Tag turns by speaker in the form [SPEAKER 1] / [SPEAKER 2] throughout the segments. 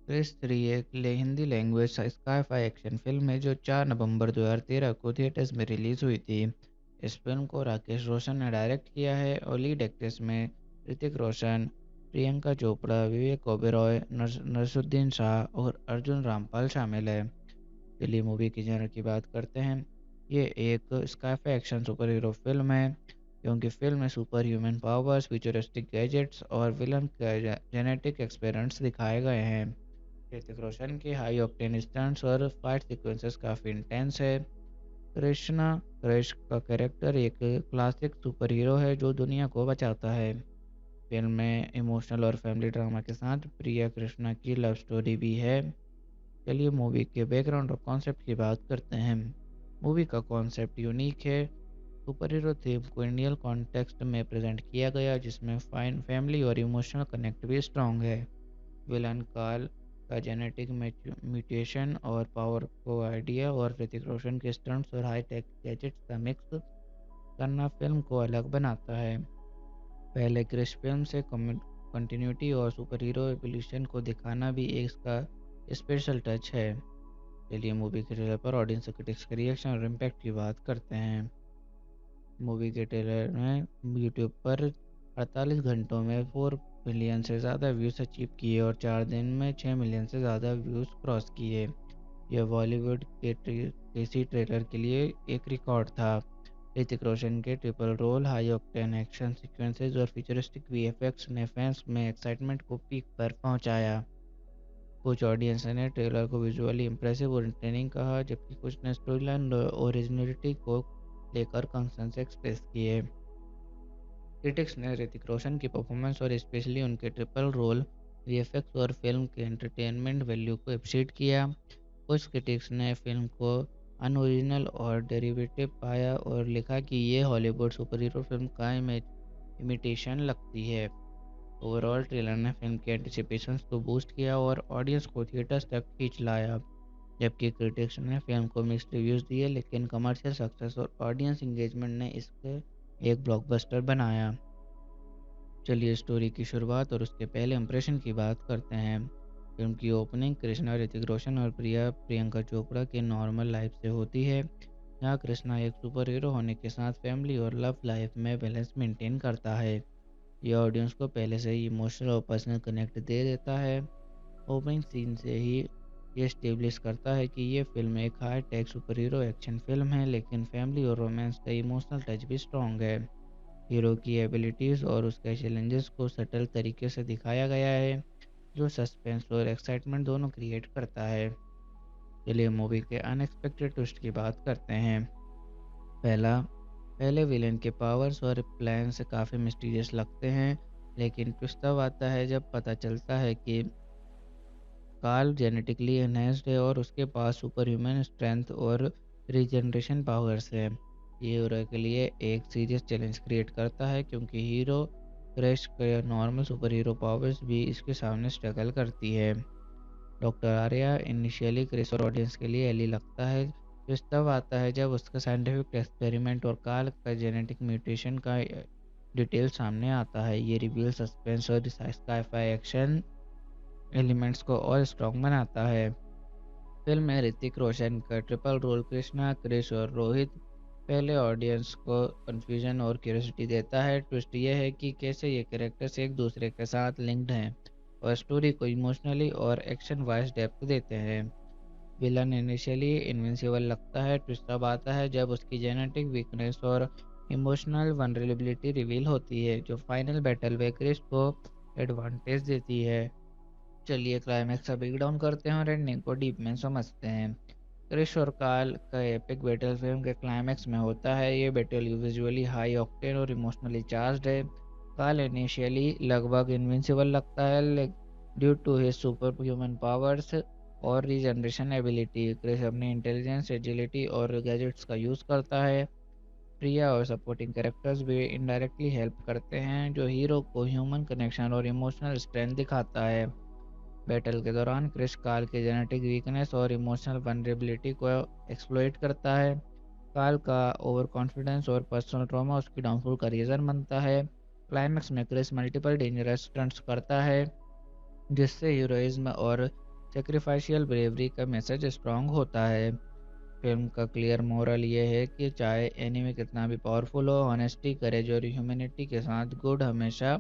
[SPEAKER 1] Chris 3 एक Hindi language sky-phi action film है जो 4 नवंबर 2013 को थिएटर्स में रिलीज हुई थी। इस फिल्म को राकेश रोशन ने डायरेक्ट किया है और लीड एक्ट्रेस में ऋतिक रोशन, प्रियंका चोपड़ा, विवेक ओबेरॉय, नसरुद्दीन शाह और अर्जुन रामपाल शामिल है। चलिए मूवी की जॉनर की बात करते हैं। ये एक sky-phi action super hero film है क्योंकि फिल्म में super human powers, futuristic gadgets और विलन के जेनेटिक एक्सपेरिमेंट्स दिखाए गए हैं। ऋतिक रोशन के हाई ऑक्टेन स्टंट्स और फाइट सीक्वेंसेस काफ़ी इंटेंस है। कृष्णा क्रश का कैरेक्टर एक क्लासिक सुपर हीरो है जो दुनिया को बचाता है। फिल्म में इमोशनल और फैमिली ड्रामा के साथ प्रिया कृष्णा की लव स्टोरी भी है। चलिए मूवी के बैकग्राउंड और कॉन्सेप्ट की बात करते हैं। मूवी का कॉन्सेप्ट यूनिक है। सुपर हीरो थीम को इंडियन कॉन्टेक्स्ट में प्रेजेंट किया गया जिसमें फाइन फैमिली और इमोशनल कनेक्ट भी स्ट्रॉन्ग है। विलन कार्ल का जेनेटिक म्यूटेशन और पावर को आइडिया और ऋतिक रोशन के स्टंट्स और हाई टेक गैजेट्स का मिक्स करना फिल्म को अलग बनाता है। पहले क्रिश फिल्म से कंटिन्यूटी और सुपर हीरो एवोल्यूशन को दिखाना भी इसका स्पेशल टच है। चलिए मूवी के ट्रेलर पर ऑडियंस क्रिटिक्स के रिएक्शन और इम्पैक्ट की बात करते हैं। मूवी के ट्रेलर ने यूट्यूब पर 48 घंटों में 4 मिलियन से ज़्यादा व्यूज़ अचीव किए और 4 दिन में 6 मिलियन से ज़्यादा व्यूज़ क्रॉस किए। यह बॉलीवुड के किसी ट्रेलर के लिए एक रिकॉर्ड था। ऋतिक रोशन के triple role, high octane action sequences और फ्यूचरिस्टिक वीएफएक्स ने फैंस में एक्साइटमेंट को पीक पर पहुंचाया। कुछ ऑडियंस ने ट्रेलर को विजुअली इंप्रेसिव और इंटरटेनिंग कहा जबकि कुछ ने स्टोरी लाइन और ओरिजिनलिटी को लेकर कंसर्न्स एक्सप्रेस किए। क्रिटिक्स ने ऋतिक रोशन की परफॉर्मेंस और स्पेशली उनके ट्रिपल रोल, वीएफएक्स और फिल्म के एंटरटेनमेंट वैल्यू को अप्रिशिएट किया। कुछ क्रिटिक्स ने फिल्म को अनओरिजिनल और डेरिवेटिव पाया और लिखा कि ये हॉलीवुड सुपर हीरो फिल्म का इमिटेशन लगती है। ओवरऑल ट्रेलर ने फिल्म के एंटिसिपेशंस को बूस्ट किया और ऑडियंस को थिएटर्स तक खींच लाया। जबकि क्रिटिक्स ने फिल्म को मिक्स्ड रिव्यूज दिए लेकिन कमर्शियल सक्सेस और ऑडियंस इंगेजमेंट ने इसके एक ब्लॉकबस्टर बनाया। चलिए स्टोरी की शुरुआत और उसके पहले इंप्रेशन की बात करते हैं। फिल्म की ओपनिंग कृष्णा, ऋतिक रोशन और प्रियंका चोपड़ा के नॉर्मल लाइफ से होती है। जहाँ कृष्णा एक सुपर हीरो होने के साथ फैमिली और लव लाइफ में बैलेंस मेंटेन करता है। यह ऑडियंस को पहले से ही इमोशनल और पर्सनल कनेक्ट दे देता है। ओपनिंग सीन से ही ये स्टेब्लिश करता है कि ये फिल्म एक high tech super hero action film है लेकिन फैमिली और रोमांस का इमोशनल टच भी स्ट्रॉन्ग है। हीरो की एबिलिटीज़ और उसके चैलेंजेस को सटल तरीके से दिखाया गया है जो सस्पेंस और एक्साइटमेंट दोनों क्रिएट करता है। चलिए मूवी के अनएक्सपेक्टेड ट्विस्ट की बात करते हैं। पहला पहले विलेन के पावर्स और प्लान से काफ़ी मिस्टीरियस लगते हैं लेकिन ट्विस्ट तब आता है जब पता चलता है कि कार्ल जेनेटिकली एनहेंस्ड है और उसके पास सुपर ह्यूमन स्ट्रेंथ और रीजनरेशन पावर्स है। ये हीरो के लिए एक सीरियस चैलेंज क्रिएट करता है क्योंकि हीरो क्रैश के नॉर्मल सुपर हीरो पावर्स भी इसके सामने स्ट्रगल करती है। डॉक्टर आर्या इनिशियली क्रिस और ऑडियंस के लिए एली लगता है जो तब आता है जब उसका साइंटिफिक एक्सपेरिमेंट और कार्ल का जेनेटिक म्यूटेशन का डिटेल सामने आता है। ये रिवील सस्पेंस और स्काई-फाई एक्शन एलिमेंट्स को और स्ट्रॉन्ग बनाता है। फिल्म में ऋतिक रोशन का ट्रिपल रोल कृष्णा, क्रिश और रोहित पहले ऑडियंस को कन्फ्यूजन और क्यूरियोसिटी देता है। ट्विस्ट यह है कि कैसे ये कैरेक्टर्स एक दूसरे के साथ लिंक्ड हैं और स्टोरी को इमोशनली और एक्शन वाइज डेप्थ देते हैं। विलन इनिशियली इनविंसिबल लगता है। ट्विस्ट तब आता है जब उसकी जेनेटिक वीकनेस और इमोशनल वनरेबिलिटी रिवील होती है जो फाइनल बैटल में क्रिश को एडवांटेज देती है। चलिए क्लाइमैक्स का ब्रेक डाउन करते हैं और एंडिंग को डीप में समझते हैं। क्रिश और कार्ल का एपिक बैटल फिल्म के क्लाइमैक्स में होता है। ये बैटल विजुअली हाई ऑक्टेन और इमोशनली चार्ज्ड है। कार्ल इनिशियली लगभग इनविंसिबल लगता है due to his superhuman powers और रीजनरेशन एबिलिटी। क्रिश अपनी इंटेलिजेंस, एजिलिटी और गैजेट्स का यूज़ करता है। प्रिया और सपोर्टिंग कैरेक्टर्स भी इनडायरेक्टली हेल्प करते हैं जो हीरो को ह्यूमन कनेक्शन और इमोशनल स्ट्रेंथ दिखाता है। बैटल के दौरान क्रिश कार्ल के जेनेटिक वीकनेस और इमोशनल वनरेबिलिटी को एक्सप्लॉइट करता है। कार्ल का ओवर कॉन्फिडेंस और पर्सनल ट्रॉमा उसकी डाउनफॉल का रीज़न बनता है। क्लाइमैक्स में क्रिस मल्टीपल डेंजरस स्टंट्स करता है जिससे हीरोइज्म और सेक्रीफाइशियल ब्रेवरी का मैसेज स्ट्रॉन्ग होता है। फिल्म का क्लियर मोरल ये है कि चाहे एनिमी कितना भी पावरफुल हो, ऑनेस्टी, करेज और ह्यूमैनिटी के साथ गुड हमेशा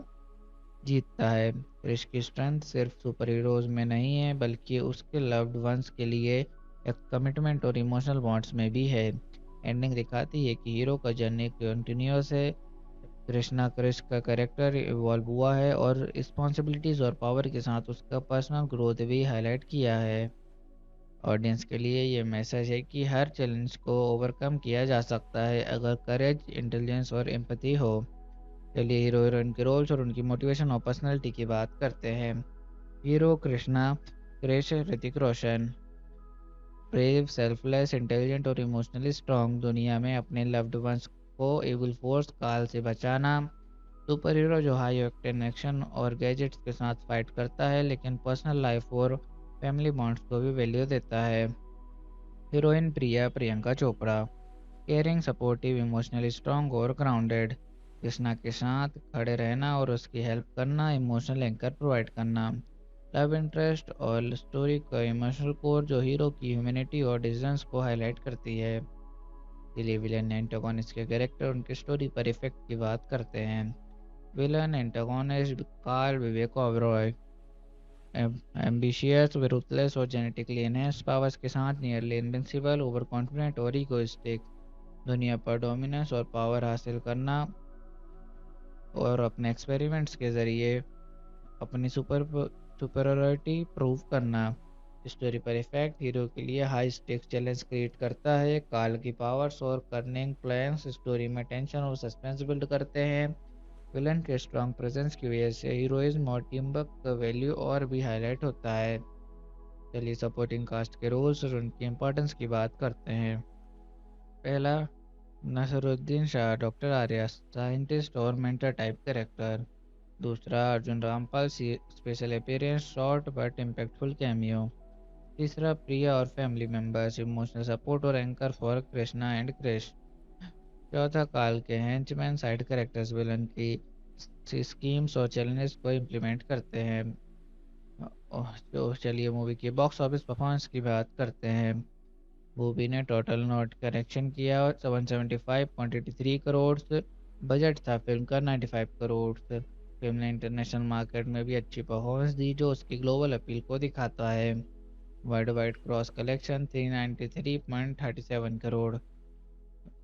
[SPEAKER 1] जीतता है। क्रिश की स्ट्रेंथ सिर्फ सुपर हीरोज में नहीं है, बल्कि उसके लव्ड वंस के लिए एक कमिटमेंट और इमोशनल बॉन्ड्स में भी है। एंडिंग दिखाती है कि हीरो का जर्नी कंटिन्यूस है। कृष्णा क्रिश का कैरेक्टर इवॉल्व हुआ है और रिस्पॉन्सिबिलिटीज और पावर के साथ उसका पर्सनल ग्रोथ भी हाईलाइट किया है। ऑडियंस के लिए ये मैसेज है कि हर चैलेंज को ओवरकम किया जा सकता है अगर करेज, इंटेलिजेंस और एम्पैथी हो। चलिए हीरो हीरोइन के रोल्स और उनकी मोटिवेशन और पर्सनैलिटी की बात करते हैं। Hero Krishna Krrish Hrithik Roshan. Brave, selfless, intelligent और इमोशनली स्ट्रॉन्ग, दुनिया में अपने लव्ड वंस को एविल फोर्स काल से बचाना। सुपर हीरो जो हाई ऑक्टेन एक्शन और गैजेट्स के साथ फाइट करता है, लेकिन पर्सनल लाइफ और फैमिली बॉन्ड्स को भी वैल्यू देता है। Heroine Priya Priyanka Chopra. Caring, supportive, emotionally strong और ग्राउंडेड। कृष्णा के साथ खड़े रहना और उसकी हेल्प करना, इमोशनल एंकर प्रोवाइड करना। लव इंटरेस्ट और स्टोरी का इमोशनल कोर जो हीरो की ह्यूमैनिटी और डिसीजंस को हाईलाइट करती है। चलिए विलन एंटागोनिस्ट के कैरेक्टर, उनकी स्टोरी पर इफेक्ट की बात करते हैं। Villain antagonist Karl Vivek Oberoi. Ambitious, ruthless और जेनेटिकली एनहेंस्ड पावर्स के साथ नियरली इनविंसिबल, ओवर कॉन्फिडेंट और इगोइस्टिक। दुनिया पर डोमिनेंस और पावर हासिल करना और अपने एक्सपेरिमेंट्स के जरिए अपनी सुपरियरिटी प्रूव करना। स्टोरी पर इफेक्ट, हीरो के लिए हाई स्टेक्स चैलेंज क्रिएट करता है। काल की पावर्स और कर्निंग प्लान्स स्टोरी में टेंशन और सस्पेंस बिल्ड करते हैं। विलन के स्ट्रॉन्ग प्रेजेंस की वजह से हीरोइज्म और टीम वर्क का वैल्यू और भी हाईलाइट होता है। चलिए सपोर्टिंग कास्ट के रोल्स और उनकी इंपॉर्टेंस की बात करते हैं। पहला, नसरुद्दीन शाह, डॉक्टर आर्या, साइंटिस्ट और मेंटर टाइप कैरेक्टर। दूसरा, Arjun Rampal, special appearance, short but impactful cameo. तीसरा, प्रिया और फैमिली मेंबर्स, इमोशनल सपोर्ट और anchor for Krishna and Krrish. चौथा, काल के हेंचमैन, साइड कैरेक्टर्स विलन की स्कीम्स और चैलेंजेस को इम्प्लीमेंट करते हैं। तो चलिए मूवी की बॉक्स ऑफिस परफॉर्मेंस की बात करते हैं। मूवी ने टोटल नोट कलेक्शन किया और 775.83 करोड़। बजट था फिल्म का 95 करोड़। फिल्म ने इंटरनेशनल मार्केट में भी अच्छी परफॉर्मेंस दी, जो उसकी ग्लोबल अपील को दिखाता है। Worldwide gross collection 393.37 crore.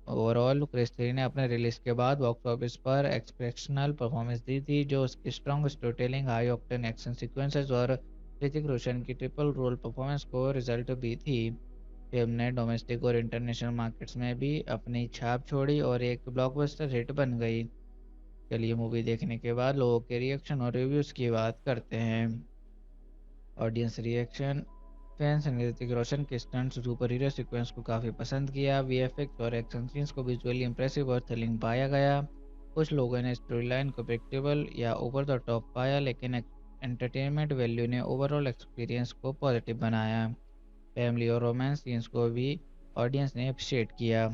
[SPEAKER 1] Overall Krrish 3 ने अपने रिलीज के बाद बॉक्स ऑफिस पर एक्सपेक्शनल परफॉर्मेंस दी थी, जो उसकी strong storytelling, high octane action sequences और ऋतिक रोशन की ट्रिपल रोल परफॉर्मेंस को रिजल्ट भी थी। फिल्म ने डोमेस्टिक और इंटरनेशनल मार्केट्स में भी अपनी छाप छोड़ी और एक ब्लॉकबस्टर हिट बन गई। चलिए मूवी देखने के बाद लोगों के रिएक्शन और रिव्यूज़ की बात करते हैं। ऑडियंस रिएक्शन, फैंस ने ऋतिक रोशन के स्टंट्स, सुपर हीरो सीक्वेंस को काफ़ी पसंद किया। वीएफएक्स और एक्शन सीन्स को विजुअली इंप्रेसिव और थ्रिलिंग पाया गया। कुछ लोगों ने स्टोरी लाइन को प्रेडिक्टेबल या ओवर द टॉप पाया, लेकिन एंटरटेनमेंट वैल्यू ने ओवरऑल एक्सपीरियंस को पॉजिटिव बनाया। फैमिली और रोमांस सीन्स को भी ऑडियंस ने अप्रिशिएट किया।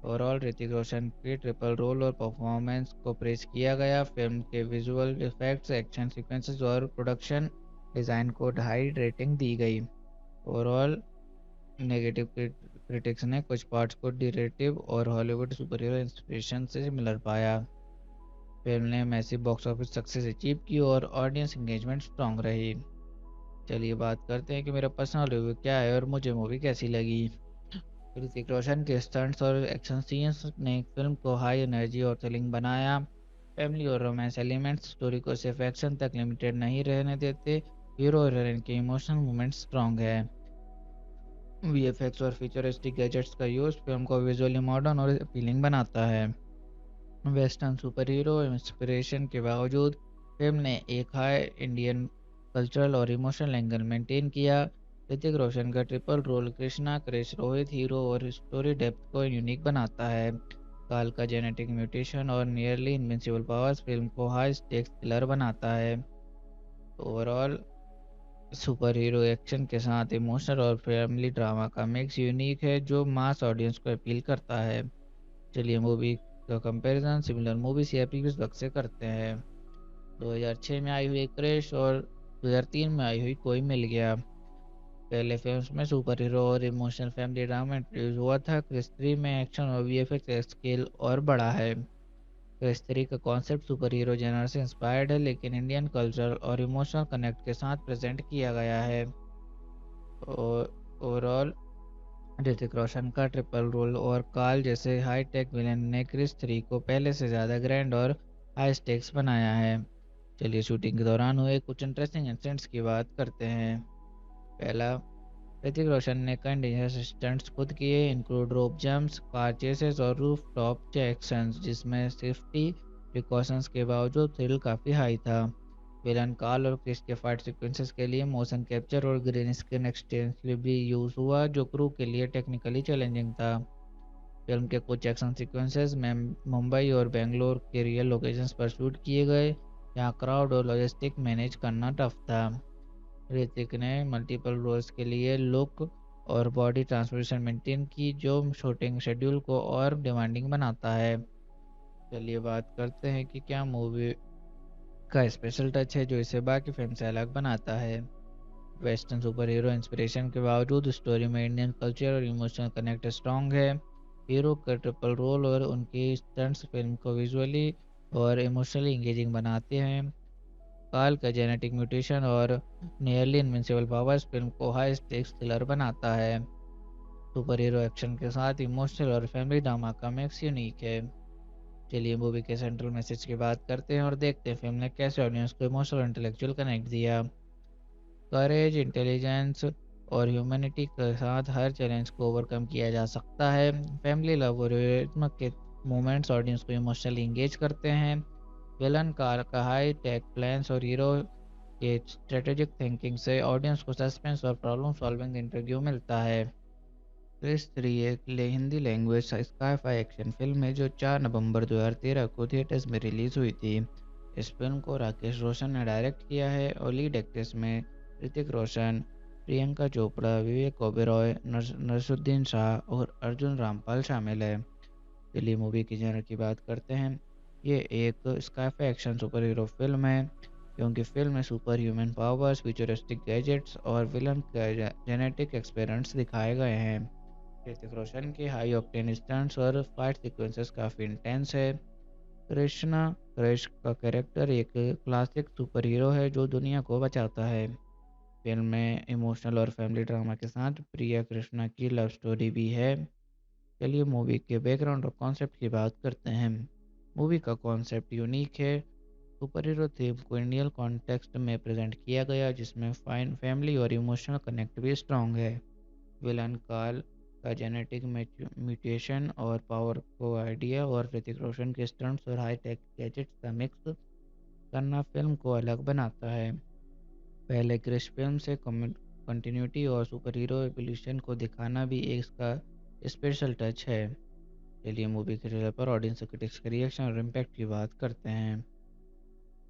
[SPEAKER 1] ओवरऑल ऋतिक रोशन के ट्रिपल रोल और परफॉर्मेंस को प्रेज किया गया। फिल्म के विजुअल इफेक्ट्स, एक्शन सीक्वेंसेस और प्रोडक्शन डिज़ाइन को हाई रेटिंग दी गई। ओवरऑल नेगेटिव क्रिटिक्स ने कुछ पार्ट्स को डिरेटिव और हॉलीवुड सुपर हीरो इंस्पिरेशन से सिमिलर पाया। फिल्म ने massive box office success achieve की और ऑडियंस एंगेजमेंट स्ट्रॉन्ग रही। चलिए बात करते हैं कि मेरा पर्सनल रिव्यू क्या है और मुझे मूवी कैसी लगी। ऋतिक रोशन के स्टंट्स और एक्शन सीन्स ने फिल्म को हाई एनर्जी और थ्रिलिंग बनाया। फैमिली और रोमांस एलिमेंट्स स्टोरी को सिर्फ एक्शन तक लिमिटेड नहीं रहने देते। हीरो और हीरोइन के इमोशनल मोमेंट स्ट्रॉन्ग है। वीएफएक्स और फ्यूचरिस्टिक गैजेट्स का यूज़ फिल्म को विजुअली मॉडर्न और अपीलिंग बनाता है। वेस्टर्न सुपर हीरो इंस्पिरेशन के बावजूद फिल्म ने एक हाई इंडियन कल्चरल और इमोशनल एंगल मेंटेन किया। ऋतिक रोशन का triple role Krishna, Krrish, Rohit hero और स्टोरी डेप्थ को यूनिक बनाता है। काल का जेनेटिक म्यूटेशन और नियरली इनविंसिबल पावर्स फिल्म को हाई स्टेक्स थ्रिलर बनाता है। ओवरऑल सुपर हीरो एक्शन के साथ इमोशनल और फैमिली ड्रामा का मिक्स यूनिक है, जो मास ऑडियंस को अपील करता है। चलिए मूवी का कंपैरिजन सिमिलर मूवीज या प्रीवियस वक्त से करते हैं। 2006 में आई हुई क्रिश और 2003 में आई हुई कोई मिल गया। पहले फिल्म्स में सुपर हीरो और इमोशनल फैमिली ड्रामा इंट्रोड्यूस हुआ था। क्रिस 3 में एक्शन और वीएफएक्स स्केल और बड़ा है। क्रिस 3 का कॉन्सेप्ट सुपर हीरो जेनर से इंस्पायर्ड है, लेकिन इंडियन कल्चर और इमोशनल कनेक्ट के साथ प्रेजेंट किया गया है। और ओवरऑल ऋतिक रोशन का ट्रिपल रोल और काल जैसे हाई टेक विलेन ने क्रिस 3 को पहले से ज़्यादा ग्रैंड और हाई स्टेक्स बनाया है। चलिए शूटिंग के दौरान हुए कुछ इंटरेस्टिंग इंसिडेंट्स की बात करते हैं। पहला, ऋतिक रोशन ने कई डेंजरस स्टंट्स खुद किए, इंक्लूड रोप जंप्स, कार चेसेस और रूफ टॉप एक्शंस, जिसमें सेफ्टी प्रिकॉशंस के बावजूद थ्रिल काफ़ी हाई था। विलन कार्ल और क्रिस के फाइट सीक्वेंसेस के लिए मोशन कैप्चर और ग्रीन स्क्रीन एक्सटेंसिवली यूज हुआ, जो क्रू के लिए टेक्निकली चैलेंजिंग था। फिल्म के कुछ एक्शन सीक्वेंसेस में मुंबई और बेंगलोर के रियल लोकेशंस पर शूट किए गए, जहां क्राउड और लॉजिस्टिक मैनेज करना टफ था। ऋतिक ने मल्टीपल रोल्स के लिए लुक और बॉडी ट्रांसफॉर्मेशन मेंटेन की, जो शूटिंग शेड्यूल को और डिमांडिंग बनाता है। चलिए बात करते हैं कि क्या मूवी का स्पेशल टच है जो इसे बाकी फिल्म से अलग बनाता है। वेस्टर्न सुपर हीरो इंस्पिरेशन के बावजूद स्टोरी में इंडियन कल्चर और इमोशनल कनेक्ट स्ट्रॉन्ग है। हीरो का ट्रिपल रोल और उनकी स्टंट्स फिल्म को विजुअली और इमोशनली इंगेजिंग बनाते हैं। काल का जेनेटिक म्यूटेशन और नियरली इनविंसिबल पावर्स फिल्म को हाई स्टेक्स थ्रिलर बनाता है। सुपर हीरो एक्शन के साथ इमोशनल और फैमिली ड्रामा का मिक्स यूनिक है। चलिए मूवी के सेंट्रल मैसेज की बात करते हैं और देखते हैं फिल्म ने कैसे ऑडियंस को इमोशनल और इंटेलेक्चुअल कनेक्ट दिया। करेज, इंटेलिजेंस और ह्यूमैनिटी के साथ हर चैलेंज को ओवरकम किया जा सकता है। फैमिली लव और रियलिज्म के मोमेंट्स ऑडियंस को इमोशनली इंगेज करते हैं। विलन का हाई टेक प्लान्स और हीरो के स्ट्रेटेजिक थिंकिंग से ऑडियंस को सस्पेंस और प्रॉब्लम सॉल्विंग इंटरव्यू मिलता है। क्रिस 3 एक Hindi language sky-phi action film है जो 4 नवंबर 2013 को थिएटर्स में रिलीज हुई थी। इस फिल्म को राकेश रोशन ने डायरेक्ट किया है और लीड एक्ट्रेस में ऋतिक रोशन, प्रियंका चोपड़ा, विवेक ओबेरॉय, नसरुद्दीन शाह और अर्जुन रामपाल शामिल है। चलिए मूवी की जनर की बात करते हैं। ये एक sky-phi action super hero film है, क्योंकि फिल्म में super human powers, futuristic gadgets और विलन के जेनेटिक एक्सपेरिमेंट्स दिखाए गए हैं। ऋतिक रोशन के हाई ऑक्टेन स्टंट्स और फाइट सीक्वेंसेस काफ़ी इंटेंस है। कृष्णा क्रिश का कैरेक्टर एक क्लासिक सुपर हीरो है जो दुनिया को बचाता है। फिल्म में इमोशनल और फैमिली ड्रामा के साथ प्रिया कृष्णा की लव स्टोरी भी है। चलिए मूवी के बैकग्राउंड और कॉन्सेप्ट की बात करते हैं। मूवी का कॉन्सेप्ट यूनिक है। सुपर हीरो थीम को इंडियन कॉन्टेक्स्ट में प्रेजेंट किया गया, जिसमें फाइन फैमिली और इमोशनल कनेक्ट भी स्ट्रॉन्ग है। विलन कार्ल का जेनेटिक म्यूटेशन और पावर को आइडिया और ऋतिक रोशन के स्टंट्स और हाई टेक गैजेट्स का मिक्स करना फिल्म को अलग बनाता है। पहले क्रिश फिल्म से कंटिन्यूटी और सुपर हीरो एवोल्यूशन को दिखाना भी इसका स्पेशल टच है। चलिए मूवी के ट्रेलर पर ऑडियंस और क्रिटिक्स के रिएक्शन और इम्पैक्ट की बात करते हैं।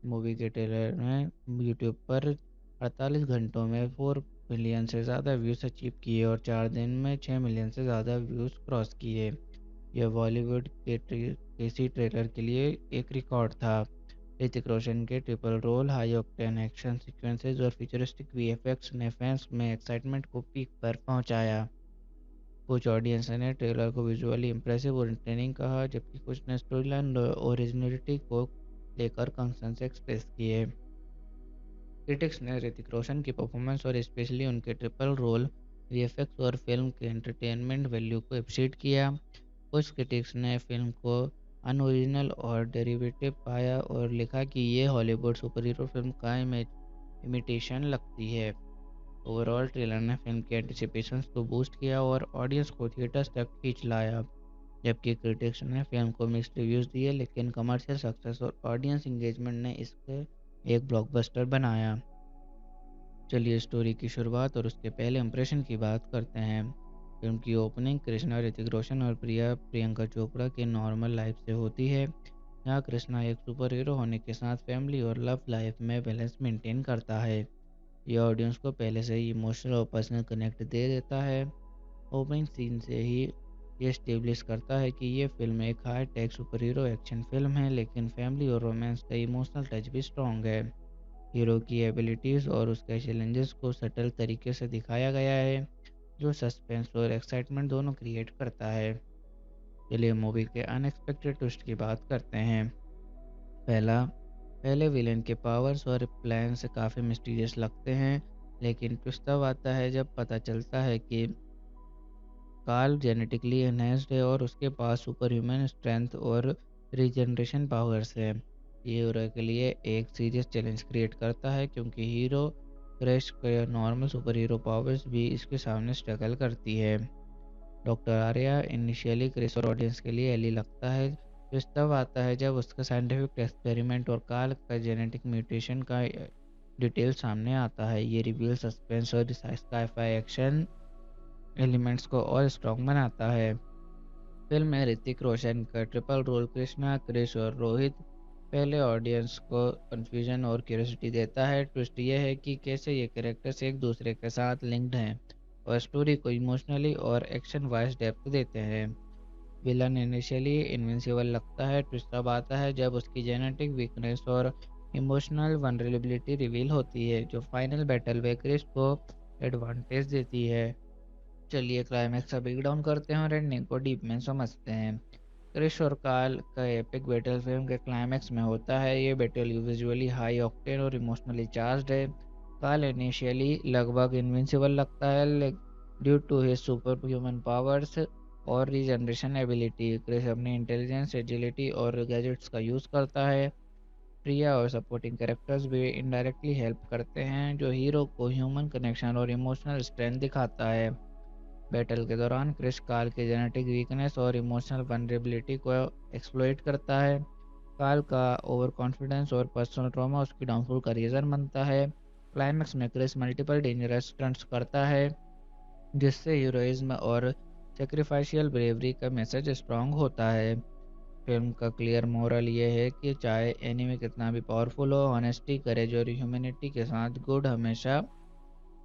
[SPEAKER 1] मूवी के ट्रेलर ने यूट्यूब पर 48 घंटों में 4 मिलियन से ज़्यादा व्यूज़ अचीव किए और 4 दिन में 6 मिलियन से ज़्यादा व्यूज़ क्रॉस किए। यह बॉलीवुड के किसी ट्रेलर के लिए एक रिकॉर्ड था। ऋतिक रोशन के triple role, high octane action sequences और फ्यूचरिस्टिक वीएफएक्स ने फैंस में एक्साइटमेंट को पीक पर पहुंचाया। कुछ ऑडियंस ने ट्रेलर को विजुअली इंप्रेसिव और एंटरटेनिंग कहा, जबकि कुछ ने स्टोरी लाइन और ओरिजिनलिटी को लेकर कंसर्न्स एक्सप्रेस किए। क्रिटिक्स ने ऋतिक रोशन की परफॉर्मेंस और स्पेशली उनके ट्रिपल रोल, वीएफएक्स और फिल्म के एंटरटेनमेंट वैल्यू को अप्रिशिएट किया। कुछ क्रिटिक्स ने फिल्म को अनओरिजिनल और डेरिवेटिव पाया और लिखा कि ये हॉलीवुड सुपर हीरो फिल्म का इमिटेशन लगती है। ओवरऑल ट्रेलर ने फिल्म के एंटिसिपेशंस को बूस्ट किया और ऑडियंस को थिएटर्स तक खींच लाया। जबकि क्रिटिक्स ने फिल्म को मिक्स्ड रिव्यूज़ दिए, लेकिन कमर्शियल सक्सेस और ऑडियंस इंगेजमेंट ने इसके एक ब्लॉकबस्टर बनाया। चलिए स्टोरी की शुरुआत और उसके पहले इंप्रेशन की बात करते हैं। फिल्म की ओपनिंग कृष्णा, ऋतिक रोशन और प्रियंका चोपड़ा के नॉर्मल लाइफ से होती है। यहाँ कृष्णा एक सुपर हीरो होने के साथ फैमिली और लव लाइफ में बैलेंस मेंटेन करता है। यह ऑडियंस को पहले से ही इमोशनल और पर्सनल कनेक्ट दे देता है। ओपनिंग सीन से ही ये स्टेब्लिश करता है कि ये फिल्म एक high tech super hero action film है, लेकिन फैमिली और रोमांस का इमोशनल टच भी स्ट्रॉन्ग है। हीरो की एबिलिटीज़ और उसके चैलेंजेस को सटल तरीके से दिखाया गया है, जो सस्पेंस और एक्साइटमेंट दोनों क्रिएट करता है। चलिए मूवी के अनएक्सपेक्टेड ट्विस्ट की बात करते हैं। पहला पहले विलेन के पावर्स और प्लान से काफ़ी मिस्टीरियस लगते हैं, लेकिन ट्विस्ट तब आता है जब पता चलता है कि कार्ल जेनेटिकली एनहेंस्ड है और उसके पास सुपर ह्यूमन स्ट्रेंथ और रीजनरेशन पावर्स है। ये हीरो के लिए एक सीरियस चैलेंज क्रिएट करता है, क्योंकि हीरो क्रश के नॉर्मल सुपर हीरो पावर्स भी इसके सामने स्ट्रगल करती है। डॉक्टर आर्या इनिशियली क्रिस और ऑडियंस के लिए एली लगता है। ट्विस्ट तब आता है जब उसका साइंटिफिक एक्सपेरिमेंट और कार्ल का जेनेटिक म्यूटेशन का डिटेल सामने आता है। ये रिवील सस्पेंस और स्काई-फाई एक्शन एलिमेंट्स को और स्ट्रॉन्ग बनाता है। फिल्म में ऋतिक रोशन का ट्रिपल रोल कृष्णा, क्रिश और रोहित पहले ऑडियंस को कंफ्यूजन और क्यूरियोसिटी देता है। ट्विस्ट ये है कि कैसे ये कैरेक्टर्स एक दूसरे के साथ लिंक्ड हैं और स्टोरी को इमोशनली और एक्शन वाइज डेप्थ देते हैं। विलन इनिशियली इनविंसिबल लगता है। ट्विस्ट तब आता है जब उसकी जेनेटिक वीकनेस और इमोशनल वनरेबिलिटी रिवील होती है, जो फाइनल बैटल में क्रिस को एडवांटेज देती है। चलिए क्लाइमैक्स का ब्रेक डाउन करते हैं और एंडिंग को डीप में समझते हैं। क्रिश और कार्ल का एपिक बैटल फिल्म के क्लाइमैक्स में होता है। ये बैटल विजुअली हाई ऑक्टेन और इमोशनली चार्ज्ड है। कार्ल इनिशियली लगभग इनविंसिबल लगता है due to his superhuman powers और रीजनरेशन एबिलिटी। क्रिश अपनी इंटेलिजेंस, एजिलिटी और गैजेट्स का यूज़ करता है। प्रिया और सपोर्टिंग कैरेक्टर्स भी इनडायरेक्टली हेल्प करते हैं, जो हीरो को ह्यूमन कनेक्शन और इमोशनल स्ट्रेंथ दिखाता है। बैटल के दौरान क्रिश कार्ल के जेनेटिक वीकनेस और इमोशनल वनरेबिलिटी को एक्सप्लॉइट करता है। कार्ल का ओवर कॉन्फिडेंस और पर्सनल ट्रॉमा उसकी डाउनफॉल का रीज़न बनता है। क्लाइमैक्स में क्रिस मल्टीपल डेंजरस स्टंट्स करता है, जिससे हीरोइज्म और सेक्रीफाइशियल ब्रेवरी का मैसेज स्ट्रॉन्ग होता है। फिल्म का क्लियर मोरल ये है कि चाहे एनिमी कितना भी पावरफुल हो, ऑनेस्टी, करेज और ह्यूमैनिटी के साथ गुड हमेशा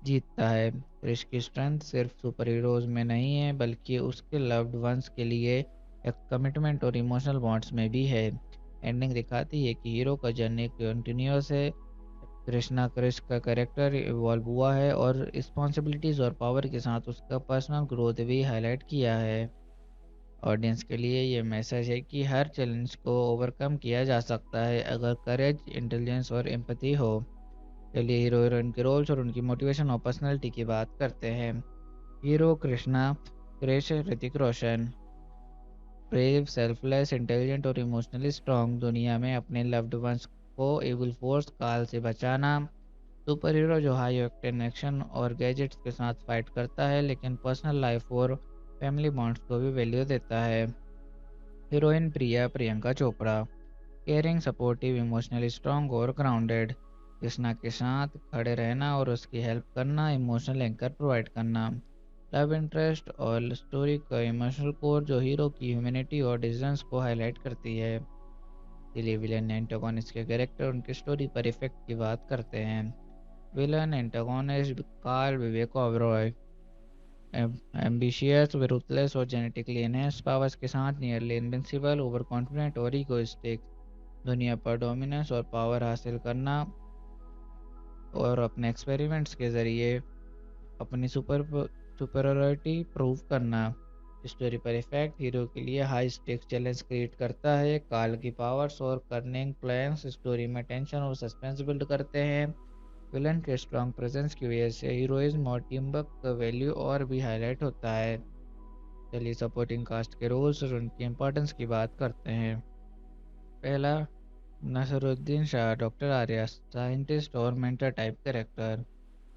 [SPEAKER 1] जीतता है। क्रिश की स्ट्रेंथ सिर्फ सुपर हीरोज में नहीं है, बल्कि उसके लव्ड वंस के लिए एक कमिटमेंट और इमोशनल बॉन्ड्स में भी है। एंडिंग दिखाती है कि हीरो का जर्नी कंटिन्यूस है। कृष्णा क्रिश का कैरेक्टर इवॉल्व हुआ है और रिस्पॉन्सिबिलिटीज और पावर के साथ उसका पर्सनल ग्रोथ भी हाईलाइट किया है। ऑडियंस के लिए ये मैसेज है कि हर चैलेंज को ओवरकम किया जा सकता है, अगर करेज, इंटेलिजेंस और एम्पैथी हो। चलिए हीरो हीरोइन के रोल्स और उनकी मोटिवेशन और पर्सनैलिटी की बात करते हैं। Hero Krishna Krrish Hrithik Roshan. Brave, selfless, intelligent और इमोशनली स्ट्रॉन्ग, दुनिया में अपने लव्ड वंस को एविल फोर्स काल से बचाना। सुपर हीरो जो हाई ऑक्टेन एक्शन और गैजेट्स के साथ फाइट करता है, लेकिन पर्सनल लाइफ और फैमिली बॉन्ड्स को भी वैल्यू देता है। Heroine Priya Priyanka Chopra, caring, supportive, emotionally strong और ग्राउंडेड। कृष्णा के साथ खड़े रहना और उसकी हेल्प करना, इमोशनल एंकर प्रोवाइड करना। लव इंटरेस्ट और स्टोरी का इमोशनल कोर, जो हीरो की ह्यूमैनिटी और डिसीजंस को हाईलाइट करती है। चलिए विलेन एंटागोनिस्ट के कैरेक्टर, उनकी स्टोरी पर इफेक्ट की बात करते हैं। Villain antagonist Karl Vivek Oberoi, ambitious, ruthless और जेनेटिकली एनहेंस्ड पावर्स के साथ नियरली इनविंसिबल, ओवर कॉन्फिडेंट और इगोइस्टिक। दुनिया पर डोमिनेंस और पावर हासिल करना और अपने एक्सपेरिमेंट्स के जरिए अपनी सुपरियरिटी प्रूव करना। स्टोरी पर इफेक्ट, हीरो के लिए हाई स्टेक्स चैलेंज क्रिएट करता है। काल की पावर्स और कर्निंग प्लान्स स्टोरी में टेंशन और सस्पेंस बिल्ड करते हैं। विलन के स्ट्रॉन्ग प्रेजेंस की वजह से हीरोइज्म और टीम वर्क का वैल्यू और भी हाईलाइट होता है। चलिए सपोर्टिंग कास्ट के रोल्स और उनकी इंपॉर्टेंस की बात करते हैं। पहला, नसरुद्दीन शाह, डॉक्टर आर्या, साइंटिस्ट और मेंटर टाइप कैरेक्टर।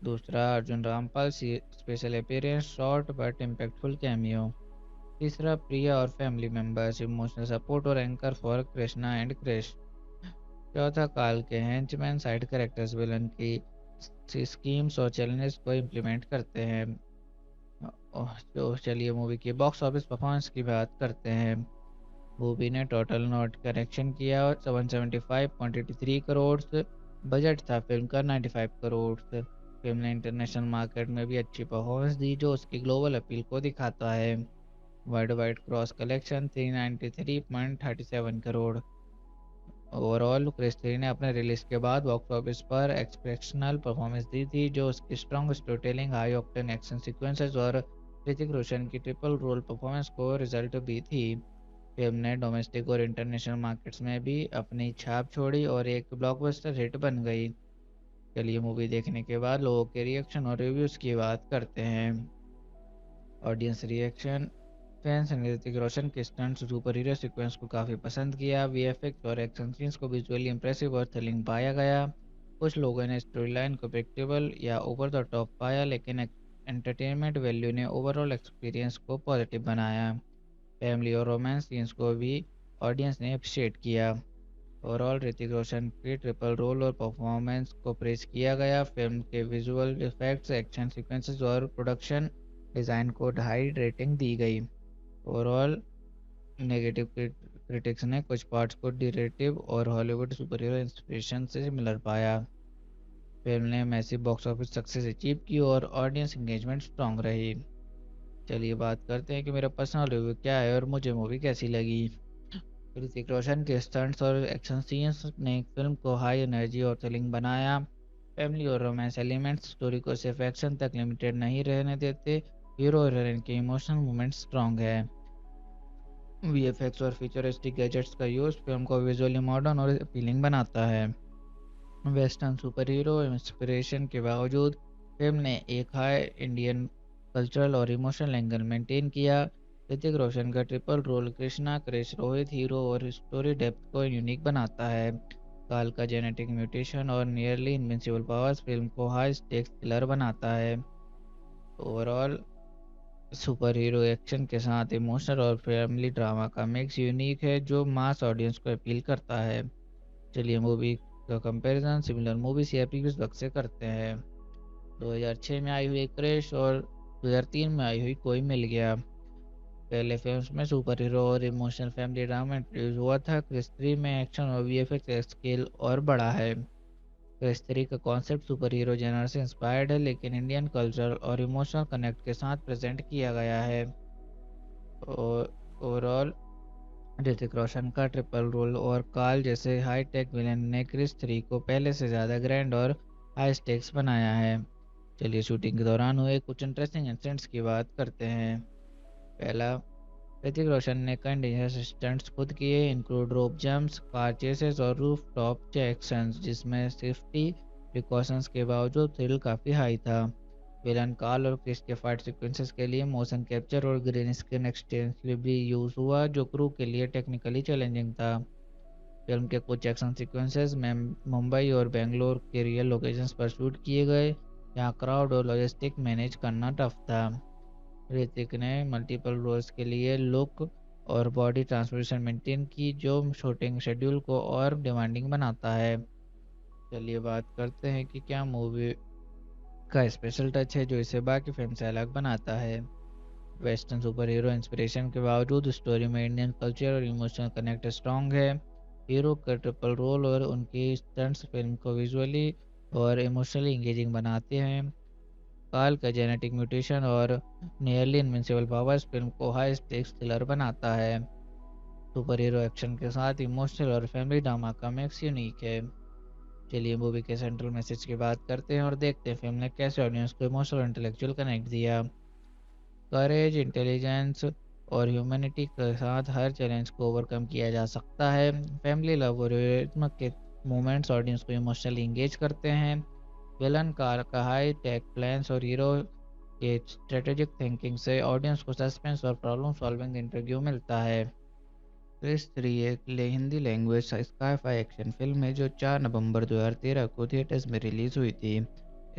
[SPEAKER 1] दूसरा, Arjun Rampal, special appearance, short but impactful cameo. तीसरा, प्रिया और फैमिली मेंबर्स, इमोशनल सपोर्ट और anchor for Krishna and Krrish. चौथा, काल के हेंचमैन, साइड कैरेक्टर्स विलन की स्कीम्स और चैलेंजेस को इम्प्लीमेंट करते हैं। तो चलिए मूवी की बॉक्स ऑफिस परफॉर्मेंस की बात करते हैं। मूवी ने टोटल नॉट कलेक्शन किया 175.83 करोड़। बजट था फिल्म का 95 करोड़। फिल्म ने इंटरनेशनल मार्केट में भी अच्छी परफॉर्मेंस दी, जो उसकी ग्लोबल अपील को दिखाता है। Worldwide gross collection 393.37 crore. Overall Krrish 3 ने अपने रिलीज के बाद बॉक्स ऑफिस पर एक्सप्रेशनल परफॉर्मेंस दी थी, जो उसकी strong storytelling, high octane action sequences और ऋतिक रोशन की ट्रिपल रोल परफॉर्मेंस को रिजल्ट भी थी। फिल्म ने डोमेस्टिक और इंटरनेशनल मार्केट्स में भी अपनी छाप छोड़ी और एक ब्लॉकबस्टर हिट बन गई। चलिए मूवी देखने के बाद लोगों के रिएक्शन और रिव्यूज़ की बात करते हैं। Audience reaction. फैंस ने ऋतिक रोशन के स्टंट सुपर हीरो सीक्वेंस को काफ़ी पसंद किया। वीएफएक्स और एक्शन सीन्स को विजुअली इंप्रेसिव और थ्रिलिंग पाया गया। कुछ लोगों ने स्टोरी लाइन को प्रेडिक्टेबल या ओवर द टॉप पाया, लेकिन एंटरटेनमेंट वैल्यू ने ओवरऑल एक्सपीरियंस को पॉजिटिव बनाया। फैमिली और रोमांस सीन्स को भी ऑडियंस ने अप्रिशिएट किया। ओवरऑल ऋतिक रोशन के ट्रिपल रोल और परफॉर्मेंस को प्रेज किया गया। फिल्म के विजुअल इफेक्ट्स, एक्शन सीक्वेंसेस और प्रोडक्शन डिज़ाइन को हाई रेटिंग दी गई। ओवरऑल नेगेटिव क्रिटिक्स ने कुछ पार्ट्स को डिरेटिव और हॉलीवुड सुपर हीरो इंस्पिरेशन से सिमिलर पाया। फिल्म ने massive box office success achieve की और ऑडियंस एंगेजमेंट स्ट्रॉन्ग रही। चलिए बात करते हैं कि मेरा पर्सनल रिव्यू क्या है और मुझे मूवी कैसी लगी। ऋतिक रोशन के स्टंट्स और एक्शन सीन्स ने फिल्म को हाई एनर्जी और थ्रिलिंग बनाया। फैमिली और रोमांस एलिमेंट्स स्टोरी को सिर्फ एक्शन तक लिमिटेड नहीं रहने देते। हीरो और हीरोइन के इमोशनल मोमेंट स्ट्रॉन्ग है। वीएफएक्स और फ्यूचरिस्टिक गैजेट्स का यूज़ फिल्म को विजुअली मॉडर्न और अपीलिंग बनाता है। वेस्टर्न सुपर हीरो इंस्पिरेशन के बावजूद फिल्म ने एक हाई इंडियन कल्चरल और इमोशनल एंगल मेंटेन किया। ऋतिक रोशन का triple role Krishna, Krrish, Rohit hero और स्टोरी डेप्थ को यूनिक बनाता है। काल का जेनेटिक म्यूटेशन और नियरली इनविंसिबल पावर्स फिल्म को हाई स्टेक्स थ्रिलर बनाता है। ओवरऑल सुपर हीरो एक्शन के साथ इमोशनल और फैमिली ड्रामा का मिक्स यूनिक है, जो मास ऑडियंस को अपील करता है। चलिए मूवी का कंपैरिजन सिमिलर मूवीज या प्रीवियस वक्त से करते हैं। 2006 में आई हुई क्रिश और 2003 में आई हुई कोई मिल गया। पहले फिल्म्स में सुपर हीरो और इमोशनल फैमिली ड्रामा इंट्रोड्यूस हुआ था। क्रिस 3 में एक्शन और वीएफएक्स स्केल और बड़ा है। क्रिस 3 का कॉन्सेप्ट सुपर हीरो जेनर से इंस्पायर्ड है, लेकिन इंडियन कल्चर और इमोशनल कनेक्ट के साथ प्रेजेंट किया गया है। और ओवरऑल ऋतिक रोशन का ट्रिपल रोल और काल जैसे हाई टेक विलेन ने क्रिस 3 को पहले से ज़्यादा ग्रैंड और हाई स्टेक्स बनाया है। चलिए शूटिंग के दौरान हुए कुछ इंटरेस्टिंग इंसिडेंट्स की बात करते हैं। पहला, ऋतिक रोशन ने कई डेंजरस स्टंट्स खुद किए, इंक्लूड रोप जंप्स, कार चेसेस और रूफ टॉप एक्शंस, जिसमें सेफ्टी प्रिकॉशंस के बावजूद थ्रिल काफ़ी हाई था। विलन कार्ल और क्रिस के फाइट सीक्वेंसेस के लिए मोशन कैप्चर और ग्रीन स्क्रीन एक्सटेंसिवली यूज हुआ, जो क्रू के लिए टेक्निकली चैलेंजिंग था। फिल्म के कुछ एक्शन सीक्वेंसेस में मुंबई और बेंगलोर के रियल लोकेशंस पर शूट किए गए, जहां क्राउड और लॉजिस्टिक मैनेज करना टफ था। ऋतिक ने मल्टीपल रोल्स के लिए लुक और बॉडी ट्रांसफॉर्मेशन मेंटेन की, जो शूटिंग शेड्यूल को और डिमांडिंग बनाता है। चलिए बात करते हैं कि क्या मूवी का स्पेशल टच है जो इसे बाकी फिल्म से अलग बनाता है। वेस्टर्न सुपर हीरो इंस्पिरेशन के बावजूद स्टोरी में इंडियन कल्चर और इमोशनल कनेक्ट स्ट्रॉन्ग है। हीरो का ट्रिपल रोल और उनकी स्टंट्स फिल्म को विजुअली और इमोशनली इंगेजिंग बनाते हैं। काल का जेनेटिक म्यूटेशन और नियरली इनविंसिबल पावर्स फिल्म को हाई स्टेक्स थ्रिलर बनाता है। सुपर हीरो एक्शन के साथ इमोशनल और फैमिली ड्रामा का मिक्स यूनिक है। चलिए मूवी के सेंट्रल मैसेज की बात करते हैं और देखते हैं फिल्म ने कैसे ऑडियंस को इमोशनल और इंटेलेक्चुअल कनेक्ट दिया। करेज, इंटेलिजेंस और ह्यूमैनिटी के साथ हर चैलेंज को ओवरकम किया जा सकता है। फैमिली लव और रियलिज्म के मोमेंट्स ऑडियंस को इमोशनली इंगेज करते हैं। विलन का हाई टेक प्लान्स और हीरो के स्ट्रेटेजिक थिंकिंग से ऑडियंस को सस्पेंस और प्रॉब्लम सॉल्विंग इंटरव्यू मिलता है। क्रिस 3 एक Hindi language sky-phi action film है जो 4 नवंबर 2013 को थिएटर्स में रिलीज़ हुई थी।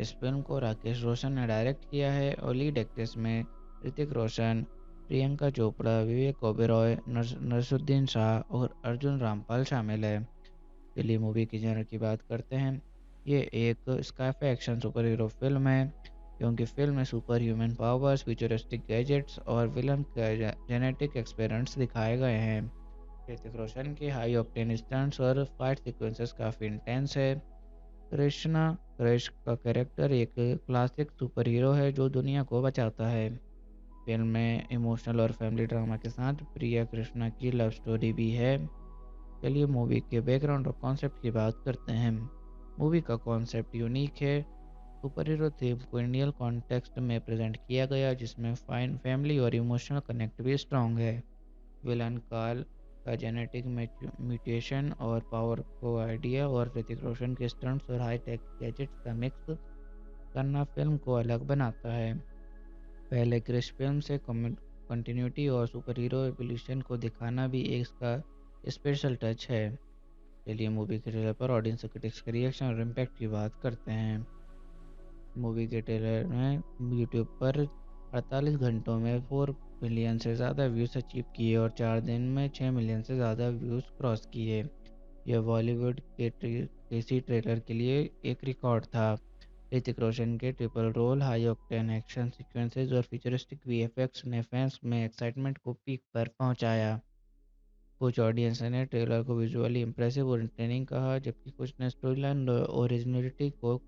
[SPEAKER 1] इस फिल्म को राकेश रोशन ने डायरेक्ट किया है और लीड एक्ट्रेस में ऋतिक रोशन, प्रियंका चोपड़ा, विवेक ओबेरॉय, नसरुद्दीन शाह और अर्जुन रामपाल शामिल है। चलिए मूवी की जनर की बात करते हैं। ये एक sky-phi action super hero film है, क्योंकि फिल्म में super human powers, futuristic gadgets और विलन के जेनेटिक एक्सपेरिमेंट्स दिखाए गए हैं। ऋतिक रोशन के हाई ऑक्टेन स्टंट्स और फाइट सीक्वेंसेस काफ़ी इंटेंस है। कृष्णा क्रिश का कैरेक्टर एक क्लासिक सुपर हीरो है जो दुनिया को बचाता है। फिल्म में इमोशनल और फैमिली ड्रामा के साथ प्रिया कृष्णा की लव स्टोरी भी है। चलिए मूवी के बैकग्राउंड और कॉन्सेप्ट की बात करते हैं। मूवी का कॉन्सेप्ट यूनिक है। सुपर हीरो थीम को इंडियन कॉन्टेक्स्ट में प्रेजेंट किया गया, जिसमें फाइन फैमिली और इमोशनल कनेक्ट भी स्ट्रॉन्ग है। विलन कार्ल का जेनेटिक म्यूटेशन और पावर को आइडिया और ऋतिक रोशन के स्टंट्स और हाई टेक गैजेट्स का मिक्स करना फिल्म को अलग बनाता है। पहले क्रिश फिल्म से कंटिन्यूटी और सुपर हीरो एवोल्यूशन को दिखाना भी इसका स्पेशल टच है। चलिए मूवी के ट्रेलर पर ऑडियंस और क्रिटिक्स के रिएक्शन और इम्पैक्ट की बात करते हैं। मूवी के ट्रेलर ने यूट्यूब पर 48 घंटों में 4 मिलियन से ज़्यादा व्यूज़ अचीव किए और 4 दिन में 6 मिलियन से ज़्यादा व्यूज़ क्रॉस किए। यह बॉलीवुड के किसी ट्रेलर के लिए एक रिकॉर्ड था। ऋतिक रोशन के triple role, high octane action sequences और फ्यूचरिस्टिक वीएफएक्स ने फैंस में एक्साइटमेंट को पीक पर पहुंचाया। कुछ ऑडियंस ने ट्रेलर को विजुअली इंप्रेसिव और एंटरटेनिंग कहा, जबकि कुछ ने स्टोरी लाइन और ओरिजिनलिटी को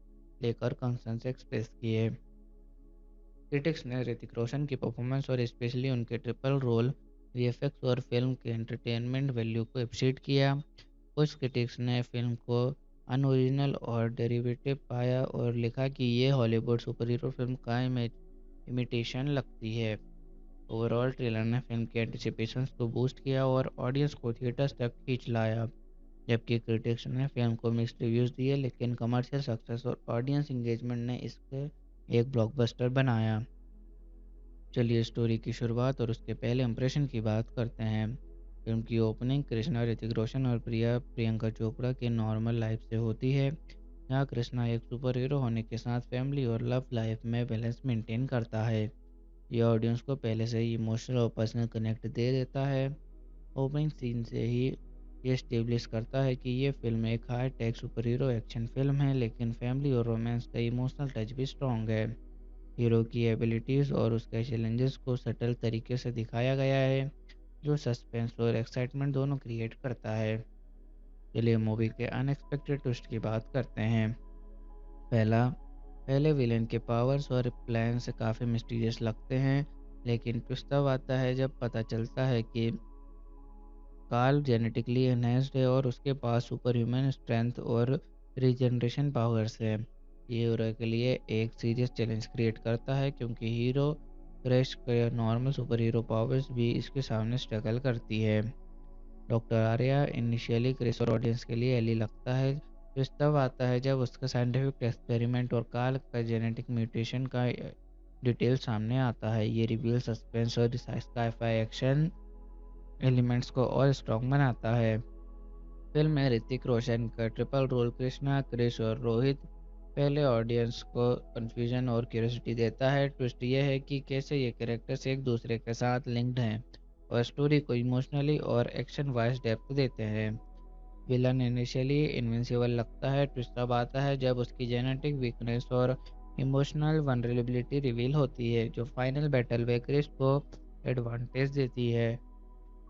[SPEAKER 1] लेकर कंसर्न्स एक्सप्रेस किए। क्रिटिक्स ने ऋतिक रोशन की परफॉर्मेंस और स्पेशली उनके ट्रिपल रोल, वीएफएक्स और फिल्म के एंटरटेनमेंट वैल्यू को अप्रिशिएट किया। कुछ क्रिटिक्स ने फिल्म को अनओरिजिनल और डेरिवेटिव पाया और लिखा कि ये हॉलीवुड सुपर हीरो फिल्म का इमिटेशन लगती है। ओवरऑल ट्रेलर ने फिल्म के एंटिसिपेशंस को बूस्ट किया और ऑडियंस को थिएटर्स तक खींच लाया, जबकि क्रिटिक्स ने फिल्म को मिक्स्ड रिव्यूज़ दिए, लेकिन कमर्शियल सक्सेस और ऑडियंस इंगेजमेंट ने इसके एक ब्लॉकबस्टर बनाया। चलिए स्टोरी की शुरुआत और उसके पहले इंप्रेशन की बात करते हैं। फिल्म की ओपनिंग कृष्णा, ऋतिक रोशन और प्रियंका चोपड़ा के नॉर्मल लाइफ से होती है। यहाँ कृष्णा एक सुपर हीरो होने के साथ फैमिली और लव लाइफ में बैलेंस मेंटेन करता है। यह ऑडियंस को पहले से ही इमोशनल और पर्सनल कनेक्ट दे देता है। ओपनिंग सीन से ही ये स्टेब्लिश करता है कि ये फिल्म एक high tech super hero action film है, लेकिन फैमिली और रोमांस का इमोशनल टच भी स्ट्रॉन्ग है। हीरो की एबिलिटीज़ और उसके चैलेंजेस को सटल तरीके से दिखाया गया है, जो सस्पेंस और एक्साइटमेंट दोनों क्रिएट करता है। चलिए मूवी के अनएक्सपेक्टेड ट्विस्ट की बात करते हैं। पहले विलेन के पावर्स और प्लान से काफ़ी मिस्टीरियस लगते हैं, लेकिन ट्विस्ट तब आता है जब पता चलता है कि कार्ल जेनेटिकली एनहेंस्ड है और उसके पास सुपर ह्यूमन स्ट्रेंथ और रीजनरेशन पावर्स है। ये हीरो के लिए एक सीरियस चैलेंज क्रिएट करता है, क्योंकि हीरो क्रश के नॉर्मल सुपर हीरो पावर्स भी इसके सामने स्ट्रगल करती है। डॉक्टर आर्या इनिशियली क्रिस और ऑडियंस के लिए एली लगता है। ट्विस्ट तब आता है जब उसका साइंटिफिक एक्सपेरिमेंट और कार्ल का जेनेटिक म्यूटेशन का डिटेल सामने आता है। ये रिवील सस्पेंस और स्काई-फाई एक्शन एलिमेंट्स को और स्ट्रॉन्ग बनाता है। फिल्म में ऋतिक रोशन का ट्रिपल रोल कृष्णा, क्रिश और रोहित पहले ऑडियंस को कंफ्यूजन और क्यूरियोसिटी देता है। ट्विस्ट ये है कि कैसे ये कैरेक्टर्स एक दूसरे के साथ लिंक्ड हैं और स्टोरी को इमोशनली और एक्शन वाइज डेप्थ देते हैं। विलन इनिशियली इनविंसिबल लगता है। ट्विस्ट तब आता है जब उसकी जेनेटिक वीकनेस और इमोशनल वनरेबिलिटी रिवील होती है, जो फाइनल बैटल में क्रिश को एडवांटेज देती है।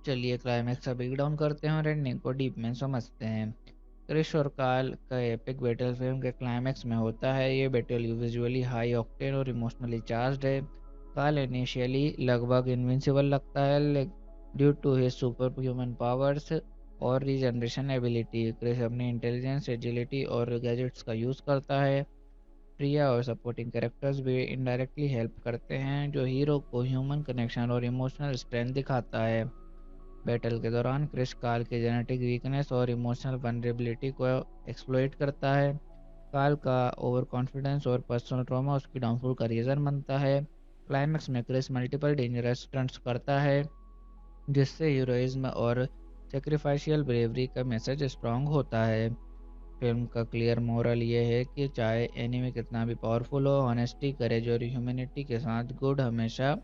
[SPEAKER 1] चलिए क्लाइमैक्स का ब्रेक डाउन करते हैं और एंडिंग को डीप में समझते हैं। क्रिश और कार्ल का एपिक बैटल फिल्म के क्लाइमैक्स में होता है। ये बैटल विजुअली हाई ऑक्टेन और इमोशनली चार्ज्ड है। कार्ल इनिशियली लगभग इनविंसिबल लगता है due to his superhuman powers और रीजनरेशन एबिलिटी। क्रिश अपनी इंटेलिजेंस, एजिलिटी और गैजेट्स का यूज़ करता है। प्रिया और सपोर्टिंग कैरेक्टर्स भी इनडायरेक्टली हेल्प करते हैं, जो हीरो को ह्यूमन कनेक्शन और इमोशनल स्ट्रेंथ दिखाता है। बैटल के दौरान क्रिश कार्ल के जेनेटिक वीकनेस और इमोशनल वनरेबिलिटी को एक्सप्लॉइट करता है। कार्ल का ओवर कॉन्फिडेंस और पर्सनल ट्रॉमा उसकी डाउनफॉल का रीज़न बनता है। क्लाइमैक्स में क्रिश मल्टीपल डेंजरस स्टंट्स करता है, जिससे हीरोइज्म और सेक्रीफाइशियल ब्रेवरी का मैसेज स्ट्रॉन्ग होता है। फिल्म का क्लियर मोरल ये है कि चाहे एनिमी कितना भी पावरफुल हो, ऑनेस्टी, करेज और ह्यूमैनिटी के साथ गुड हमेशा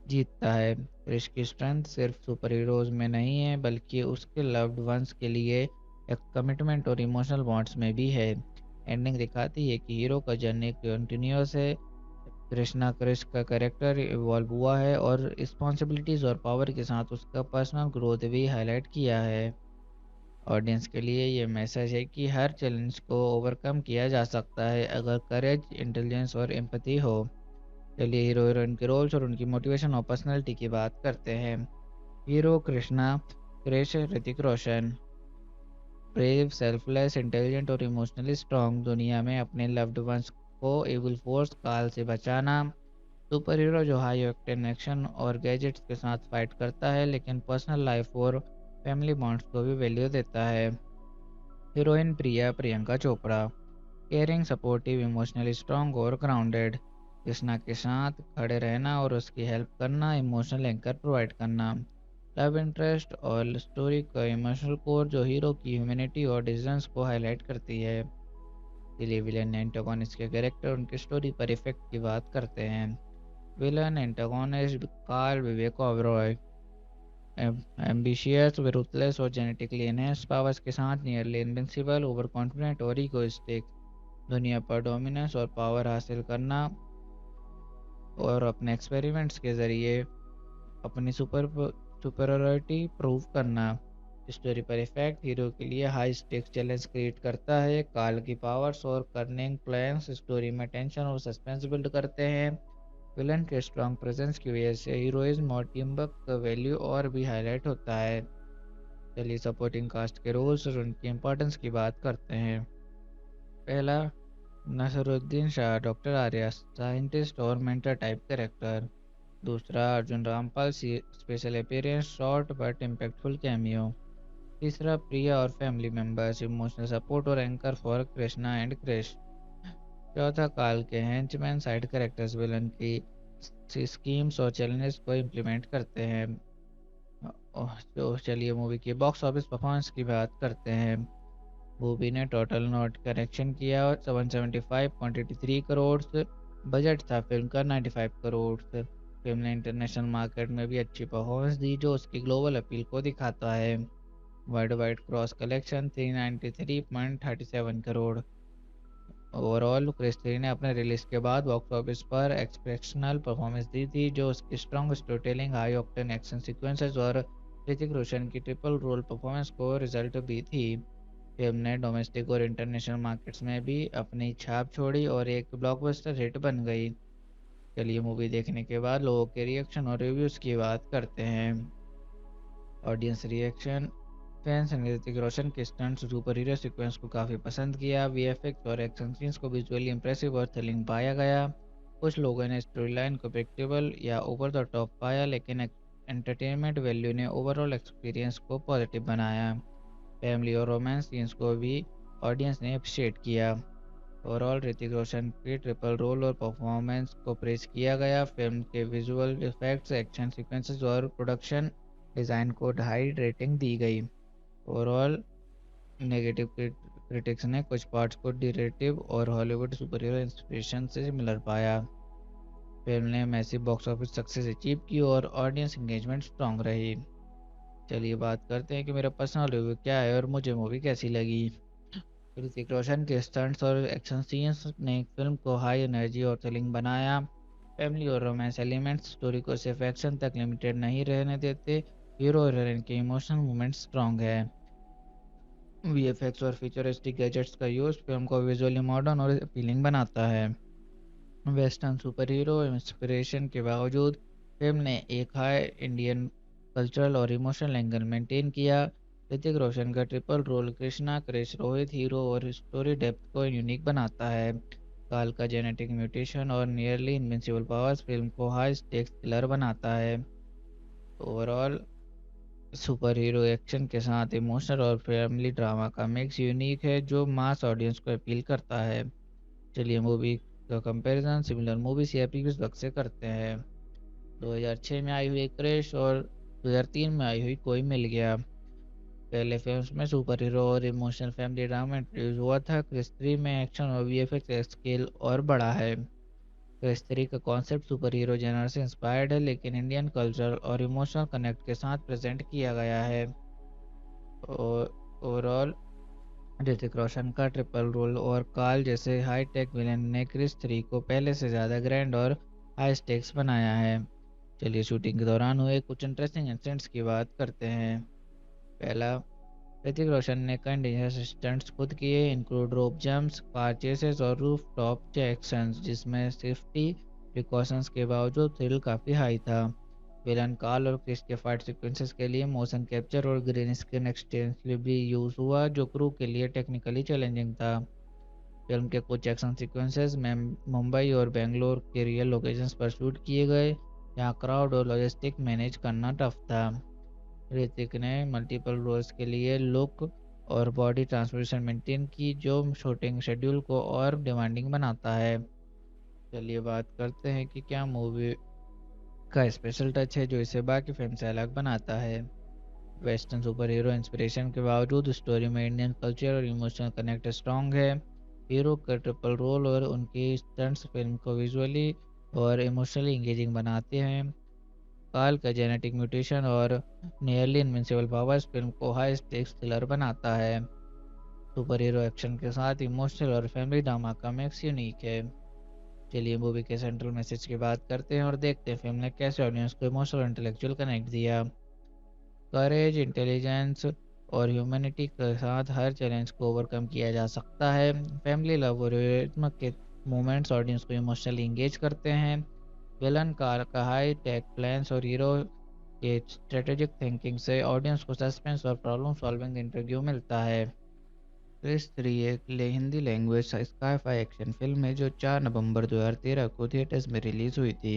[SPEAKER 1] जीतता है। क्रिश की स्ट्रेंथ सिर्फ सुपर हीरोज में नहीं है, बल्कि उसके लव्ड वंस के लिए एक कमिटमेंट और इमोशनल बॉन्ड्स में भी है। एंडिंग दिखाती है कि हीरो का जर्नी कंटिन्यूस है। कृष्णा क्रिश का कैरेक्टर इवॉल्व हुआ है और रिस्पॉन्सिबिलिटीज और पावर के साथ उसका पर्सनल ग्रोथ भी हाईलाइट किया है। ऑडियंस के लिए ये मैसेज है कि हर चैलेंज को ओवरकम किया जा सकता है, अगर करेज, इंटेलिजेंस और एम्पैथी हो। चलिए हीरो हीरोइन के रोल्स और उनकी मोटिवेशन और पर्सनैलिटी की बात करते हैं। Hero Krishna, Krrish, Hrithik Roshan. Brave, selfless, intelligent और इमोशनली स्ट्रॉन्ग दुनिया में अपने लव्ड वंस को एविल फोर्स काल से बचाना। सुपर हीरो जो हाई ऑक्टेन एक्शन और गैजेट्स के साथ फाइट करता है लेकिन पर्सनल लाइफ और फैमिली बॉन्ड्स को भी वैल्यू देता है। Heroine Priyanka Chopra, caring, supportive, emotionally strong और ग्राउंडेड। कृष्णा के साथ खड़े रहना और उसकी हेल्प करना, इमोशनल एंकर प्रोवाइड करना। लव इंटरेस्ट और स्टोरी का इमोशनल कोर जो हीरो की ह्यूमैनिटी और डिसीजंस को हाईलाइट करती है। चलिए विलेन एंटागोनिस्ट के कैरेक्टर उनकी स्टोरी पर इफेक्ट की बात करते हैं। Villain antagonist Karl Vivek Oberoi, ambitious, ruthless और जेनेटिकली एनहेंस्ड पावर्स के साथ नियरली इनविंसिबल, ओवर कॉन्फिडेंट और इगोइस्टिक। दुनिया पर डोमिनेंस और पावर हासिल करना और अपने एक्सपेरिमेंट्स के जरिए अपनी सुपरियरिटी प्रूव करना। स्टोरी पर इफेक्ट हीरो के लिए हाई स्टेक्स चैलेंज क्रिएट करता है। काल की पावर्स और कर्निंग प्लान्स स्टोरी में टेंशन और सस्पेंस बिल्ड करते हैं। विलन के स्ट्रॉन्ग प्रेजेंस की वजह से हीरोइज्म और टीम वर्क का वैल्यू और भी हाईलाइट होता है। चलिए सपोर्टिंग कास्ट के रोल्स और उनकी इंपॉर्टेंस की बात करते हैं। पहला, नसरुद्दीन शाह, डॉक्टर आर्या, साइंटिस्ट और मेंटर टाइप कैरेक्टर। दूसरा, Arjun Rampal, special appearance, short but impactful cameo. तीसरा, प्रिया और फैमिली मेंबर्स, इमोशनल सपोर्ट और anchor for Krishna and Krrish. चौथा, काल के हेंचमैन, साइड कैरेक्टर्स विलन की स्कीम्स और चैलेंजेस को इम्प्लीमेंट करते हैं। तो चलिए मूवी की बॉक्स ऑफिस परफॉर्मेंस की बात करते हैं। मूवी ने टोटल नोट कलेक्शन किया 775.83 करोड़। बजट था फिल्म का 95 करोड़। फिल्म ने इंटरनेशनल मार्केट में भी अच्छी परफॉर्मेंस दी जो उसकी ग्लोबल अपील को दिखाता है। Worldwide gross collection 393.37 crore. Overall Krrish 3 ने अपने रिलीज के बाद बॉक्स ऑफिस पर एक्सप्रेशनल परफॉर्मेंस दी थी जो उसकी strong storytelling, high octane action sequences और ऋतिक रोशन की ट्रिपल रोल परफॉर्मेंस को रिजल्ट भी थी। फिल्म ने डोमेस्टिक और इंटरनेशनल मार्केट्स में भी अपनी छाप छोड़ी और एक ब्लॉकबस्टर हिट बन गई। चलिए मूवी देखने के बाद लोगों के रिएक्शन और रिव्यूज़ की बात करते हैं। Audience reaction. फैंस ने ऋतिक रोशन के स्टंट्स, सुपर हीरो सीक्वेंस को काफ़ी पसंद किया। वीएफएक्स और एक्शन सीन्स को विजुअली इंप्रेसिव और थ्रिलिंग पाया गया। कुछ लोगों ने स्टोरी लाइन को प्रेडिक्टेबल या ओवर द टॉप पाया लेकिन एंटरटेनमेंट वैल्यू ने ओवरऑल एक्सपीरियंस को पॉजिटिव बनाया। फैमिली और रोमांस सीन्स को भी ऑडियंस ने अप्रिशिएट किया। ओवरऑल ऋतिक रोशन के ट्रिपल रोल और परफॉर्मेंस को प्रेज किया गया। फिल्म के विजुअल इफेक्ट्स, एक्शन सीक्वेंसेस और प्रोडक्शन डिज़ाइन को हाई रेटिंग दी गई। ओवरऑल नेगेटिव क्रिटिक्स ने कुछ पार्ट्स को डिरेटिव और हॉलीवुड सुपर हीरो इंस्पिरेशन से मिलर पाया। फिल्म ने massive box office success achieve की और ऑडियंस एंगेजमेंट स्ट्रॉन्ग रही। चलिए बात करते हैं कि मेरा पर्सनल रिव्यू क्या है और मुझे मूवी कैसी लगी। ऋतिक रोशन के स्टंट्स और एक्शन सीन्स ने फिल्म को हाई एनर्जी और थ्रिलिंग बनाया। फैमिली और रोमांस एलिमेंट्स स्टोरी को सिर्फ एक्शन तक लिमिटेड नहीं रहने देते। हीरो और हीरोइन के इमोशनल मोमेंट्स स्ट्रॉन्ग है। वीएफएक्स और फ्यूचरिस्टिक गैजेट्स का यूज़ फिल्म को विजुअली मॉडर्न और अपीलिंग बनाता है। वेस्टर्न सुपर हीरो इंस्पिरेशन के बावजूद फिल्म ने एक हाई इंडियन कल्चरल और इमोशनल एंगल मेंटेन किया। ऋतिक रोशन का triple role Krishna, Krrish, Rohit hero और स्टोरी डेप्थ को यूनिक बनाता है। काल का जेनेटिक म्यूटेशन और नियरली इनविंसिबल पावर्स फिल्म को हाई स्टेक्स थ्रिलर बनाता है। ओवरऑल सुपर हीरो एक्शन के साथ इमोशनल और फैमिली ड्रामा का मिक्स यूनिक है जो मास ऑडियंस को अपील करता है। चलिए मूवी का कंपैरिजन सिमिलर मूवीज या प्रीवियस वक्त से करते हैं। 2006 में आई हुई क्रिश और 2003 में आई हुई कोई मिल गया। पहले फिल्म्स में सुपर हीरो और इमोशनल फैमिली ड्रामा इंट्रोड्यूस हुआ था। क्रिश 3 में एक्शन और वीएफएक्स स्केल और बड़ा है। क्रिश 3 का कॉन्सेप्ट सुपर हीरो जेनर से इंस्पायर्ड है लेकिन इंडियन कल्चर और इमोशनल कनेक्ट के साथ प्रेजेंट किया गया है। और ओवरऑल ऋतिक रोशन का ट्रिपल रोल और काल जैसे हाई टेक विलेन ने क्रिश 3 को पहले से ज़्यादा ग्रैंड और हाई स्टेक्स बनाया है। चलिए शूटिंग के दौरान हुए कुछ इंटरेस्टिंग इंसिडेंट्स की बात करते हैं। पहला, ऋतिक रोशन ने कई डेंजरस स्टंट्स खुद किए, इंक्लूड रोप जंप्स, कार चेसेस और रूफ टॉप एक्शंस जिसमें सेफ्टी प्रिकॉशंस के बावजूद थ्रिल काफ़ी हाई था। विलन कार्ल और क्रिस के फाइट सीक्वेंसेस के लिए मोशन कैप्चर और ग्रीन स्क्रीन एक्सटेंसिवली यूज हुआ, जो क्रू के लिए टेक्निकली चैलेंजिंग था। फिल्म के कुछ एक्शन सीक्वेंसेस में मुंबई और बेंगलोर के रियल लोकेशंस पर शूट किए गए, जहां क्राउड और लॉजिस्टिक मैनेज करना टफ था। ऋतिक ने मल्टीपल रोल्स के लिए लुक और बॉडी ट्रांसफॉर्मेशन मेंटेन की, जो शूटिंग शेड्यूल को और डिमांडिंग बनाता है। चलिए बात करते हैं कि क्या मूवी का स्पेशल टच है जो इसे बाकी फिल्म से अलग बनाता है। वेस्टर्न सुपर हीरो इंस्पिरेशन के बावजूद स्टोरी में इंडियन कल्चर और इमोशनल कनेक्ट स्ट्रॉन्ग है। हीरो का ट्रिपल रोल और उनकी स्टंट्स फिल्म को विजुअली और इमोशनली इंगेजिंग बनाते हैं। काल का जेनेटिक म्यूटेशन और नियरली इनविंसिबल पावर्स फिल्म को हाई स्टेक्स थ्रिलर बनाता है। सुपर हीरो एक्शन के साथ इमोशनल और फैमिली ड्रामा का मिक्स यूनिक है। चलिए मूवी के सेंट्रल मैसेज की बात करते हैं और देखते हैं फिल्म ने कैसे ऑडियंस को इमोशनल और इंटेलेक्चुअल कनेक्ट दिया। करेज, इंटेलिजेंस और ह्यूमैनिटी के साथ हर चैलेंज को ओवरकम किया जा सकता है। फैमिली लव और रियलिज्म के मोमेंट्स ऑडियंस को इमोशनली इंगेज करते हैं। विलन का हाई टेक प्लान्स और हीरो के स्ट्रेटेजिक थिंकिंग से ऑडियंस को सस्पेंस और प्रॉब्लम सॉल्विंग इंटरव्यू मिलता है। क्रिस 3 एक Hindi language sky-phi action film है जो 4 नवंबर 2013 को थिएटर्स में रिलीज हुई थी।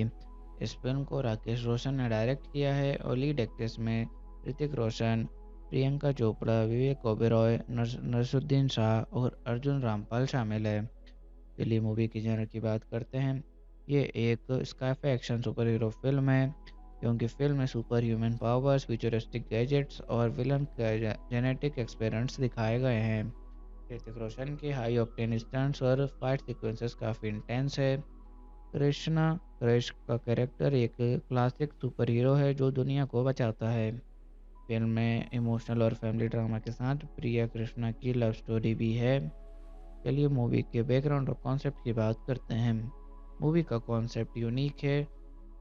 [SPEAKER 1] इस फिल्म को राकेश रोशन ने डायरेक्ट किया है और लीड एक्ट्रेस में ऋतिक रोशन, प्रियंका चोपड़ा, विवेक ओबेरॉय, नसरुद्दीन शाह और अर्जुन रामपाल शामिल है। चलिए मूवी की जनर की बात करते हैं। ये एक sky-phi action super hero film है, क्योंकि फिल्म में super human powers, futuristic gadgets और विलन के जेनेटिक एक्सपेरिमेंट्स दिखाए गए हैं। ऋतिक रोशन के हाई ऑक्टेन स्टंट्स और फाइट सीक्वेंसेस काफ़ी इंटेंस है। कृष्णा क्रश का कैरेक्टर एक क्लासिक सुपर हीरो है जो दुनिया को बचाता है। फिल्म में इमोशनल और फैमिली ड्रामा के साथ प्रिया कृष्णा की लव स्टोरी भी है। चलिए मूवी के बैकग्राउंड और कॉन्सेप्ट की बात करते हैं। मूवी का कॉन्सेप्ट यूनिक है।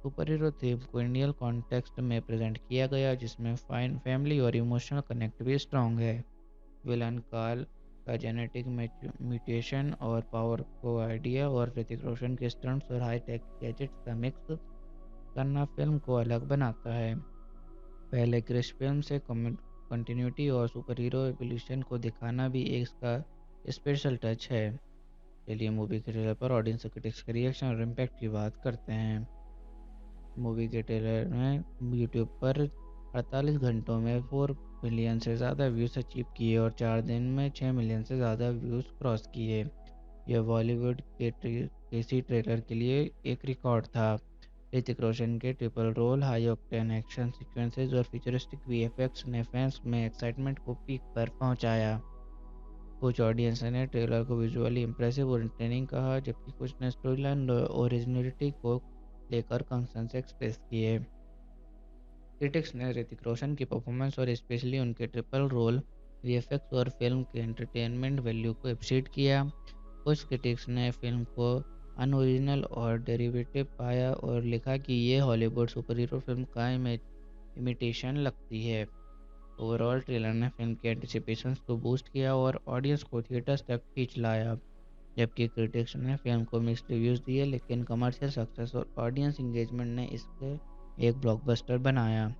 [SPEAKER 1] सुपर हीरो थीम को इंडियन कॉन्टेक्स्ट में प्रेजेंट किया गया, जिसमें फाइन फैमिली और इमोशनल कनेक्ट भी स्ट्रॉन्ग है। विलन कार्ल का जेनेटिक म्यूटेशन और पावर को आइडिया और ऋतिक रोशन के स्टंट्स और हाई टेक गैजेट्स का मिक्स करना फिल्म को अलग बनाता है। पहले क्रिश फिल्म से कंटिन्यूटी और सुपर हीरो एवोल्यूशन को दिखाना भी एक इसका स्पेशल टच है। चलिए मूवी के ट्रेलर पर ऑडियंस और क्रिटिक्स के रिएक्शन और इम्पैक्ट की बात करते हैं। मूवी के ट्रेलर ने यूट्यूब पर 48 घंटों में 4 मिलियन से ज़्यादा व्यूज़ अचीव किए और 4 दिन में 6 मिलियन से ज़्यादा व्यूज़ क्रॉस किए। यह बॉलीवुड के किसी ट्रेलर के लिए एक रिकॉर्ड था। ऋतिक रोशन के triple role, high octane action sequences और फ्यूचरिस्टिक वीएफएक्स ने फैंस में एक्साइटमेंट को पीक पर पहुंचाया। कुछ ऑडियंस ने ट्रेलर को विजुअली इंप्रेसिव और एंटरटेनिंग कहा, जबकि कुछ ने स्टोरी लाइन और ओरिजिनलिटी को लेकर कंसर्न्स एक्सप्रेस किए। क्रिटिक्स ने ऋतिक रोशन की परफॉर्मेंस और स्पेशली उनके ट्रिपल रोल, वीएफएक्स और फिल्म के एंटरटेनमेंट वैल्यू को अप्रिशिएट किया। कुछ क्रिटिक्स ने फिल्म को अनओरिजिनल और डेरिवेटिव पाया और लिखा कि ये हॉलीवुड सुपर हीरो फिल्म का इमिटेशन लगती है। ओवरऑल ट्रेलर ने फिल्म के एंटिसिपेशंस को बूस्ट किया और ऑडियंस को थिएटर्स तक खींच लाया, जबकि क्रिटिक्स ने फिल्म को मिक्स्ड रिव्यूज़ दिए, लेकिन कमर्शियल सक्सेस और ऑडियंस इंगेजमेंट ने इसके एक ब्लॉकबस्टर बनाया।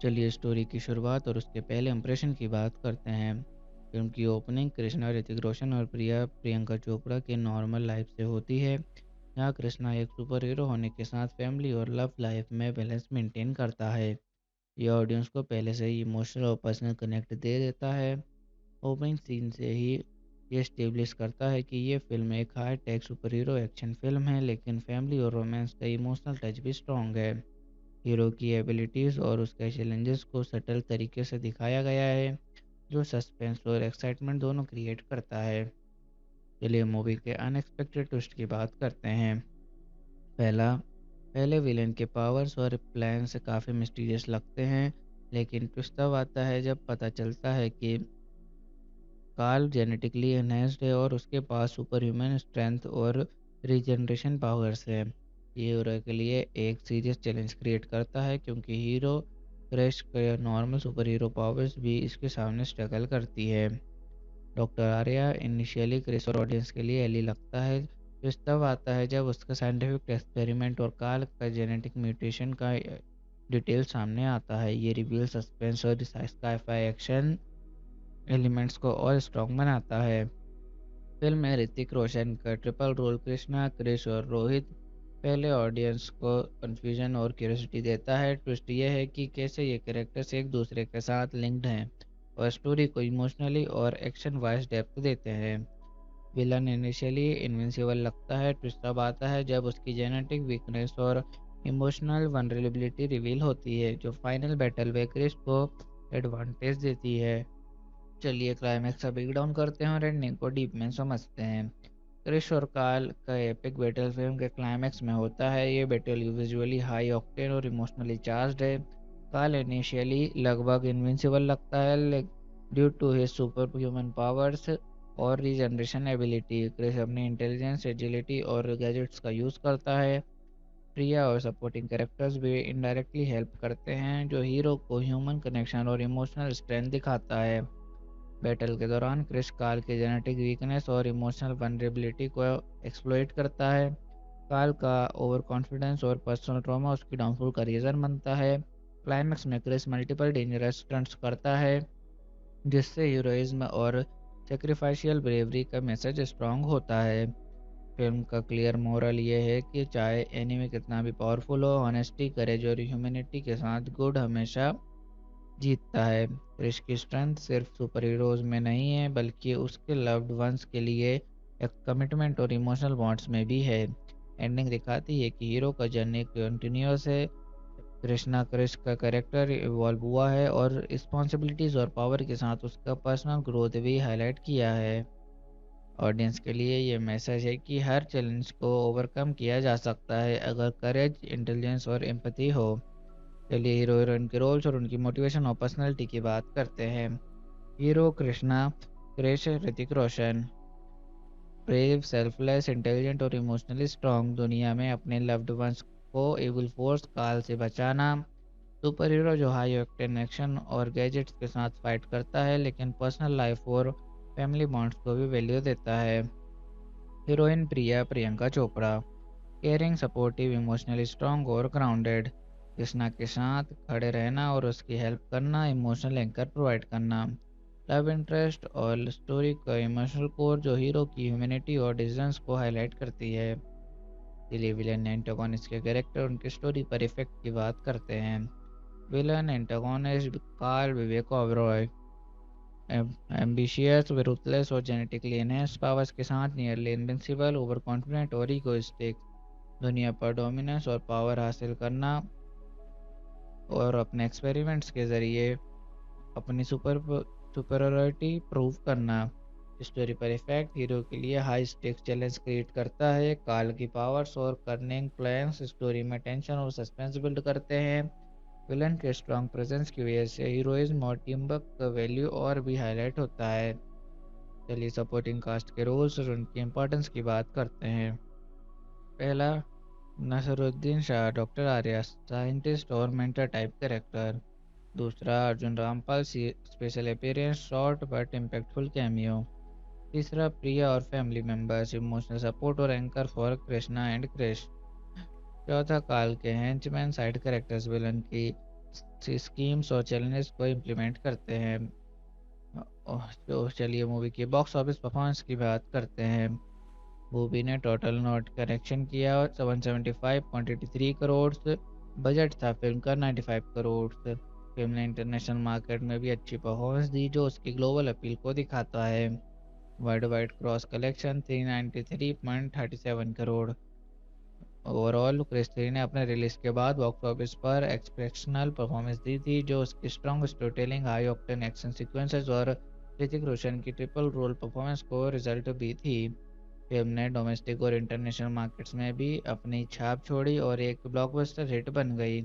[SPEAKER 1] चलिए स्टोरी की शुरुआत और उसके पहले इंप्रेशन की बात करते हैं। फिल्म की ओपनिंग कृष्णा, ऋतिक रोशन और प्रियंका चोपड़ा के नॉर्मल लाइफ से होती है, जहाँ कृष्णा एक सुपर हीरो होने के साथ फैमिली और लव लाइफ में बैलेंस मेंटेन करता है। यह ऑडियंस को पहले से ही इमोशनल और पर्सनल कनेक्ट दे देता है। ओपनिंग सीन से ही ये स्टेब्लिश करता है कि ये फिल्म एक high tech super hero action film है, लेकिन फैमिली और रोमांस का इमोशनल टच भी स्ट्रॉन्ग है। हीरो की एबिलिटीज़ और उसके चैलेंजेस को सटल तरीके से दिखाया गया है, जो सस्पेंस और एक्साइटमेंट दोनों क्रिएट करता है। चलिए मूवी के अनएक्सपेक्टेड ट्विस्ट की बात करते हैं। पहले विलेन के पावर्स और प्लान से काफ़ी मिस्टीरियस लगते हैं, लेकिन ट्विस्ट तब आता है जब पता चलता है कि कार्ल जेनेटिकली एनहेंस्ड है और उसके पास सुपर ह्यूमन स्ट्रेंथ और रीजनरेशन पावर्स है। ये हीरो के लिए एक सीरियस चैलेंज क्रिएट करता है, क्योंकि हीरो क्रश के नॉर्मल सुपर हीरो पावर्स भी इसके सामने स्ट्रगल करती है। डॉक्टर आर्या इनिशियली क्रिस और ऑडियंस के लिए एली लगता है, ट्विस्ट तब आता है जब उसका साइंटिफिक एक्सपेरिमेंट और कार्ल का जेनेटिक म्यूटेशन का डिटेल सामने आता है। ये रिवील सस्पेंस और स्काई-फाई एक्शन एलिमेंट्स को और स्ट्रॉन्ग बनाता है। फिल्म में ऋतिक रोशन का ट्रिपल रोल कृष्णा, क्रिश और रोहित पहले ऑडियंस को कन्फ्यूजन और क्यूरियोसिटी देता है। ट्विस्ट ये है कि कैसे ये कैरेक्टर्स एक दूसरे के साथ लिंक्ड हैं और स्टोरी को इमोशनली और एक्शन वाइज डेप्थ देते हैं। विलन इनिशियली इनविंसिबल लगता है, ट्विस्ट तब आता है जब उसकी जेनेटिक वीकनेस और इमोशनल वनरेबिलिटी रिवील होती है, जो फाइनल बैटल में क्रिस को एडवांटेज देती है। चलिए क्लाइमैक्स का ब्रेक डाउन करते हैं और एंडिंग को डीप में समझते हैं। क्रिश और कार्ल का एपिक बैटल फिल्म के क्लाइमैक्स में होता है। ये बैटल विजुअली हाई ऑक्टेन और इमोशनली चार्ज्ड है। कार्ल इनिशियली लगभग इनविंसिबल लगता है due to his superhuman powers और रीजनरेशन एबिलिटी। क्रिश अपनी इंटेलिजेंस, एजिलिटी और गैजेट्स का यूज़ करता है। प्रिया और सपोर्टिंग कैरेक्टर्स भी इनडायरेक्टली हेल्प करते हैं, जो हीरो को ह्यूमन कनेक्शन और इमोशनल स्ट्रेंथ दिखाता है। बैटल के दौरान क्रिस कार्ल की जेनेटिक वीकनेस और इमोशनल वनरेबिलिटी को एक्सप्लॉइट करता है। कार्ल का ओवर कॉन्फिडेंस और पर्सनल ट्रॉमा उसकी डाउनफॉल का रीज़न बनता है। क्लाइमैक्स में क्रिस मल्टीपल डेंजरस स्टंट्स करता है, जिससे हीरोइज्म और सेक्रीफाइशियल ब्रेवरी का मैसेज स्ट्रांग होता है। फिल्म का क्लियर मोरल ये है कि चाहे एनिमी कितना भी पावरफुल हो, ऑनेस्टी, करेज और ह्यूमैनिटी के साथ गुड हमेशा जीतता है। क्रिश की स्ट्रेंथ सिर्फ सुपर हीरोज में नहीं है, बल्कि उसके लव्ड वंस के लिए एक कमिटमेंट और इमोशनल बॉन्ड्स में भी है। एंडिंग दिखाती है कि हीरो का जर्नी कंटिन्यूस है। कृष्णा क्रिश का कैरेक्टर इवॉल्व हुआ है और रिस्पॉन्सिबिलिटीज और पावर के साथ उसका पर्सनल ग्रोथ भी हाईलाइट किया है। ऑडियंस के लिए ये मैसेज है कि हर चैलेंज को ओवरकम किया जा सकता है अगर करेज, इंटेलिजेंस और एम्पैथी हो। चलिए हीरो हीरोइन के रोल्स और उनकी मोटिवेशन और पर्सनैलिटी की बात करते हैं। Hero Krishna Krrish Hrithik Roshan brave, selfless, intelligent और इमोशनली स्ट्रॉन्ग, दुनिया में अपने लव्ड वंस को एविल फोर्स काल से बचाना। सुपर हीरो जो हाई ऑक्टेन एक्शन और गैजेट्स के साथ फाइट करता है, लेकिन पर्सनल लाइफ और फैमिली बॉन्ड्स को भी वैल्यू देता है। Heroine Priya Priyanka Chopra caring, supportive, emotionally strong और ग्राउंडेड। कृष्णा के साथ खड़े रहना और उसकी हेल्प करना, इमोशनल एंकर प्रोवाइड करना। लव इंटरेस्ट और स्टोरी का इमोशनल कोर जो हीरो की ह्यूमैनिटी और डिसीजंस को हाईलाइट करती है। चलिए विलन एंटागोनिस्ट के कैरेक्टर उनकी स्टोरी पर इफेक्ट की बात करते हैं। Villain antagonist Karl Vivek Oberoi ambitious, ruthless और जेनेटिकली एनहेंस्ड पावर्स के साथ नियरली इनविंसिबल, ओवर कॉन्फिडेंट और इगोइस्टिक। दुनिया पर डोमिनेंस और पावर हासिल करना और अपने एक्सपेरिमेंट्स के ज़रिए अपनी सुपरियॉरिटी प्रूव करना। स्टोरी पर इफेक्ट हीरो के लिए हाई स्टेक्स चैलेंज क्रिएट करता है। काल की पावर्स और कर्निंग प्लान्स स्टोरी में टेंशन और सस्पेंस बिल्ड करते हैं। विलन के स्ट्रॉन्ग प्रेजेंस की वजह से हीरोइज्म और टीम वर्क का वैल्यू और भी हाईलाइट होता है। चलिए सपोर्टिंग कास्ट के रोल्स और उनकी इम्पोर्टेंस की बात करते हैं। पहला, नसरुद्दीन शाह डॉक्टर आर्या साइंटिस्ट और मेंटर टाइप कैरेक्टर। दूसरा, Arjun Rampal special appearance, short but impactful cameo. तीसरा, प्रिया और फैमिली मेंबर्स इमोशनल सपोर्ट और anchor for Krishna and Krrish. चौथा, काल के हेंचमैन साइड कैरेक्टर्स विलन की स्कीम्स और चैलेंजेस को इम्प्लीमेंट करते हैं। तो चलिए मूवी की बॉक्स ऑफिस परफॉर्मेंस की बात करते हैं। मूवी ने टोटल नोट कलेक्शन किया 775.83 करोड़। बजट था फिल्म का 95 करोड़। फिल्म ने इंटरनेशनल मार्केट में भी अच्छी परफॉर्मेंस दी, जो उसकी ग्लोबल अपील को दिखाता है। Worldwide gross collection 393.37 crore. Overall Krrish 3 ने अपने रिलीज के बाद बॉक्स ऑफिस पर एक्सपेक्शनल परफॉर्मेंस दी थी, जो उसकी strong storytelling, high octane action sequences और ऋतिक रोशन की ट्रिपल रोल परफॉर्मेंस को रिजल्ट भी थी। फिल्म ने डोमेस्टिक और इंटरनेशनल मार्केट्स में भी अपनी छाप छोड़ी और एक ब्लॉकबस्टर हिट बन गई।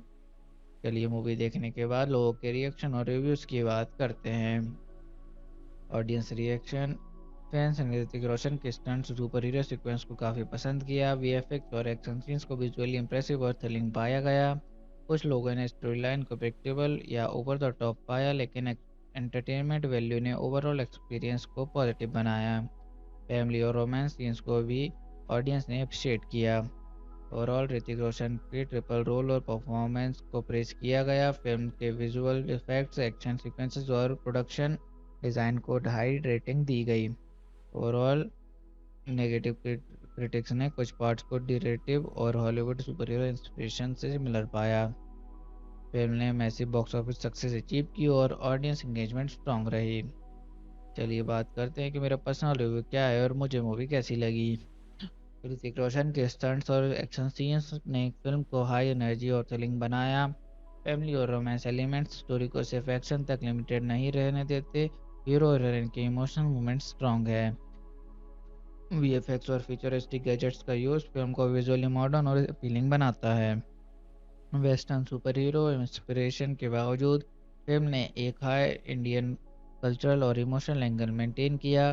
[SPEAKER 1] चलिए मूवी देखने के बाद लोगों के रिएक्शन और रिव्यूज़ की बात करते हैं। Audience reaction. फैंस ने ऋतिक रोशन के स्टंट्स, सुपर हीरो सीक्वेंस को काफ़ी पसंद किया। वीएफएक्स और एक्शन सीन्स को विजुअली इंप्रेसिव और थ्रिलिंग पाया गया। कुछ लोगों ने स्टोरी लाइन को प्रेडिक्टेबल या ओवर द टॉप पाया, लेकिन एंटरटेनमेंट वैल्यू ने ओवरऑल एक्सपीरियंस को पॉजिटिव बनाया। फैमिली और रोमांस सीन्स को भी ऑडियंस ने अप्रिशिएट किया। ओवरऑल ऋतिक रोशन की ट्रिपल रोल और परफॉर्मेंस को प्रेज किया गया। फिल्म के विजुअल इफेक्ट्स, एक्शन सीक्वेंसेस और प्रोडक्शन डिज़ाइन को हाई रेटिंग दी गई। ओवरऑल नेगेटिव क्रिटिक्स ने कुछ पार्ट्स को डिरेटिव और हॉलीवुड सुपर हीरो इंस्पिरेशन से मिलर पाया। फिल्म ने massive box office success achieve की और ऑडियंस एंगेजमेंट स्ट्रांग रही। चलिए बात करते हैं कि मेरा पर्सनल रिव्यू क्या है और मुझे मूवी कैसी लगी। ऋतिक रोशन के स्टंट्स और एक्शन सीन्स ने फिल्म को हाई एनर्जी और थ्रिलिंग बनाया। फैमिली और रोमांस एलिमेंट्स स्टोरी को सिर्फ एक्शन तक लिमिटेड नहीं रहने देते। हीरो और हीरोइन के इमोशनल मोमेंट्स स्ट्रांग है। वीएफएक्स और फ्यूचरिस्टिक गैजेट्स का यूज फिल्म को विजुअली मॉडर्न और अपीलिंग बनाता है। वेस्टर्न सुपर हीरो इंस्पिरेशन के बावजूद फिल्म ने एक हाई इंडियन कल्चरल और इमोशनल एंगल मेंटेन किया।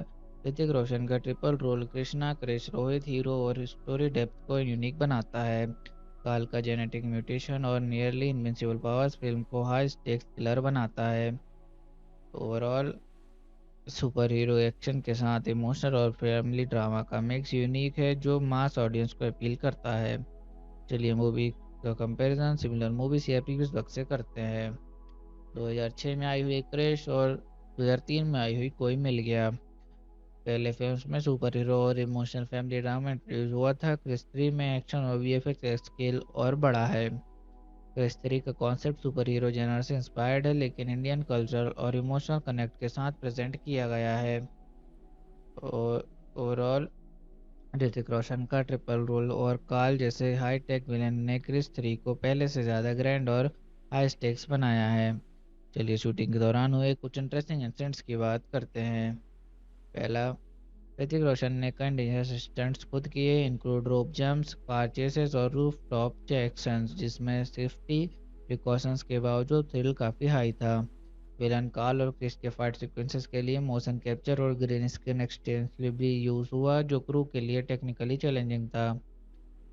[SPEAKER 1] ऋतिक रोशन का triple role Krishna, Krrish, Rohit hero और स्टोरी डेप्थ को यूनिक बनाता है। काल का जेनेटिक म्यूटेशन और नियरली इनविंसिबल पावर्स फिल्म को हाई स्टेक्स थ्रिलर बनाता है। ओवरऑल सुपर हीरो एक्शन के साथ इमोशनल और फैमिली ड्रामा का मिक्स यूनिक है जो मास ऑडियंस को अपील करता है। चलिए मूवी का कंपैरिजन सिमिलर मूवीज या प्रीवियस वक्त से करते हैं। 2006 में आई हुई क्रिश और 2003 में आई हुई कोई मिल गया। पहले फिल्म्स में सुपर हीरो और इमोशनल फैमिली ड्रामा इंट्रोड्यूस हुआ था। क्रिश 3 में एक्शन और वीएफएक्स स्केल और बड़ा है। क्रिश 3 का कॉन्सेप्ट सुपर हीरो जेनर से इंस्पायर्ड है लेकिन इंडियन कल्चर और इमोशनल कनेक्ट के साथ प्रेजेंट किया गया है। और ओवरऑल ऋतिक रोशन का ट्रिपल रोल और काल जैसे हाई टेक विलेन ने क्रिस 3 को पहले से ज़्यादा ग्रैंड और हाई स्टेक्स बनाया है। चलिए शूटिंग के दौरान हुए कुछ इंटरेस्टिंग इंसिडेंट्स की बात करते हैं। पहला, ऋतिक रोशन ने कई डेंजरस स्टंट्स खुद किए, इंक्लूड रोप जंप्स, कार चेसेस और रूफ टॉप एक्शंस, जिसमें सेफ्टी प्रिकॉशंस के बावजूद थ्रिल काफ़ी हाई था। विलन कार्ल और क्रिस के फाइट सीक्वेंसेस के लिए मोशन कैप्चर और ग्रीन स्क्रीन एक्सटेंसिवली यूज हुआ जो क्रू के लिए टेक्निकली चैलेंजिंग था।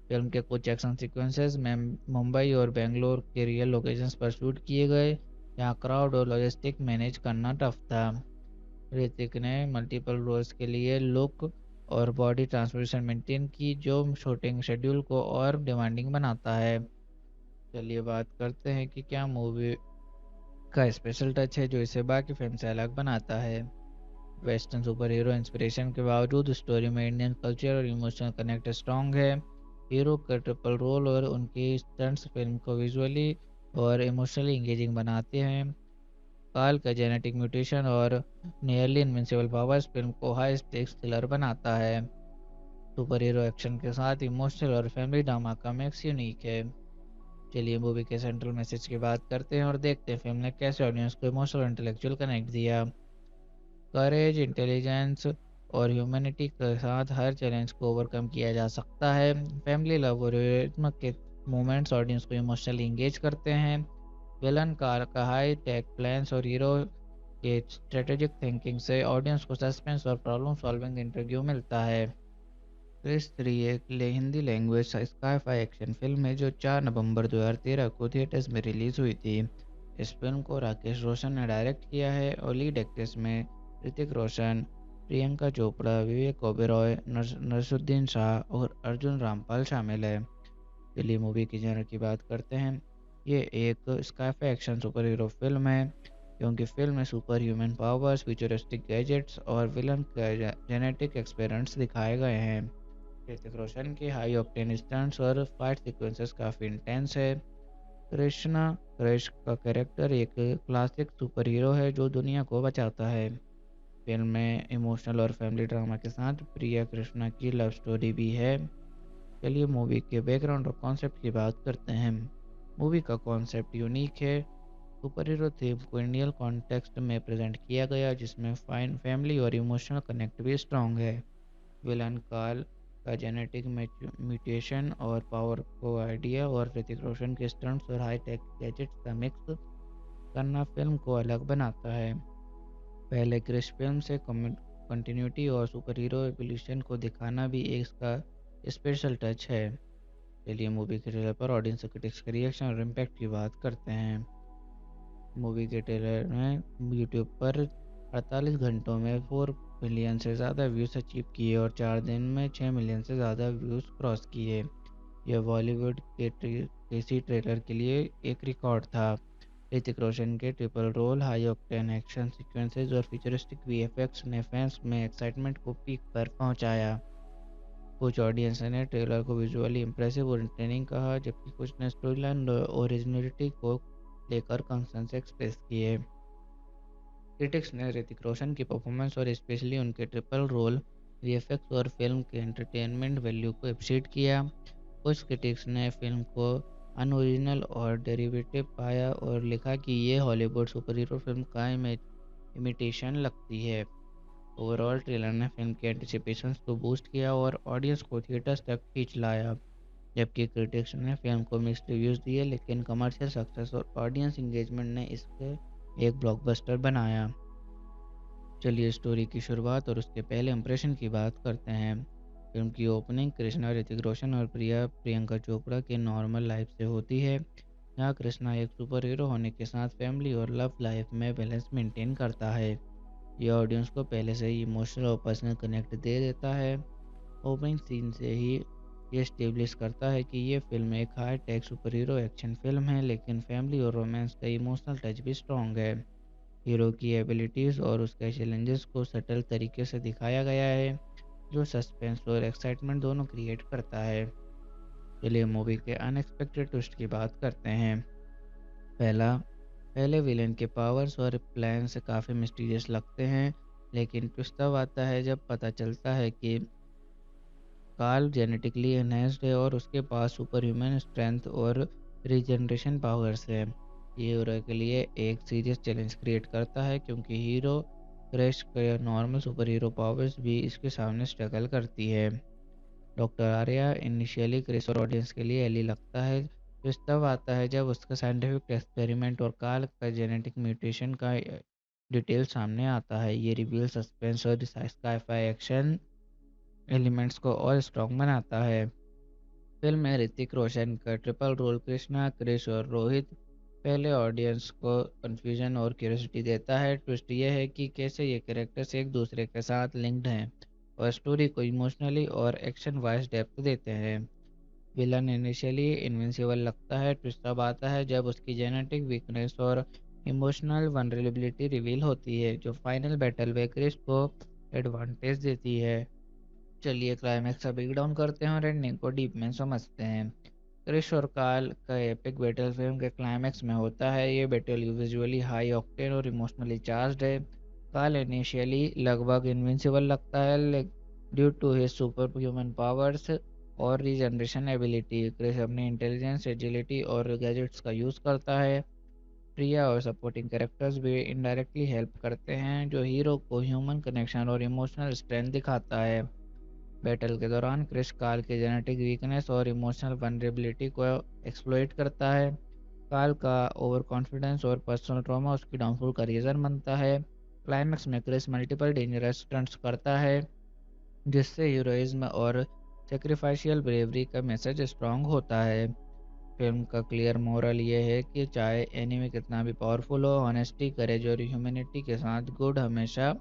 [SPEAKER 1] फिल्म के कुछ एक्शन सीक्वेंसेस में मुंबई और बेंगलोर के रियल लोकेशंस पर शूट किए गए जहां क्राउड और लॉजिस्टिक मैनेज करना टफ था। ऋतिक ने मल्टीपल रोल्स के लिए लुक और बॉडी ट्रांसफॉर्मेशन मेंटेन की जो शूटिंग शेड्यूल को और डिमांडिंग बनाता है। चलिए बात करते हैं कि क्या मूवी का स्पेशल टच है जो इसे बाकी फिल्म से अलग बनाता है। वेस्टर्न सुपर हीरो इंस्पिरेशन के बावजूद स्टोरी में इंडियन कल्चर और इमोशनल कनेक्ट स्ट्रांग है। हीरो का ट्रिपल रोल और उनकी स्टंट्स फिल्म को विजुअली और इमोशनली इंगेजिंग बनाते हैं। काल का जेनेटिक म्यूटेशन और नियरली इनविंसिबल पावर्स फिल्म को हाई स्टेक्स थ्रिलर बनाता है। सुपर हीरो एक्शन के साथ इमोशनल और फैमिली ड्रामा का मिक्स यूनिक है। चलिए मूवी के सेंट्रल मैसेज की बात करते हैं और देखते हैं फिल्म ने कैसे ऑडियंस को इमोशनल और इंटेलेक्चुअल कनेक्ट दिया। करेज, इंटेलिजेंस और ह्यूमैनिटी के साथ हर चैलेंज को ओवरकम किया जा सकता है। फैमिली लव और रियलिज्म के मोमेंट्स ऑडियंस को इमोशनली इंगेज करते हैं। विलन का हाई टेक प्लान्स और हीरो के स्ट्रेटेजिक थिंकिंग से ऑडियंस को सस्पेंस और प्रॉब्लम सॉल्विंग इंटरव्यू मिलता है। क्रिस 3 एक Hindi language sky-phi action film है जो 4 नवंबर 2013 को थिएटर्स में रिलीज हुई थी। इस फिल्म को राकेश रोशन ने डायरेक्ट किया है और लीड एक्ट्रेस में ऋतिक रोशन, प्रियंका चोपड़ा, विवेक ओबेरॉय, नसरुद्दीन शाह और अर्जुन रामपाल शामिल है। चलिए मूवी की जॉनर की बात करते हैं। ये एक sky-phi action super hero film है क्योंकि फिल्म में super human powers, futuristic gadgets और विलन के जेनेटिक एक्सपेरिमेंट्स दिखाए गए हैं। ऋतिक रोशन के हाई ऑक्टेन स्टंट्स और फाइट सीक्वेंसेस काफ़ी इंटेंस है। कृष्णा क्रिश का कैरेक्टर एक क्लासिक सुपर हीरो है जो दुनिया को बचाता है। फिल्म में इमोशनल और फैमिली ड्रामा के साथ प्रिया कृष्णा की लव स्टोरी भी है। चलिए मूवी के बैकग्राउंड और कॉन्सेप्ट की बात करते हैं। मूवी का कॉन्सेप्ट यूनिक है। सुपर हीरो थीम को इंडियन कॉन्टेक्स्ट में प्रेजेंट किया गया जिसमें फाइन फैमिली और इमोशनल कनेक्ट भी स्ट्रॉन्ग है। विलन काल का जेनेटिक म्यूटेशन और पावर को आइडिया और ऋतिक रोशन के स्टंट्स और हाई टेक गैजेट्स का मिक्स करना फिल्म को अलग बनाता है। पहले क्रिश फिल्म से कंटिन्यूटी और सुपर हीरो एवोल्यूशन को दिखाना भी एक इसका स्पेशल टच है। चलिए मूवी के ट्रेलर पर ऑडियंस और क्रिटिक्स के रिएक्शन और इम्पैक्ट की बात करते हैं। मूवी के ट्रेलर में यूट्यूब पर 48 घंटों में 4 मिलियन से ज़्यादा व्यूज़ अचीव किए और 4 दिन में 6 मिलियन से ज़्यादा व्यूज़ क्रॉस किए। यह बॉलीवुड के किसी ट्रेलर के लिए एक रिकॉर्ड था। ऋतिक रोशन के triple role, high octane action sequences और फ्यूचरिस्टिक वीएफएक्स ने फैंस में एक्साइटमेंट को पीक पर पहुंचाया। कुछ ऑडियंस ने ट्रेलर को विजुअली इंप्रेसिव और एंटरटेनिंग कहा, जबकि कुछ ने स्टोरीलाइन और ओरिजिनलिटी को लेकर कंसर्न्स एक्सप्रेस किए। क्रिटिक्स ने ऋतिक रोशन की परफॉर्मेंस और स्पेशली उनके ट्रिपल रोल वीएफएक्स और फिल्म के एंटरटेनमेंट वैल्यू को अप्रिशिएट किया। कुछ क्रिटिक्स ने फिल्म को अनओरिजिनल और डेरिवेटिव पाया और लिखा कि ये हॉलीवुड सुपर हीरो फिल्म का इमिटेशन लगती है। ओवरऑल ट्रेलर ने फिल्म के एंटिसिपेशंस को बूस्ट किया और ऑडियंस को थिएटर्स तक खींच लाया, जबकि क्रिटिक्स ने फिल्म को मिक्स्ड रिव्यूज दिए, लेकिन कमर्शियल सक्सेस और ऑडियंस इंगेजमेंट ने इसके एक ब्लॉकबस्टर बनाया। चलिए स्टोरी की शुरुआत और उसके पहले इंप्रेशन की बात करते हैं। फिल्म की ओपनिंग कृष्णा, ऋतिक रोशन और प्रियंका चोपड़ा के नॉर्मल लाइफ से होती है, जहाँ कृष्णा एक सुपर हीरो होने के साथ फैमिली और लव लाइफ में बैलेंस मेंटेन करता है। यह ऑडियंस को पहले से ही इमोशनल और पर्सनल कनेक्ट दे देता है। ओपनिंग सीन से ही ये स्टेब्लिश करता है कि ये फिल्म एक high tech super hero action film है, लेकिन फैमिली और रोमांस का इमोशनल टच भी स्ट्रॉन्ग है। हीरो की एबिलिटीज़ और उसके चैलेंजेस को सटल तरीके से दिखाया गया है, जो सस्पेंस और एक्साइटमेंट दोनों क्रिएट करता है। चलिए मूवी के अनएक्सपेक्टेड ट्विस्ट की बात करते हैं। पहले विलेन के पावर्स और प्लान से काफ़ी मिस्टीरियस लगते हैं, लेकिन ट्विस्ट तब आता है जब पता चलता है कि कार्ल जेनेटिकली एनहेंस्ड है और उसके पास सुपर ह्यूमन स्ट्रेंथ और रीजनरेशन पावर्स है। ये हीरो के लिए एक सीरियस चैलेंज क्रिएट करता है, क्योंकि हीरो क्रैश के नॉर्मल सुपर हीरो पावर्स भी इसके सामने स्ट्रगल करती है। डॉक्टर आर्या इनिशियली क्रिस और ऑडियंस के लिए एली लगता है। ट्विस्ट तब आता है जब उसका साइंटिफिक एक्सपेरिमेंट और कार्ल का जेनेटिक म्यूटेशन का डिटेल सामने आता है। ये रिवील सस्पेंस और स्काई-फाई एक्शन एलिमेंट्स को और स्ट्रॉन्ग बनाता है। फिल्म में ऋतिक रोशन का ट्रिपल रोल कृष्णा, क्रिश और रोहित पहले ऑडियंस को कंफ्यूजन और क्यूरियोसिटी देता है। ट्विस्ट यह है कि कैसे ये कैरेक्टर्स एक दूसरे के साथ लिंक्ड हैं और स्टोरी को इमोशनली और एक्शन वाइज डेप्थ देते हैं। विलन इनिशियली इनविंसिबल लगता है। ट्विस्ट तब आता है जब उसकी जेनेटिक वीकनेस और इमोशनल वनरेबिलिटी रिवील होती है, जो फाइनल बैटल में क्रिश को एडवांटेज देती है। चलिए क्लाइमैक्स का ब्रेक डाउन करते हैं और एंडिंग को डीप में समझते हैं। क्रिश और कार्ल का एपिक बैटल फिल्म के क्लाइमैक्स में होता है। ये बैटल विजुअली हाई ऑक्टेन और इमोशनली चार्ज्ड है। कार्ल इनिशियली लगभग इनविंसिबल लगता है due to his superhuman powers और रीजनरेशन एबिलिटी। क्रिश अपनी इंटेलिजेंस, एजिलिटी और गैजेट्स का यूज़ करता है। प्रिया और सपोर्टिंग कैरेक्टर्स भी इनडायरेक्टली हेल्प करते हैं, जो हीरो को ह्यूमन कनेक्शन और इमोशनल स्ट्रेंथ दिखाता है। बैटल के दौरान क्रिश कार्ल के जेनेटिक वीकनेस और इमोशनल वनरेबिलिटी को एक्सप्लॉइट करता है। कार्ल का ओवर कॉन्फिडेंस और पर्सनल ट्रॉमा उसकी डाउनफॉल का रीज़न बनता है। क्लाइमैक्स में क्रिश मल्टीपल डेंजरस स्टंट्स करता है, जिससे हीरोइज्म और सेक्रीफाइशियल ब्रेवरी का मैसेज स्ट्रॉन्ग होता है। फिल्म का क्लियर मोरल ये है कि चाहे एनिमी कितना भी पावरफुल हो, ऑनेस्टी, करेज और ह्यूमैनिटी के साथ गुड हमेशा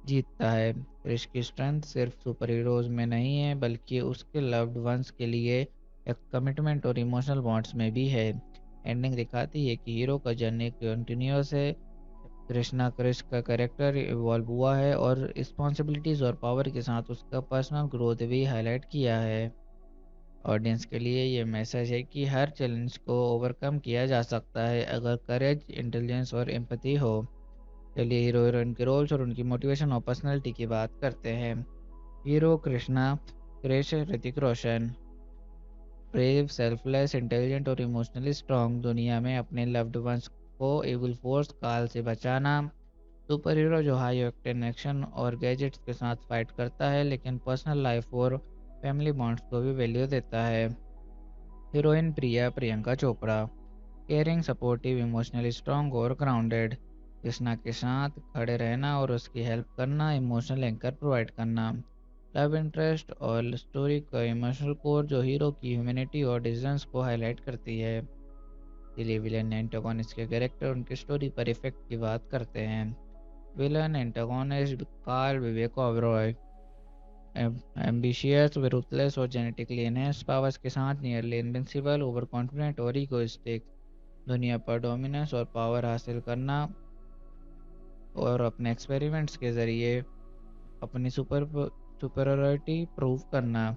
[SPEAKER 1] जीतता है। क्रिश की स्ट्रेंथ सिर्फ सुपर हीरोज में नहीं है, बल्कि उसके लव्ड वंस के लिए एक कमिटमेंट और इमोशनल बॉन्ड्स में भी है। एंडिंग दिखाती है कि हीरो का जर्नी कंटिन्यूअस है। कृष्णा क्रिश का कैरेक्टर इवॉल्व हुआ है और रिस्पॉन्सिबिलिटीज और पावर के साथ उसका पर्सनल ग्रोथ भी हाईलाइट किया है। ऑडियंस के लिए ये मैसेज है कि हर चैलेंज को ओवरकम किया जा सकता है, अगर करेज, इंटेलिजेंस और एम्पैथी हो। चलिए हीरो हीरोइन के रोल्स और उनकी मोटिवेशन और पर्सनैलिटी की बात करते हैं। Hero Krishna, Krrish, Hrithik Roshan. Brave, selfless, intelligent और इमोशनली स्ट्रॉन्ग, दुनिया में अपने लव्ड वंस को एविल फोर्स काल से बचाना। सुपर हीरो जो हाई ऑक्टेन एक्शन और गैजेट्स के साथ फाइट करता है, लेकिन पर्सनल लाइफ और फैमिली बॉन्ड्स को भी वैल्यू देता है। Heroine Priyanka Chopra, caring, supportive, emotionally strong और ग्राउंडेड। कृष्णा के साथ खड़े रहना और उसकी हेल्प करना, इमोशनल एंकर प्रोवाइड करना। लव इंटरेस्ट और स्टोरी का इमोशनल कोर जो हीरो की ह्यूमैनिटी और डिसीजंस को हाईलाइट करती है। चलिए विलेन एंटागोनिस्ट के कैरेक्टर, उनकी स्टोरी पर इफेक्ट की बात करते हैं। Villain antagonist Karl Vivek Oberoi ambitious, ruthless और जेनेटिकली एनहेंस्ड पावर्स के साथ नियरली इनविंसिबल, ओवर कॉन्फिडेंट और इगोइस्टिक। दुनिया पर डोमिनेंस और पावर हासिल करना और अपने एक्सपेरिमेंट्स के ज़रिए अपनी सुपरियॉरिटी प्रूव करना।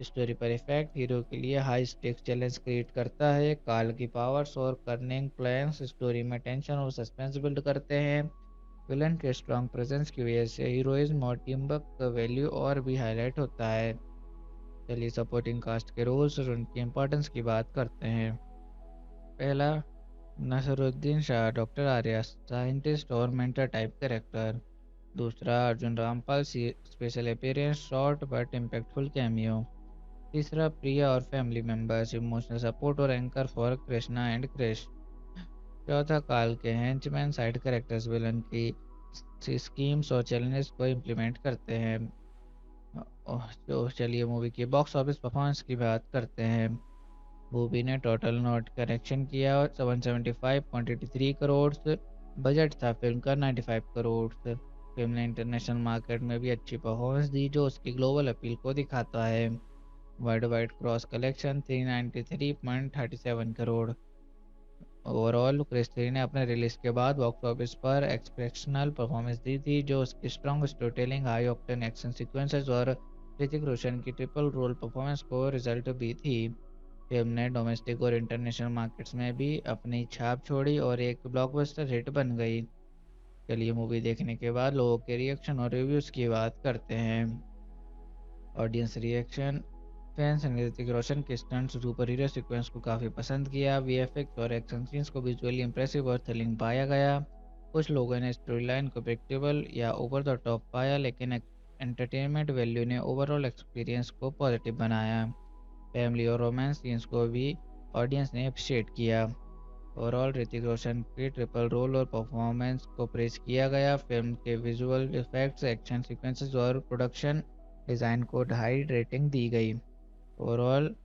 [SPEAKER 1] स्टोरी पर इफेक्ट हीरो के लिए हाई स्टेक्स चैलेंज क्रिएट करता है। काल की पावर्स और कनिंग प्लान्स स्टोरी में टेंशन और सस्पेंस बिल्ड करते हैं। विलन के स्ट्रॉन्ग प्रेजेंस की वजह से हीरोइज्म और टीम वर्क का वैल्यू और भी हाईलाइट होता है। चलिए सपोर्टिंग कास्ट के रोल्स और उनकी इंपॉर्टेंस की बात करते हैं। पहला, नसरुद्दीन शाह, डॉक्टर आर्या, साइंटिस्ट और मेंटर टाइप कैरेक्टर। दूसरा, Arjun Rampal, special appearance, short but impactful cameo. तीसरा, प्रिया और फैमिली मेंबर्स, इमोशनल सपोर्ट और anchor for Krishna and Krrish. चौथा, काल के हेंचमैन, साइड कैरेक्टर्स विलन की स्कीम्स और चैलेंजेस को इम्प्लीमेंट करते हैं। तो चलिए मूवी की बॉक्स ऑफिस परफॉर्मेंस की बात करते हैं। मूवी ने टोटल नोट कलेक्शन किया 775.83 करोड़। बजट था फिल्म का 95 करोड़। फिल्म ने इंटरनेशनल मार्केट में भी अच्छी परफॉर्मेंस दी, जो उसकी ग्लोबल अपील को दिखाता है। Worldwide gross collection 393.37 crore. Overall Krrish 3 ने अपने रिलीज के बाद बॉक्स ऑफिस पर एक्सपेक्शनल परफॉर्मेंस दी थी, जो उसकी strong storytelling, high octane action sequences और ऋतिक रोशन की ट्रिपल रोल परफॉर्मेंस को रिजल्ट भी थी। फिल्म ने डोमेस्टिक और इंटरनेशनल मार्केट्स में भी अपनी छाप छोड़ी और एक ब्लॉकबस्टर हिट बन गई। चलिए मूवी देखने के बाद लोगों के रिएक्शन और रिव्यूज़ की बात करते हैं। Audience reaction. फैंस ने ऋतिक रोशन के स्टंट्स, सुपर हीरो सीक्वेंस को काफ़ी पसंद किया। वीएफएक्स और एक्शन सीन्स को विजुअली इंप्रेसिव और थ्रिलिंग पाया गया। कुछ लोगों ने स्टोरी लाइन को प्रेडिक्टेबल या ओवर द टॉप पाया, लेकिन एंटरटेनमेंट वैल्यू ने ओवरऑल एक्सपीरियंस को पॉजिटिव बनाया। फैमिली और रोमांस सीन्स को भी ऑडियंस ने अप्रिशिएट किया। ओवरऑल ऋतिक रोशन के ट्रिपल रोल और परफॉर्मेंस को प्रेज किया गया। फिल्म के विजुअल इफेक्ट्स, एक्शन सीक्वेंसेस और प्रोडक्शन डिज़ाइन को हाई रेटिंग दी गई। ओवरऑल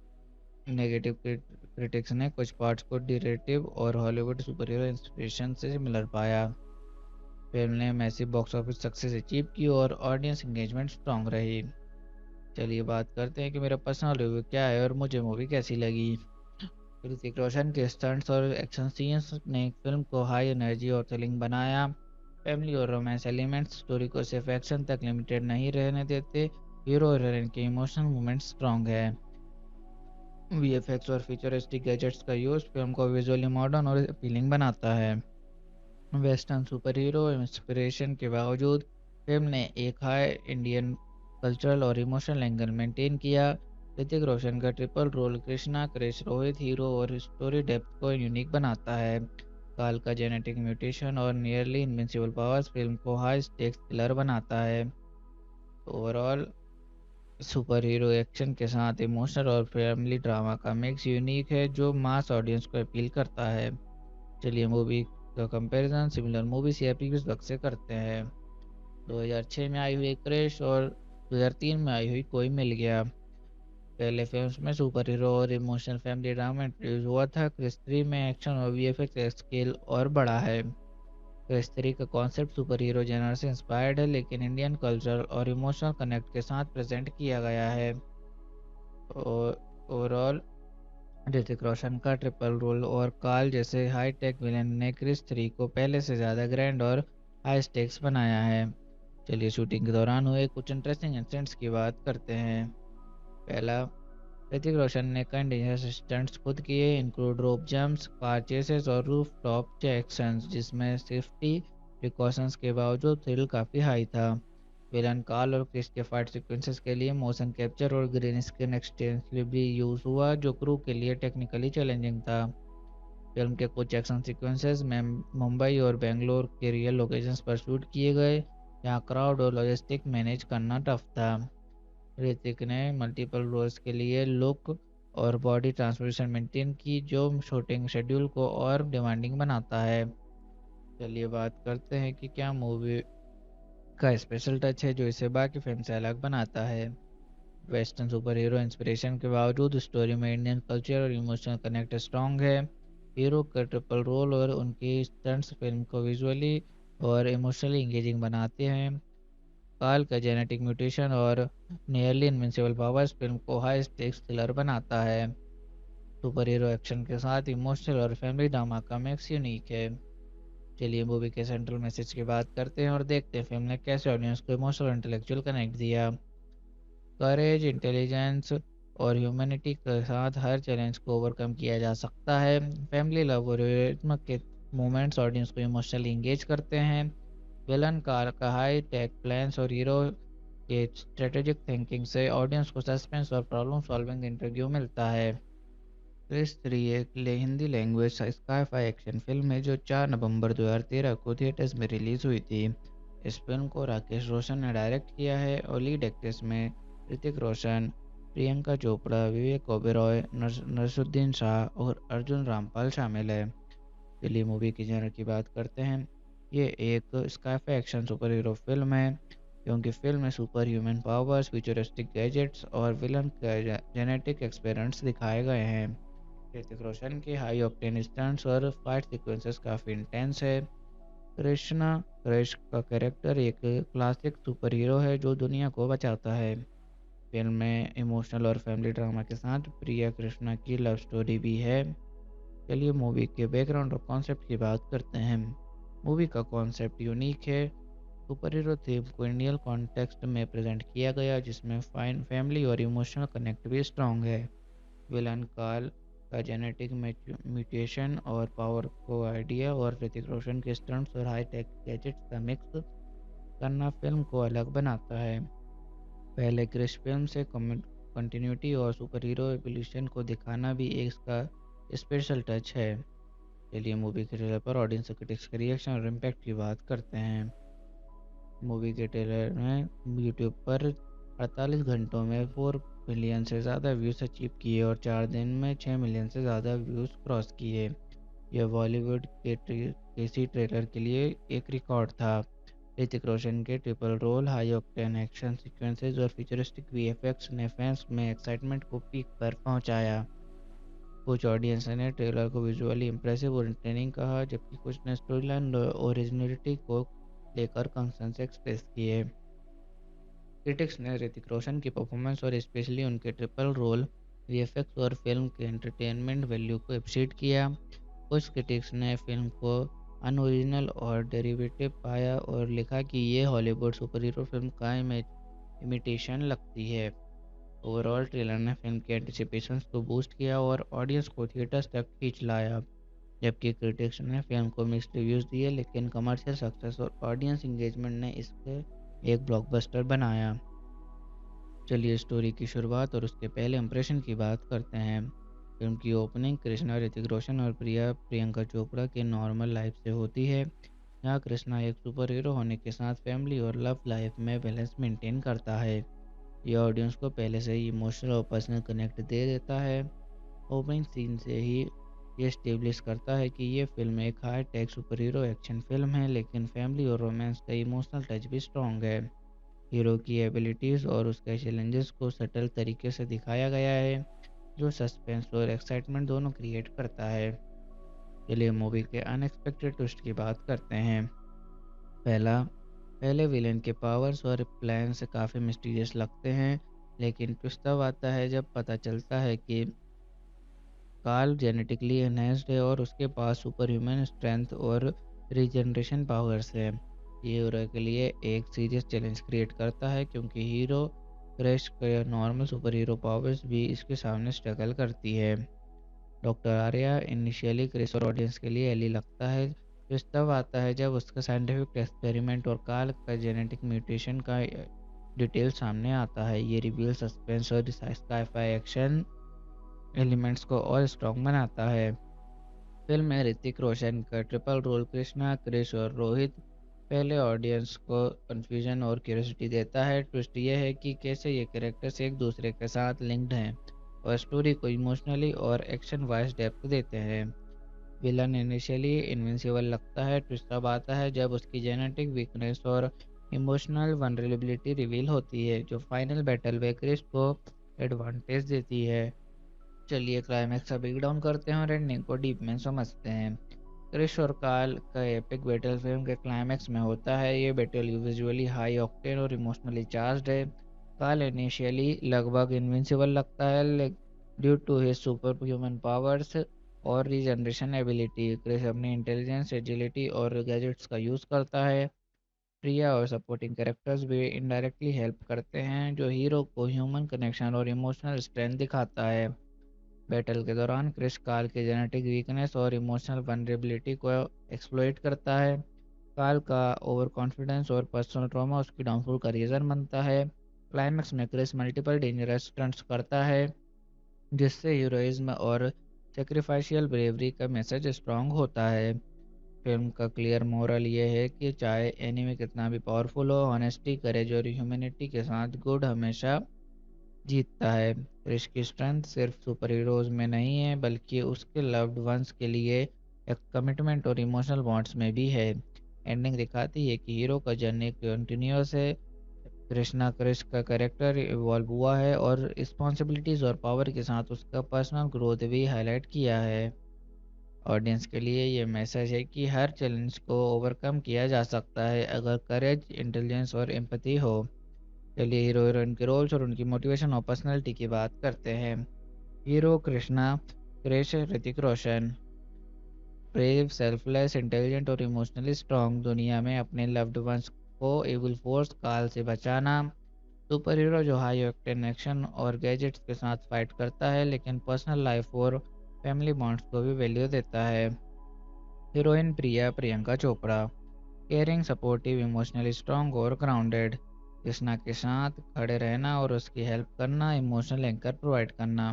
[SPEAKER 1] नेगेटिव क्रिटिक्स ने कुछ पार्ट्स को डिरेटिव और हॉलीवुड सुपर हीरो इंस्पिरेशन से मिलर पाया। फिल्म ने massive box office success achieve की और ऑडियंस एंगेजमेंट स्ट्रॉन्ग रही। चलिए बात करते हैं कि मेरा पर्सनल रिव्यू क्या है और मुझे मूवी कैसी लगी। ऋतिक रोशन के स्टंट्स और एक्शन सीन्स ने फिल्म को हाई एनर्जी और थ्रिलिंग बनाया। फैमिली और रोमांस एलिमेंट्स स्टोरी को सिर्फ एक्शन तक लिमिटेड नहीं रहने देते। हीरो और हीरोइन के इमोशनल मोमेंट्स स्ट्रॉन्ग है। वीएफएक्स और फ्यूचरिस्टिक गैजेट्स का यूज़ फिल्म को विजुअली मॉडर्न और अपीलिंग बनाता है। वेस्टर्न सुपर हीरो इंस्पिरेशन के बावजूद फिल्म ने एक हाई इंडियन कल्चरल और इमोशनल एंगल मेंटेन किया। ऋतिक रोशन का triple role Krishna, Krrish, Rohit hero और स्टोरी डेप्थ को यूनिक बनाता है। काल का जेनेटिक म्यूटेशन और नियरली इनविंसिबल पावर्स फिल्म को हाई स्टेक्स थ्रिलर बनाता है। ओवरऑल सुपर हीरो एक्शन के साथ इमोशनल और फैमिली ड्रामा का मिक्स यूनिक है, जो मास ऑडियंस को अपील करता है। चलिए मूवी का कंपैरिजन सिमिलर मूवीज या प्रीवियस वर्क से करते हैं। 2006 में आई हुई क्रिश और 2003 में आई हुई कोई मिल गया। पहले फिल्म्स में सुपर हीरो और इमोशनल फैमिली ड्रामा इंट्रोड्यूस हुआ था। क्रिश 3 में एक्शन और वीएफएक्स स्केल और बड़ा है। क्रिश 3 का कॉन्सेप्ट सुपर हीरो जेनर से इंस्पायर्ड है, लेकिन इंडियन कल्चर और इमोशनल कनेक्ट के साथ प्रेजेंट किया गया है। और ओवरऑल ऋतिक रोशन का ट्रिपल रोल और काल जैसे हाई टेक विलेन ने क्रिस 3 को पहले से ज़्यादा ग्रैंड और हाई स्टेक्स बनाया है। चलिए शूटिंग के दौरान हुए कुछ इंटरेस्टिंग इंसिडेंट्स की बात करते हैं। पहला, ऋतिक रोशन ने कई डेंजरस स्टंट्स खुद किए, इंक्लूड रोप जंप्स, कार चेसेस और रूफ टॉप एक्शंस, जिसमें सेफ्टी प्रिकॉशंस के बावजूद थ्रिल काफ़ी हाई था। विलन कार्ल और क्रिस के फाइट सीक्वेंसेस के लिए मोशन कैप्चर और ग्रीन स्क्रीन एक्सटेंसिवली यूज हुआ, जो क्रू के लिए टेक्निकली चैलेंजिंग था। फिल्म के कुछ एक्शन सीक्वेंसेस में मुंबई और बेंगलोर के रियल लोकेशंस पर शूट किए गए, जहां क्राउड और लॉजिस्टिक मैनेज करना टफ था। ऋतिक ने मल्टीपल रोल्स के लिए लुक और बॉडी ट्रांसफॉर्मेशन मेंटेन की, जो शूटिंग शेड्यूल को और डिमांडिंग बनाता है। चलिए बात करते हैं कि क्या मूवी का स्पेशल टच है जो इसे बाकी फिल्म से अलग बनाता है। वेस्टर्न सुपर हीरो इंस्पिरेशन के बावजूद स्टोरी में इंडियन कल्चर और इमोशनल कनेक्ट स्ट्रॉन्ग है। हीरो का ट्रिपल रोल और उनकी स्टंट्स फिल्म को विजुअली और इमोशनली इंगेजिंग बनाते हैं। काल का जेनेटिक म्यूटेशन और नियरली इनविंसिबल पावर्स फिल्म को हाई स्टेक्स थ्रिलर बनाता है। सुपर हीरो एक्शन के साथ इमोशनल और फैमिली ड्रामा का मिक्स यूनिक है। चलिए मूवी के सेंट्रल मैसेज की बात करते हैं और देखते हैं फिल्म ने कैसे ऑडियंस को इमोशनल और इंटेलेक्चुअल कनेक्ट दिया। करेज, इंटेलिजेंस और ह्यूमैनिटी के साथ हर चैलेंज को ओवरकम किया जा सकता है। फैमिली लव और रियलिज्म के मोमेंट्स ऑडियंस को इमोशनली इंगेज करते हैं। विलन का हाई टेक प्लान्स और हीरो के स्ट्रेटेजिक थिंकिंग से ऑडियंस को सस्पेंस और प्रॉब्लम सॉल्विंग इंटरव्यू मिलता है। क्रिस 3 एक Hindi language sky-phi action film है जो 4 नवंबर 2013 को थिएटर्स में रिलीज हुई थी। इस फिल्म को राकेश रोशन ने डायरेक्ट किया है और लीड एक्ट्रेस में ऋतिक रोशन, प्रियंका चोपड़ा, विवेक ओबेरॉय, नसरुद्दीन शाह और अर्जुन रामपाल शामिल है। चलिए मूवी की जॉनर की बात करते हैं। ये एक sky-phi action super hero film है क्योंकि फिल्म में super human powers, futuristic gadgets और विलन के जेनेटिक एक्सपेरिमेंट्स दिखाए गए हैं। ऋतिक रोशन के हाई ऑक्टेन स्टंट्स और फाइट सीक्वेंसेस काफ़ी इंटेंस है। कृष्णा क्रश का कैरेक्टर एक क्लासिक सुपर हीरो है जो दुनिया को बचाता है। फिल्म में इमोशनल और फैमिली ड्रामा के साथ प्रिया कृष्णा की लव स्टोरी भी है। चलिए मूवी के बैकग्राउंड और कॉन्सेप्ट की बात करते हैं। मूवी का कॉन्सेप्ट यूनिक है। सुपर हीरो थीम को इंडियन कॉन्टेक्स्ट में प्रेजेंट किया गया जिसमें फाइन फैमिली और इमोशनल कनेक्ट भी स्ट्रॉन्ग है। विलन काल का जेनेटिक म्यूटेशन और पावर को आइडिया और ऋतिक रोशन के स्टंट्स और हाई टेक गैजेट्स का मिक्स करना फिल्म को अलग बनाता है। पहले क्रिश फिल्म से कंटिन्यूटी और सुपर हीरो एवोल्यूशन को दिखाना भी इसका स्पेशल टच है। चलिए मूवी के ट्रेलर पर ऑडियंस क्रिटिक्स के रिएक्शन और इम्पैक्ट की बात करते हैं। मूवी के ट्रेलर ने यूट्यूब पर 48 घंटों में 4 मिलियन से ज़्यादा व्यूज़ अचीव किए और 4 दिन में 6 मिलियन से ज़्यादा व्यूज़ क्रॉस किए। यह बॉलीवुड के किसी ट्रेलर के लिए एक रिकॉर्ड था। ऋतिक रोशन के triple role, high octane action sequences और फ्यूचरिस्टिक वीएफएक्स ने फैंस में एक्साइटमेंट को पीक पर पहुंचाया। कुछ ऑडियंस ने ट्रेलर को विजुअली इंप्रेसिव और इंटरटेनिंग कहा जबकि कुछ ने स्टोरी लाइन और ओरिजिनलिटी को लेकर कंसर्न्स एक्सप्रेस किए। क्रिटिक्स ने ऋतिक रोशन की परफॉर्मेंस और स्पेशली उनके ट्रिपल रोल, वीएफएक्स और फिल्म के एंटरटेनमेंट वैल्यू को अप्रिशिएट किया। कुछ क्रिटिक्स ने फिल्म को अनओरिजिनल और डेरिवेटिव पाया और लिखा कि ये हॉलीवुड सुपर हीरो फिल्म का इमिटेशन लगती है। ओवरऑल ट्रेलर ने फिल्म के एंटिसिपेशंस को बूस्ट किया और ऑडियंस को थिएटर्स तक खींच लाया। जबकि क्रिटिक्स ने फिल्म को मिक्स्ड रिव्यूज़ दिए लेकिन कमर्शियल सक्सेस और ऑडियंस इंगेजमेंट ने इसके एक ब्लॉकबस्टर बनाया। चलिए स्टोरी की शुरुआत और उसके पहले इंप्रेशन की बात करते हैं। फिल्म की ओपनिंग कृष्णा, ऋतिक रोशन और प्रियंका चोपड़ा के नॉर्मल लाइफ से होती है। यहाँ कृष्णा एक सुपर हीरो होने के साथ फैमिली और लव लाइफ में बैलेंस मेंटेन करता है। यह ऑडियंस को पहले से ही इमोशनल और पर्सनल कनेक्ट दे देता है। ओपनिंग सीन से ही ये एस्टेब्लिश करता है कि ये फिल्म एक high tech super hero action film है लेकिन फैमिली और रोमांस का इमोशनल टच भी स्ट्रॉन्ग है। हीरो की एबिलिटीज़ और उसके चैलेंजेस को सटल तरीके से दिखाया गया है जो सस्पेंस और एक्साइटमेंट दोनों क्रिएट करता है। चलिए मूवी के अनएक्सपेक्टेड ट्विस्ट की बात करते हैं। पहले विलेन के पावर्स और प्लान से काफ़ी मिस्टीरियस लगते हैं लेकिन ट्विस्ट तब आता है जब पता चलता है कि कार्ल जेनेटिकली एनहेंस्ड है और उसके पास सुपर ह्यूमन स्ट्रेंथ और रीजनरेशन पावर्स है। ये हीरो के लिए एक सीरियस चैलेंज क्रिएट करता है क्योंकि हीरो क्रश के नॉर्मल सुपर हीरो पावर्स भी इसके सामने स्ट्रगल करती है। डॉक्टर आर्या इनिशियली क्रिस और ऑडियंस के लिए एली लगता है जो तब आता है जब उसका साइंटिफिक एक्सपेरिमेंट और कार्ल का जेनेटिक म्यूटेशन का डिटेल सामने आता है। ये रिवील सस्पेंस और स्काई-फाई एक्शन एलिमेंट्स को और स्ट्रॉन्ग बनाता है। फिल्म में ऋतिक रोशन का ट्रिपल रोल कृष्णा, क्रिश और रोहित पहले ऑडियंस को कन्फ्यूजन और क्यूरियोसिटी देता है। ट्विस्ट यह है कि कैसे ये कैरेक्टर्स एक दूसरे के साथ लिंक्ड हैं और स्टोरी को इमोशनली और एक्शन वाइज डेप्थ देते हैं। विलन इनिशियली इनविंसिबल लगता है। ट्विस्ट तब आता है जब उसकी जेनेटिक वीकनेस और इमोशनल वनरेबिलिटी रिवील होती है जो फाइनल बैटल में क्रिश को एडवांटेज देती है। चलिए क्लाइमैक्स का ब्रेक डाउन करते हैं और एंडिंग को डीप में समझते हैं। क्रिश और कार्ल का एपिक बैटल फिल्म के क्लाइमैक्स में होता है। ये बैटल विजुअली हाई ऑक्टेन और इमोशनली चार्ज्ड है। कार्ल इनिशियली लगभग इनविंसिबल लगता है due to his superhuman powers और रीजनरेशन एबिलिटी। क्रिश अपनी इंटेलिजेंस, एजिलिटी और गैजेट्स का यूज़ करता है। प्रिया और सपोर्टिंग कैरेक्टर्स भी इनडायरेक्टली हेल्प करते हैं, जो हीरो को ह्यूमन कनेक्शन और इमोशनल स्ट्रेंथ दिखाता है। बैटल के दौरान क्रिश कार्ल की जेनेटिक वीकनेस और इमोशनल वनरेबिलिटी को एक्सप्लॉइट करता है। कार्ल का ओवर कॉन्फिडेंस और पर्सनल ट्रॉमा उसकी डाउनफॉल का रीज़न बनता है। क्लाइमैक्स में क्रिस मल्टीपल डेंजरस स्टंट्स करता है, जिससे हीरोइज्म और सेक्रीफाइशियल ब्रेवरी का मैसेज स्ट्रांग होता है। फिल्म का क्लियर मोरल ये है कि चाहे एनिमी कितना भी पावरफुल हो, ऑनेस्टी, करेज और ह्यूमैनिटी के साथ गुड हमेशा जीतता है। क्रिश की स्ट्रेंथ सिर्फ सुपर हीरोज में नहीं है, बल्कि उसके लव्ड वंस के लिए एक कमिटमेंट और इमोशनल बॉन्ड्स में भी है। एंडिंग दिखाती है कि हीरो का जर्नी कंटिन्यूस है। कृष्णा क्रिश का कैरेक्टर इवॉल्व हुआ है और रिस्पॉन्सिबिलिटीज और पावर के साथ उसका पर्सनल ग्रोथ भी हाईलाइट किया है। ऑडियंस के लिए ये मैसेज है कि हर चैलेंज को ओवरकम किया जा सकता है, अगर करेज, इंटेलिजेंस और एम्पैथी हो। चलिए हीरो हीरोइन के रोल्स और उनकी मोटिवेशन और पर्सनैलिटी की बात करते हैं। Hero Krishna Krrish Hrithik Roshan. Brave, selfless, intelligent और इमोशनली स्ट्रॉन्ग, दुनिया में अपने लव्ड वंस को एविल फोर्स काल से बचाना। सुपर हीरो जो हाई ऑक्टेन एक्शन और गैजेट्स के साथ फाइट करता है, लेकिन पर्सनल लाइफ और फैमिली बॉन्ड्स को भी वैल्यू देता है। Heroine Priya Priyanka Chopra. Caring, supportive, emotionally strong और ग्राउंडेड। कृष्णा के साथ खड़े रहना और उसकी हेल्प करना, इमोशनल एंकर प्रोवाइड करना।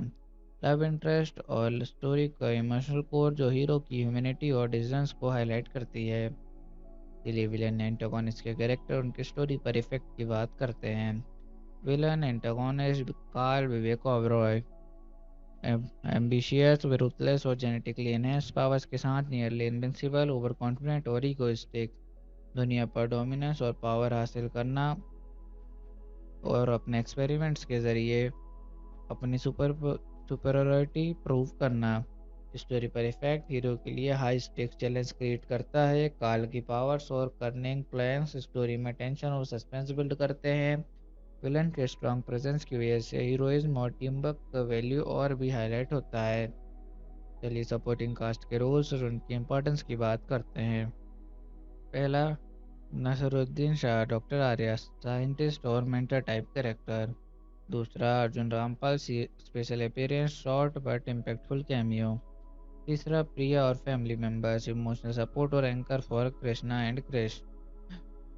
[SPEAKER 1] लव इंटरेस्ट और स्टोरी का इमोशनल कोर जो हीरो की ह्यूमैनिटी और डिसीजंस को हाईलाइट करती है। चलिए विलन एंटागोनिस्ट के कैरेक्टर, उनकी स्टोरी पर इफेक्ट की बात करते हैं। Villain antagonist Karl Vivek Oberoi. Ambitious, ruthless और जेनेटिकली एनहेंस्ड पावर्स के साथ नियरली इनविंसिबल, ओवर कॉन्फिडेंट और इगोइस्टिक। दुनिया पर डोमिनेंस और पावर हासिल करना और अपने एक्सपेरिमेंट्स के ज़रिए अपनी सुपरियरिटी प्रूव करना। स्टोरी पर इफेक्ट, हीरो के लिए हाई स्टेक्स चैलेंज क्रिएट करता है। काल की पावर्स और कर्निंग प्लान्स स्टोरी में टेंशन और सस्पेंस बिल्ड करते हैं। विलन के स्ट्रॉन्ग प्रेजेंस की वजह से हीरोइज्म और टीम वर्क का वैल्यू और भी हाईलाइट होता है। चलिए सपोर्टिंग कास्ट के रोल्स और उनकी इंपॉर्टेंस की बात करते हैं। पहला, नसरुद्दीन शाह, डॉक्टर आर्या, साइंटिस्ट और मेंटर टाइप कैरेक्टर। दूसरा, Arjun Rampal, special appearance, short but impactful cameo. तीसरा, प्रिया और फैमिली मेंबर्स, इमोशनल सपोर्ट और anchor for Krishna and Krrish.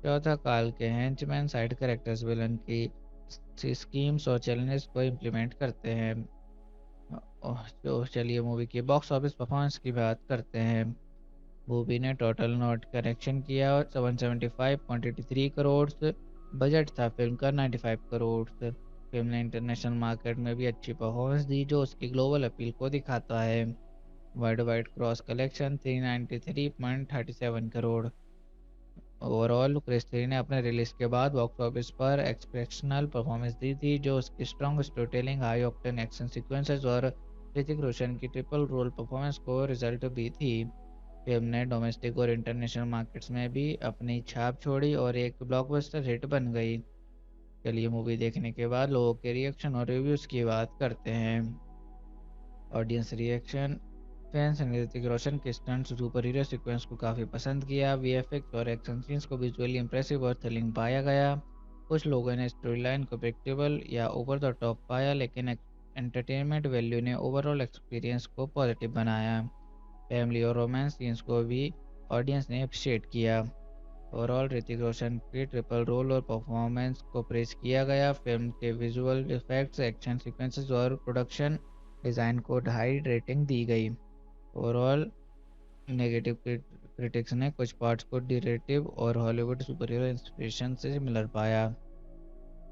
[SPEAKER 1] चौथा, काल के हेंचमैन, साइड कैरेक्टर्स विलन की स्कीम्स और चैलेंजेस को इम्प्लीमेंट करते हैं। तो चलिए मूवी की बॉक्स ऑफिस परफॉर्मेंस की बात करते हैं। मूवी ने टोटल नोट कलेक्शन किया और 775.83 करोड़। बजट था फिल्म का 95 करोड़। फिल्म ने इंटरनेशनल मार्केट में भी अच्छी परफॉर्मेंस दी, जो उसकी ग्लोबल अपील को दिखाता है। Worldwide gross collection 393.37 crore. Overall Krrish 3 ने अपने रिलीज के बाद बॉक्स ऑफिस पर एक्सपेक्शनल परफॉर्मेंस दी थी, जो उसकी strong storytelling, high octane action sequences और ऋतिक रोशन की ट्रिपल रोल परफॉर्मेंस को रिजल्ट भी थी। फिल्म ने डोमेस्टिक और इंटरनेशनल मार्केट्स में भी अपनी छाप छोड़ी और एक ब्लॉकबस्टर हिट बन गई। चलिए मूवी देखने के बाद लोगों के रिएक्शन और रिव्यूज़ की बात करते हैं। ऑडियंस रिएक्शन, फैंस ने ऋतिक रोशन के स्टंट्स, सुपर हीरो सीक्वेंस को काफ़ी पसंद किया। वीएफएक्स और एक्शन सीन्स को विजुअली इंप्रेसिव और थ्रिलिंग पाया गया। कुछ लोगों ने स्टोरी लाइन को प्रेडिक्टेबल या ओवर द टॉप पाया, लेकिन एंटरटेनमेंट वैल्यू ने ओवरऑल एक्सपीरियंस को पॉजिटिव बनाया। फैमिली और रोमांस सीन्स को भी ऑडियंस ने अप्रिशिएट किया। ओवरऑल ऋतिक रोशन के ट्रिपल रोल और परफॉर्मेंस को प्रेज किया गया। फिल्म के विजुअल इफेक्ट्स, एक्शन सीक्वेंसेस और प्रोडक्शन डिज़ाइन को हाई रेटिंग दी गई। ओवरऑल नेगेटिव क्रिटिक्स ने कुछ पार्ट्स को डिरेटिव और हॉलीवुड सुपर हीरो इंस्पिरेशन से सिमिलर पाया।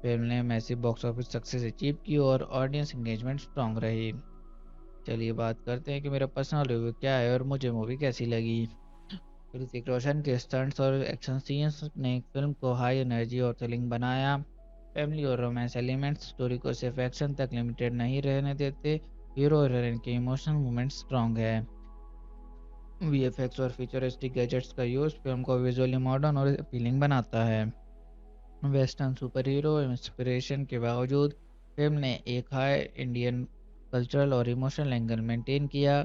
[SPEAKER 1] फिल्म ने massive box office success achieve की और ऑडियंस एंगेजमेंट स्ट्रॉन्ग रही। चलिए बात करते हैं कि मेरा पर्सनल रिव्यू क्या है और मुझे मूवी कैसी लगी। ऋतिक रोशन के स्टंट्स और एक्शन सीन्स ने फिल्म को हाई एनर्जी और थ्रिलिंग बनाया। फैमिली और रोमांस एलिमेंट्स स्टोरी को सिर्फ एक्शन तक लिमिटेड नहीं रहने देते। हीरो और हीरोइन के इमोशनल मोमेंट्स स्ट्रॉन्ग है। वीएफएक्स और फ्यूचरिस्टिक गैजेट्स का यूज़ फिल्म को विजुअली मॉडर्न और अपीलिंग बनाता है। वेस्टर्न सुपर हीरो इंस्पिरेशन के बावजूद फिल्म ने एक हाई इंडियन कल्चरल और इमोशनल एंगल मेंटेन किया।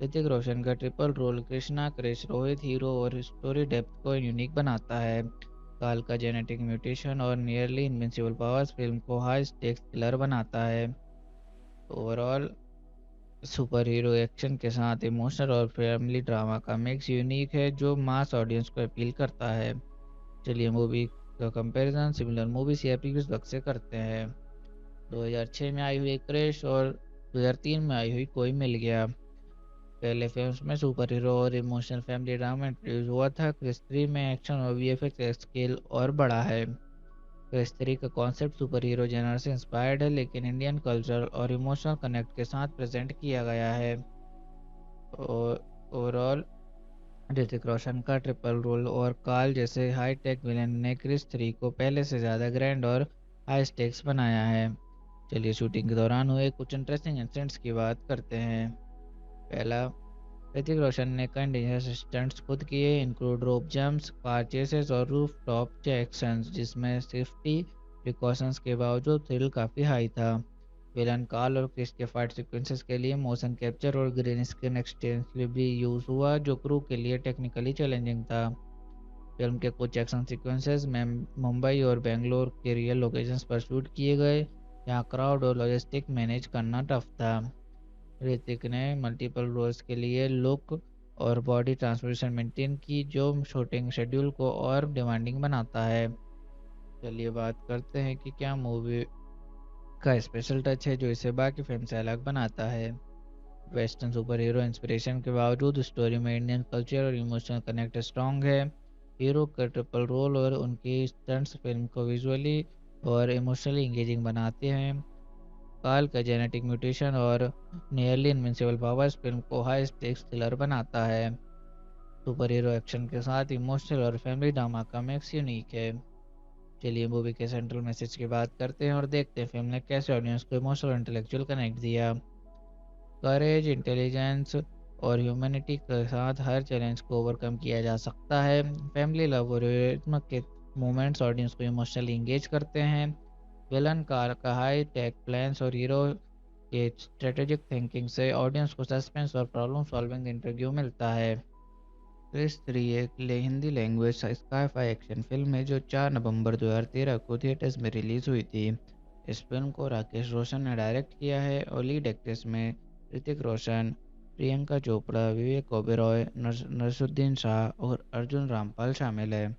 [SPEAKER 1] ऋतिक रोशन का triple role Krishna, Krrish, Rohit hero और स्टोरी डेप्थ को यूनिक बनाता है। काल का जेनेटिक म्यूटेशन और नियरली इनविंसिबल पावर्स फिल्म को हाई स्टेक्स थ्रिलर बनाता है। ओवरऑल सुपर हीरो एक्शन के साथ इमोशनल और फैमिली ड्रामा का मिक्स यूनिक है जो मास ऑडियंस को अपील करता है। चलिए मूवी का कंपैरिजन सिमिलर मूवीज या प्रीवियस वर्क से करते हैं। 2006 में आई हुई क्रिश और 2003 में आई हुई कोई मिल गया। पहले फिल्म्स में सुपर हीरो और इमोशनल फैमिली ड्रामा इंट्रोड्यूस हुआ था। क्रिश 3 में एक्शन और वीएफएक्स स्केल और बड़ा है। क्रिश 3 का कॉन्सेप्ट सुपर हीरो जेनर से इंस्पायर्ड है लेकिन इंडियन कल्चर और इमोशनल कनेक्ट के साथ प्रेजेंट किया गया है। और ओवरऑल ऋतिक रोशन का ट्रिपल रोल और काल जैसे हाई टेक विलेन ने क्रिस 3 को पहले से ज़्यादा ग्रैंड और हाई स्टेक्स बनाया है। चलिए शूटिंग के दौरान हुए कुछ इंटरेस्टिंग इंसिडेंट्स की बात करते हैं। पहला, ऋतिक रोशन ने कई डेंजरस स्टंट्स खुद किए, इंक्लूड रोप जंप्स, कार चेसेस और रूफ टॉप एक्शंस, जिसमें सेफ्टी प्रिकॉशंस के बावजूद थ्रिल काफ़ी हाई था। विलन कार्ल और क्रिस के फाइट सीक्वेंसेस के लिए मोशन कैप्चर और ग्रीन स्क्रीन एक्सटेंसिवली यूज हुआ जो क्रू के लिए टेक्निकली चैलेंजिंग था। फिल्म के कुछ एक्शन सीक्वेंसेस में मुंबई और बेंगलोर के रियल लोकेशंस पर शूट किए गए, जहां क्राउड और लॉजिस्टिक मैनेज करना टफ था। ऋतिक ने मल्टीपल रोल्स के लिए लुक और बॉडी ट्रांसफॉर्मेशन मेंटेन की जो शूटिंग शेड्यूल को और डिमांडिंग बनाता है। चलिए बात करते हैं कि क्या मूवी का स्पेशल टच है जो इसे बाकी फिल्म से अलग बनाता है। वेस्टर्न सुपर हीरो इंस्पिरेशन के बावजूद स्टोरी में इंडियन कल्चर और इमोशनल कनेक्ट स्ट्रॉन्ग है। हीरो का ट्रिपल रोल और उनकी स्टंट्स फिल्म को विजुअली और इमोशनली इंगेजिंग बनाते हैं। काल का जेनेटिक म्यूटेशन और नियरली इनविंसिबल पावर्स फिल्म को हाई स्टेक्स थ्रिलर बनाता है। सुपर हीरो एक्शन के साथ इमोशनल और फैमिली ड्रामा का मिक्स यूनिक है। चलिए मूवी के सेंट्रल मैसेज की बात करते हैं और देखते हैं फिल्म ने कैसे ऑडियंस को इमोशनल और इंटेलेक्चुअल कनेक्ट दिया। करेज, इंटेलिजेंस और ह्यूमैनिटी के साथ हर चैलेंज को ओवरकम किया जा सकता है। फैमिली लव और रियलिज्म के मोमेंट्स ऑडियंस को इमोशनली इंगेज करते हैं। विलन का हाई टेक प्लान्स और हीरो के स्ट्रेटेजिक थिंकिंग से ऑडियंस को सस्पेंस और प्रॉब्लम सॉल्विंग इंटरव्यू मिलता है। क्रिस 3 एक Hindi language sky-phi action film है जो 4 नवंबर 2013 को थिएटर्स में रिलीज हुई थी। इस फिल्म को राकेश रोशन ने डायरेक्ट किया है और लीड एक्ट्रेस में ऋतिक रोशन, प्रियंका चोपड़ा, विवेक ओबेरॉय, नसरुद्दीन शाह और अर्जुन रामपाल शामिल है।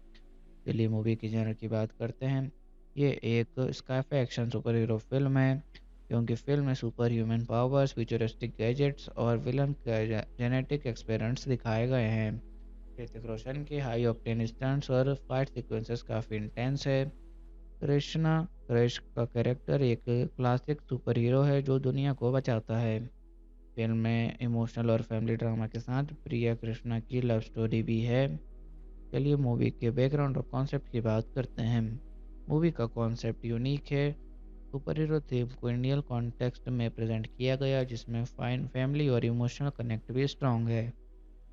[SPEAKER 1] चलिए मूवी की जनर की बात करते हैं। ये एक sky-phi action super hero film है क्योंकि फिल्म में super human powers, futuristic gadgets और विलन के जेनेटिक एक्सपेरिमेंट्स दिखाए गए हैं। ऋतिक रोशन के हाई ऑक्टेन स्टंट्स और फाइट सीक्वेंसेस काफ़ी इंटेंस है। कृष्णा क्रिश का कैरेक्टर एक क्लासिक सुपर हीरो है जो दुनिया को बचाता है। फिल्म में इमोशनल और फैमिली ड्रामा के साथ प्रिया कृष्णा की लव स्टोरी भी है। चलिए मूवी के बैकग्राउंड और कॉन्सेप्ट की बात करते हैं। मूवी का कॉन्सेप्ट यूनिक है। सुपर हीरो थीम को इंडियन कॉन्टेक्स्ट में प्रेजेंट किया गया जिसमें फाइन फैमिली और इमोशनल कनेक्ट भी स्ट्रॉन्ग है।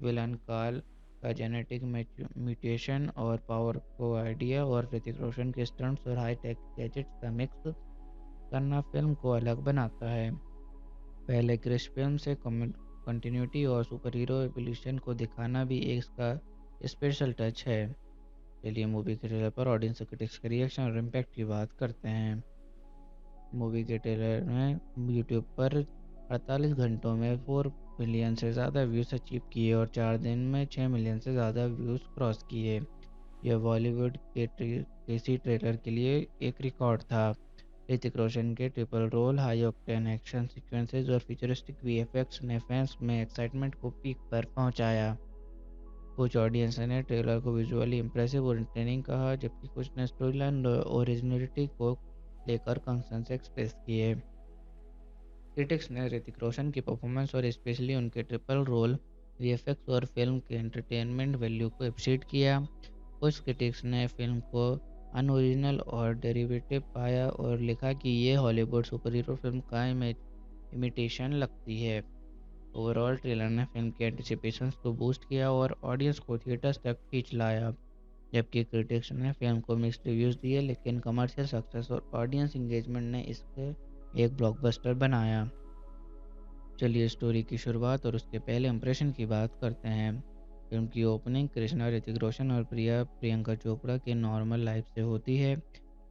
[SPEAKER 1] विलन काल का जेनेटिक म्यूटेशन और पावर को आइडिया और ऋतिक रोशन के स्टंट्स और हाई टेक गैजेट्स का मिक्स करना फिल्म को अलग बनाता है। पहले क्रिश फिल्म से कंटिन्यूटी और सुपर हीरो एवोल्यूशन को दिखाना भी एक इसका स्पेशल टच है। चलिए मूवी के ट्रेलर पर ऑडियंस और क्रिटिक्स के रिएक्शन और इम्पैक्ट की बात करते हैं। मूवी के ट्रेलर ने यूट्यूब पर 48 घंटों में 4 मिलियन से ज़्यादा व्यूज़ अचीव किए और 4 दिन में 6 मिलियन से ज़्यादा व्यूज़ क्रॉस किए। यह बॉलीवुड के किसी ट्रेलर के लिए एक रिकॉर्ड था। ऋतिक रोशन के triple role, high octane action sequences और फ्यूचरिस्टिक वीएफएक्स ने फैंस में एक्साइटमेंट को पीक पर पहुंचाया। कुछ ऑडियंस ने ट्रेलर को विजुअली इंप्रेसिव और एंटरटेनिंग कहा जबकि कुछ ने स्टोरी लाइन और ओरिजिनलिटी को लेकर कंसर्न्स एक्सप्रेस किए। क्रिटिक्स ने ऋतिक रोशन की परफॉर्मेंस और स्पेशली उनके ट्रिपल रोल, वीएफएक्स और फिल्म के एंटरटेनमेंट वैल्यू को अप्रिशिएट किया। कुछ क्रिटिक्स ने फिल्म को अनओरिजिनल और डेरिवेटिव पाया और लिखा कि ये हॉलीवुड सुपर हीरो फिल्म का इमिटेशन लगती है। ओवरऑल ट्रेलर ने फिल्म के एंटिसिपेशंस को बूस्ट किया और ऑडियंस को थिएटर्स तक खींच लाया। जबकि क्रिटिक्स ने फिल्म को मिक्स्ड रिव्यूज़ दिए, लेकिन कमर्शियल सक्सेस और ऑडियंस इंगेजमेंट ने इसके एक ब्लॉकबस्टर बनाया। चलिए स्टोरी की शुरुआत और उसके पहले इंप्रेशन की बात करते हैं। फिल्म की ओपनिंग कृष्णा, ऋतिक रोशन और प्रियंका चोपड़ा के नॉर्मल लाइफ से होती है।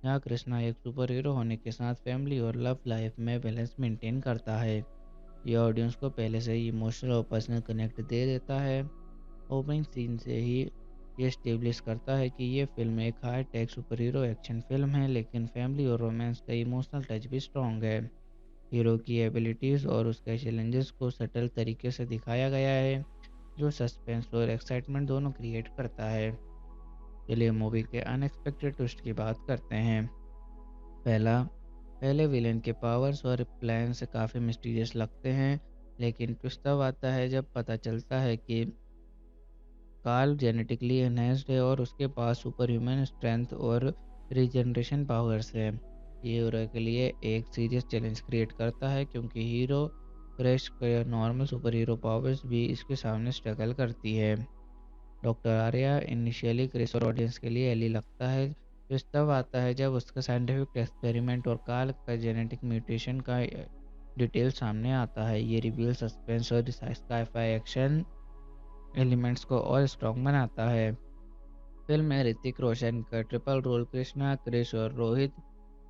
[SPEAKER 1] यहाँ कृष्णा एक सुपर हीरो होने के साथ फैमिली और लव लाइफ में बैलेंस मेंटेन करता है। ये ऑडियंस को पहले से ही इमोशनल और पर्सनल कनेक्ट दे देता है। ओपनिंग सीन से ही ये स्टेब्लिश करता है कि ये फिल्म एक high tech super hero action film है, लेकिन फैमिली और रोमांस का इमोशनल टच भी स्ट्रॉन्ग है। हीरो की एबिलिटीज़ और उसके चैलेंजेस को सटल तरीके से दिखाया गया है, जो सस्पेंस और एक्साइटमेंट दोनों क्रिएट करता है। चलिए मूवी के अनएक्सपेक्टेड ट्विस्ट की बात करते हैं। पहला पहले विलेन के पावर्स और प्लान से काफ़ी मिस्टीरियस लगते हैं, लेकिन ट्विस्ट तब आता है जब पता चलता है कि कार्ल जेनेटिकली एनहेंस्ड है और उसके पास सुपर ह्यूमन स्ट्रेंथ और रीजनरेशन पावर्स है। ये हीरो के लिए एक सीरियस चैलेंज क्रिएट करता है, क्योंकि हीरो क्रेश के नॉर्मल सुपर हीरो पावर्स भी इसके सामने स्ट्रगल करती है। डॉक्टर आर्या इनिशियली क्रिस और ऑडियंस के लिए एली लगता है। ट्विस्ट तब आता है जब उसका साइंटिफिक एक्सपेरिमेंट और कार्ल का जेनेटिक म्यूटेशन का डिटेल सामने आता है। ये रिवील सस्पेंस और स्काई-फाई एक्शन एलिमेंट्स को और स्ट्रॉन्ग बनाता है। फिल्म में ऋतिक रोशन का ट्रिपल रोल कृष्णा, क्रिश और रोहित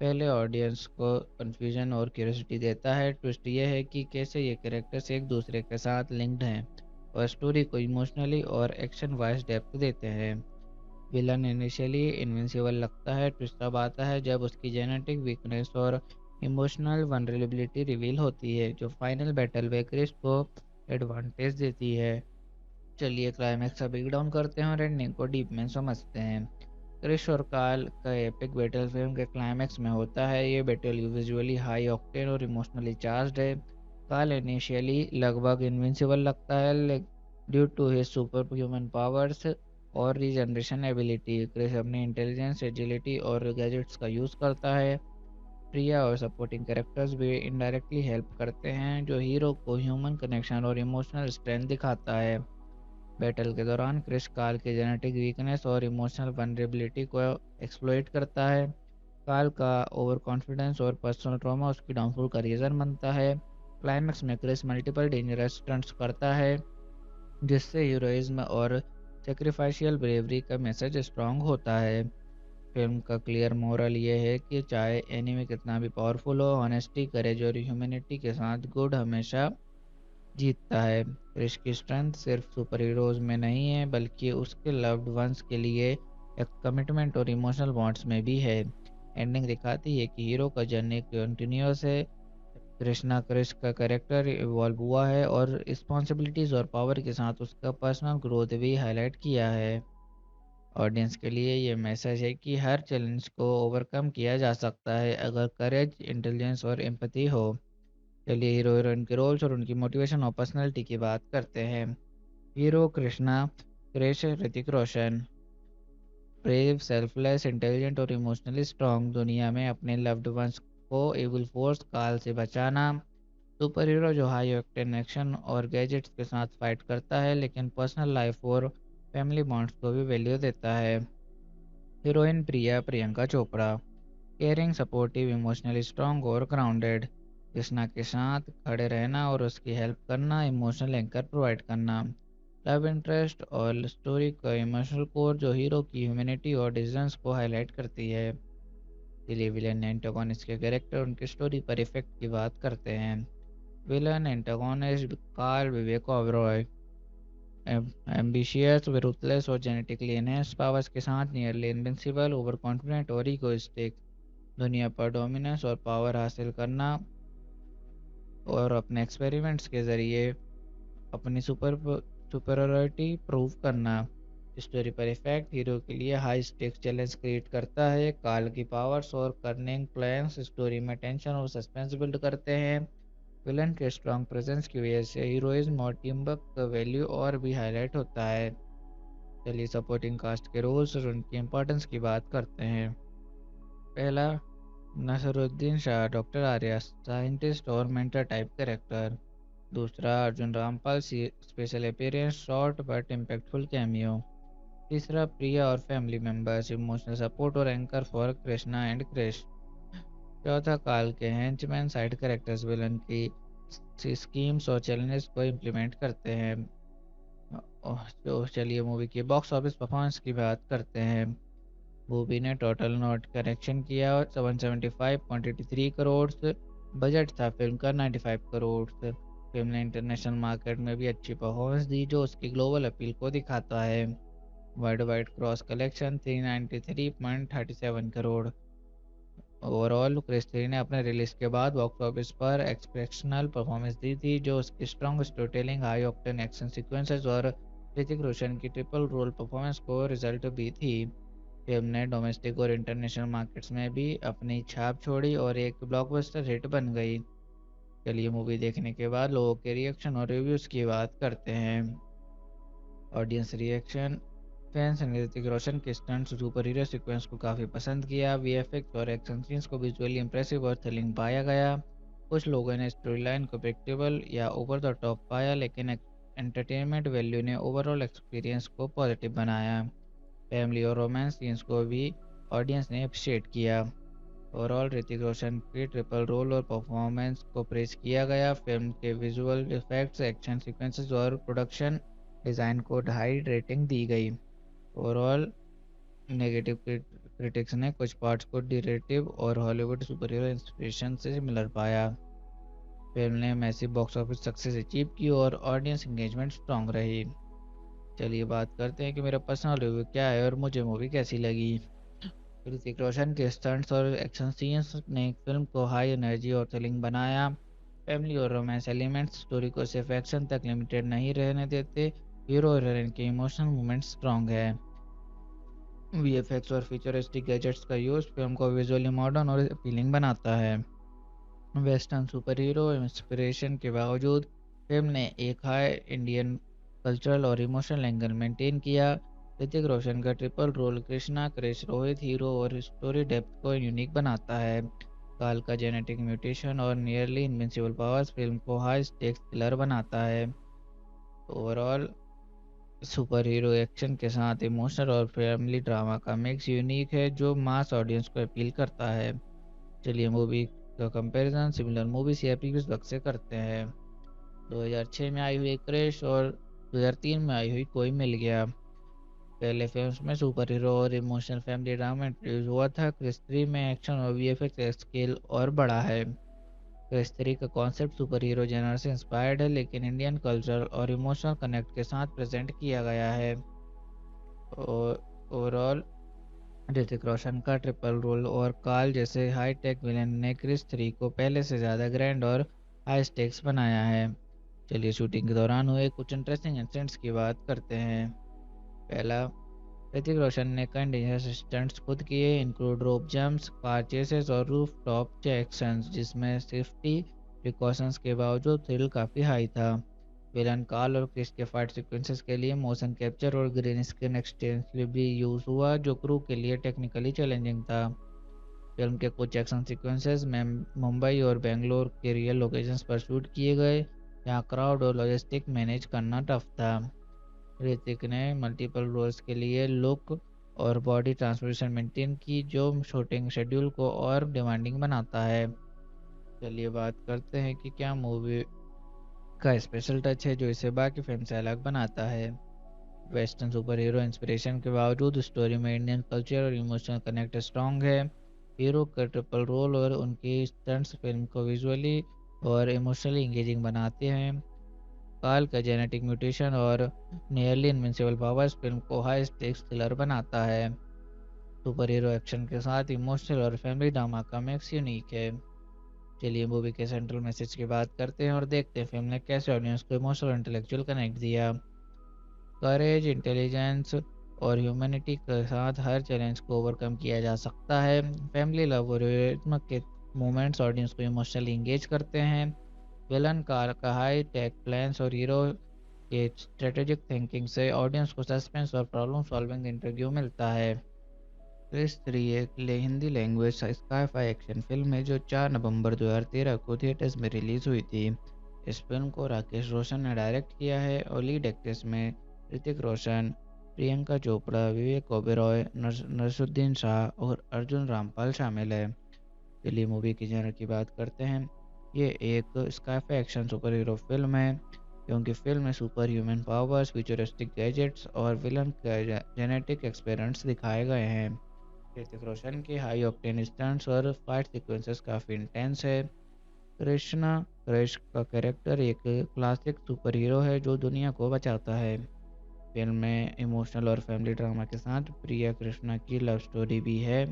[SPEAKER 1] पहले ऑडियंस को कंफ्यूजन और क्यूरियोसिटी देता है। ट्विस्ट ये है कि कैसे ये कैरेक्टर्स एक दूसरे के साथ लिंक्ड हैं और स्टोरी को इमोशनली और एक्शन वाइज डेप्थ देते हैं। विलन इनिशियली इनविंसिबल लगता है। ट्विस्ट तब आता है जब उसकी जेनेटिक वीकनेस और इमोशनल वनरेबिलिटी रिवील होती है, जो फाइनल बैटल में क्रिश को एडवांटेज देती है। चलिए क्लाइमैक्स का ब्रेक डाउन करते हैं और एंडिंग को डीप में समझते हैं। क्रिश और कार्ल का एपिक बैटल फिल्म के क्लाइमैक्स में होता है। ये बैटल विजुअली हाई ऑक्टेन और इमोशनली चार्ज्ड है। कार्ल इनिशियली लगभग इनविंसिबल लगता है due to his superhuman powers और रीजनरेशन एबिलिटी। क्रिश अपनी इंटेलिजेंस, एजिलिटी और गैजेट्स का यूज़ करता है। प्रिया और सपोर्टिंग कैरेक्टर्स भी इनडायरेक्टली हेल्प करते हैं, जो हीरो को ह्यूमन कनेक्शन और इमोशनल स्ट्रेंथ दिखाता है। बैटल के दौरान क्रिश कार्ल के जेनेटिक वीकनेस और इमोशनल वनरेबिलिटी को एक्सप्लॉइट करता है। कार्ल का ओवर कॉन्फिडेंस और पर्सनल ट्रॉमा उसकी डाउनफॉल का रीज़न बनता है। क्लाइमैक्स में क्रिश मल्टीपल डेंजरस स्टंट्स करता है, जिससे हीरोइज्म और सेक्रीफाइशियल ब्रेवरी का मैसेज स्ट्रॉन्ग होता है। फिल्म का क्लियर मोरल ये है कि चाहे एनिमी कितना भी पावरफुल हो, ऑनेस्टी, करेज और ह्यूमैनिटी के साथ गुड हमेशा जीतता है। क्रिश की स्ट्रेंथ सिर्फ सुपर हीरोज में नहीं है, बल्कि उसके लव्ड वंस के लिए एक कमिटमेंट और इमोशनल बॉन्ड्स में भी है। एंडिंग दिखाती है कि हीरो का जर्नी कंटिन्यूस है। कृष्णा क्रिश का कैरेक्टर इवॉल्व हुआ है और रिस्पॉन्सिबिलिटीज और पावर के साथ उसका पर्सनल ग्रोथ भी हाईलाइट किया है। ऑडियंस के लिए ये मैसेज है कि हर चैलेंज को ओवरकम किया जा सकता है, अगर करेज, इंटेलिजेंस और एम्पैथी हो। चलिए हीरो हीरोइन के रोल्स और उनकी मोटिवेशन और पर्सनैलिटी की बात करते हैं। Hero Krishna Krrish, Hrithik Roshan. Brave, selfless, intelligent और इमोशनली स्ट्रॉन्ग, दुनिया में अपने लव्ड वंस को एविल फोर्स काल से बचाना। सुपर हीरो जो हाई ऑक्टेन एक्शन और गैजेट्स के साथ फाइट करता है, लेकिन पर्सनल लाइफ और फैमिली बॉन्ड्स को भी वैल्यू देता है। Heroine Priyanka Chopra, caring, supportive, emotionally strong और ग्राउंडेड। कृष्णा के साथ खड़े रहना और उसकी हेल्प करना, इमोशनल एंकर प्रोवाइड करना। लव इंटरेस्ट और स्टोरी का इमोशनल कोर, जो हीरो की ह्यूमैनिटी और डिसीजंस को हाईलाइट करती है। चलिए विलेन एंटागोनिस्ट के कैरेक्टर, उनकी स्टोरी पर इफेक्ट की बात करते हैं। Villain antagonist Karl Vivek Oberoi, ambitious, ruthless और जेनेटिकली एनहेंस्ड पावर्स के साथ नियरली इनविंसिबल, ओवर कॉन्फिडेंट और इगोइस्टिक। दुनिया पर डोमिनेंस और पावर हासिल करना और अपने एक्सपेरिमेंट्स के ज़रिए अपनी सुपरियॉरिटी प्रूव करना। स्टोरी पर इफेक्ट, हीरो के लिए हाई स्टेक्स चैलेंज क्रिएट करता है। काल की पावर्स और कर्निंग प्लान्स स्टोरी में टेंशन और सस्पेंस बिल्ड करते हैं। विलन के स्ट्रॉन्ग प्रेजेंस की वजह से हीरोइज्म और टीम वर्क का वैल्यू और भी हाईलाइट होता है। चलिए सपोर्टिंग कास्ट के रोल्स और उनकी इंपॉर्टेंस की बात करते हैं। पहला, नसरुद्दीन शाह, डॉक्टर आर्या, साइंटिस्ट और मेंटर टाइप कैरेक्टर। दूसरा, Arjun Rampal special appearance, short but impactful cameo. तीसरा, प्रिया और फैमिली मेंबर्स, इमोशनल सपोर्ट और anchor for Krishna and Krrish. चौथा, काल के हेंचमैन, साइड कैरेक्टर्स विलन की स्कीम्स और चैलेंजेस को इम्प्लीमेंट करते हैं। तो चलिए मूवी की बॉक्स ऑफिस परफॉर्मेंस की बात करते हैं। मूवी ने टोटल नॉट कलेक्शन किया 175.83 करोड़। बजट था फिल्म का 95 करोड़। फिल्म ने इंटरनेशनल मार्केट में भी अच्छी परफॉर्मेंस दी, जो उसकी ग्लोबल अपील को दिखाता है। Worldwide gross collection 393.37 crore. Overall Krrish 3 ने अपने रिलीज के बाद बॉक्स ऑफिस पर एक्सपेक्शनल परफॉर्मेंस दी थी, जो उसकी strong storytelling, high octane action sequences और ऋतिक रोशन की ट्रिपल रोल परफॉर्मेंस को रिजल्ट भी थी। फिल्म ने डोमेस्टिक और इंटरनेशनल मार्केट्स में भी अपनी छाप छोड़ी और एक ब्लॉकबस्टर हिट बन गई। चलिए मूवी देखने के बाद लोगों के रिएक्शन और रिव्यूज़ की बात करते हैं। Audience reaction. फैंस ने ऋतिक रोशन के स्टंट सुपर हीरो सीक्वेंस को काफ़ी पसंद किया। वीएफएक्स और एक्शन सीन्स को विजुअली इंप्रेसिव और थ्रिलिंग पाया गया। कुछ लोगों ने स्टोरी लाइन को प्रेडिक्टेबल या ओवर द टॉप पाया, लेकिन एंटरटेनमेंट वैल्यू ने ओवरऑल एक्सपीरियंस को पॉजिटिव बनाया। फैमिली और रोमांस सीन्स को भी ऑडियंस ने अप्रिशिएट किया। ओवरऑल ऋतिक रोशन के ट्रिपल रोल और परफॉर्मेंस को प्रेज किया गया। फिल्म के विजुअल इफेक्ट्स, एक्शन सीक्वेंसेस और प्रोडक्शन डिज़ाइन को हाई रेटिंग दी गई। ओवरऑल नेगेटिव क्रिटिक्स ने कुछ पार्ट्स को डिरेटिव और हॉलीवुड सुपर हीरो इंस्पिरेशन से सिमिलर पाया। फिल्म ने massive box office success achieve की और ऑडियंस एंगेजमेंट स्ट्रॉन्ग रही। चलिए बात करते हैं कि मेरा पर्सनल रिव्यू क्या है और मुझे मूवी कैसी लगी। ऋतिक रोशन के स्टंट्स और एक्शन सीन्स ने फिल्म को हाई एनर्जी और थ्रिलिंग बनाया। फैमिली और रोमांस एलिमेंट्स स्टोरी को सिर्फ एक्शन तक लिमिटेड नहीं रहने देते। हीरो और हीरोइन के इमोशनल मोमेंट्स स्ट्रॉन्ग है। वीएफएक्स और फ्यूचरिस्टिक गैजेट्स का यूज़ फिल्म को विजुअली मॉडर्न और अपीलिंग बनाता है। वेस्टर्न सुपर हीरो इंस्पिरेशन के बावजूद फिल्म ने एक हाई इंडियन कल्चरल और इमोशनल एंगल मेंटेन किया। ऋतिक रोशन का triple role Krishna, Krrish, Rohit hero और स्टोरी डेप्थ को यूनिक बनाता है। काल का जेनेटिक म्यूटेशन और नियरली इनविंसिबल पावर्स फिल्म को हाई स्टेक्स थ्रिलर बनाता है। ओवरऑल सुपर हीरो एक्शन के साथ इमोशनल और फैमिली ड्रामा का मिक्स यूनिक है, जो मास ऑडियंस को अपील करता है। चलिए मूवी का कंपैरिजन सिमिलर मूवीज या प्रीवियस वक्त से करते हैं। 2006 में आई हुई क्रिश और 2003 में आई हुई कोई मिल गया। पहले फिल्म्स में सुपर हीरो और इमोशनल फैमिली ड्रामा इंट्रोड्यूस हुआ था। क्रिश 3 में एक्शन और वीएफएक्स स्केल और बड़ा है। क्रिश 3 का कॉन्सेप्ट सुपर हीरो जेनर से इंस्पायर्ड है, लेकिन इंडियन कल्चर और इमोशनल कनेक्ट के साथ प्रेजेंट किया गया है। और ओवरऑल ऋतिक रोशन का ट्रिपल रोल और काल जैसे हाई टेक विलेन ने क्रिस 3 को पहले से ज़्यादा ग्रैंड और हाई स्टेक्स बनाया है। चलिए शूटिंग के दौरान हुए कुछ इंटरेस्टिंग इंसिडेंट्स की बात करते हैं। पहला, ऋतिक रोशन ने कई डेंजरस स्टंट्स खुद किए, इंक्लूड रोप जंप्स, कार चेसेस और रूफ टॉप एक्शंस, जिसमें सेफ्टी प्रिकॉशंस के बावजूद थ्रिल काफ़ी हाई था। विलन कार्ल और क्रिस के फाइट सीक्वेंसेस के लिए मोशन कैप्चर और ग्रीन स्क्रीन एक्सटेंसिवली यूज हुआ, जो क्रू के लिए टेक्निकली चैलेंजिंग था। फिल्म के कुछ एक्शन सीक्वेंसेस में मुंबई और बेंगलोर के रियल लोकेशंस पर शूट किए गए, जहां क्राउड और लॉजिस्टिक मैनेज करना टफ था। ऋतिक ने मल्टीपल रोल्स के लिए लुक और बॉडी ट्रांसफॉर्मेशन मेंटेन की, जो शूटिंग शेड्यूल को और डिमांडिंग बनाता है। चलिए बात करते हैं कि क्या मूवी का स्पेशल टच है जो इसे बाकी फिल्म से अलग बनाता है। वेस्टर्न सुपर हीरो इंस्पिरेशन के बावजूद स्टोरी में इंडियन कल्चर और इमोशनल कनेक्ट स्ट्रॉन्ग है। हीरो का ट्रिपल रोल और उनकी स्टंट्स फिल्म को विजुअली और इमोशनली इंगेजिंग बनाते हैं। काल का जेनेटिक म्यूटेशन और नियरली इनविंसिबल पावर्स फिल्म को हाई स्टेक्स थ्रिलर बनाता है। सुपर हीरो एक्शन के साथ इमोशनल और फैमिली ड्रामा का मिक्स यूनिक है। चलिए मूवी के सेंट्रल मैसेज की बात करते हैं और देखते हैं फिल्म ने कैसे ऑडियंस को इमोशनल और इंटेलेक्चुअल कनेक्ट दिया। करेज, इंटेलिजेंस और ह्यूमैनिटी के साथ हर चैलेंज को ओवरकम किया जा सकता है। फैमिली लव और रियलिज्म के मोमेंट्स ऑडियंस को इमोशनली इंगेज करते हैं। विलन का हाई टेक प्लान्स और हीरो के स्ट्रेटेजिक थिंकिंग से ऑडियंस को सस्पेंस और प्रॉब्लम सॉल्विंग इंटरव्यू मिलता है। क्रिस 3 एक Hindi language sky-phi action film है जो 4 नवंबर 2013 को थिएटर्स में रिलीज हुई थी। इस फिल्म को राकेश रोशन ने डायरेक्ट किया है और लीड एक्ट्रेस में ऋतिक रोशन, प्रियंका चोपड़ा, विवेक ओबेरॉय, नसरुद्दीन शाह और अर्जुन रामपाल शामिल है। चलिए मूवी की जनर की बात करते हैं। ये एक sci-fi action super hero film है क्योंकि फिल्म में super human powers, futuristic gadgets और विलन के जेनेटिक एक्सपेरिमेंट्स दिखाए गए हैं। ऋतिक रोशन के हाई ऑक्टेन स्टंट्स और फाइट सीक्वेंसेस काफ़ी इंटेंस है। कृष्णा क्रिश का कैरेक्टर एक क्लासिक सुपर हीरो है जो दुनिया को बचाता है। फिल्म में इमोशनल और फैमिली ड्रामा के साथ प्रिया कृष्णा की लव स्टोरी भी है।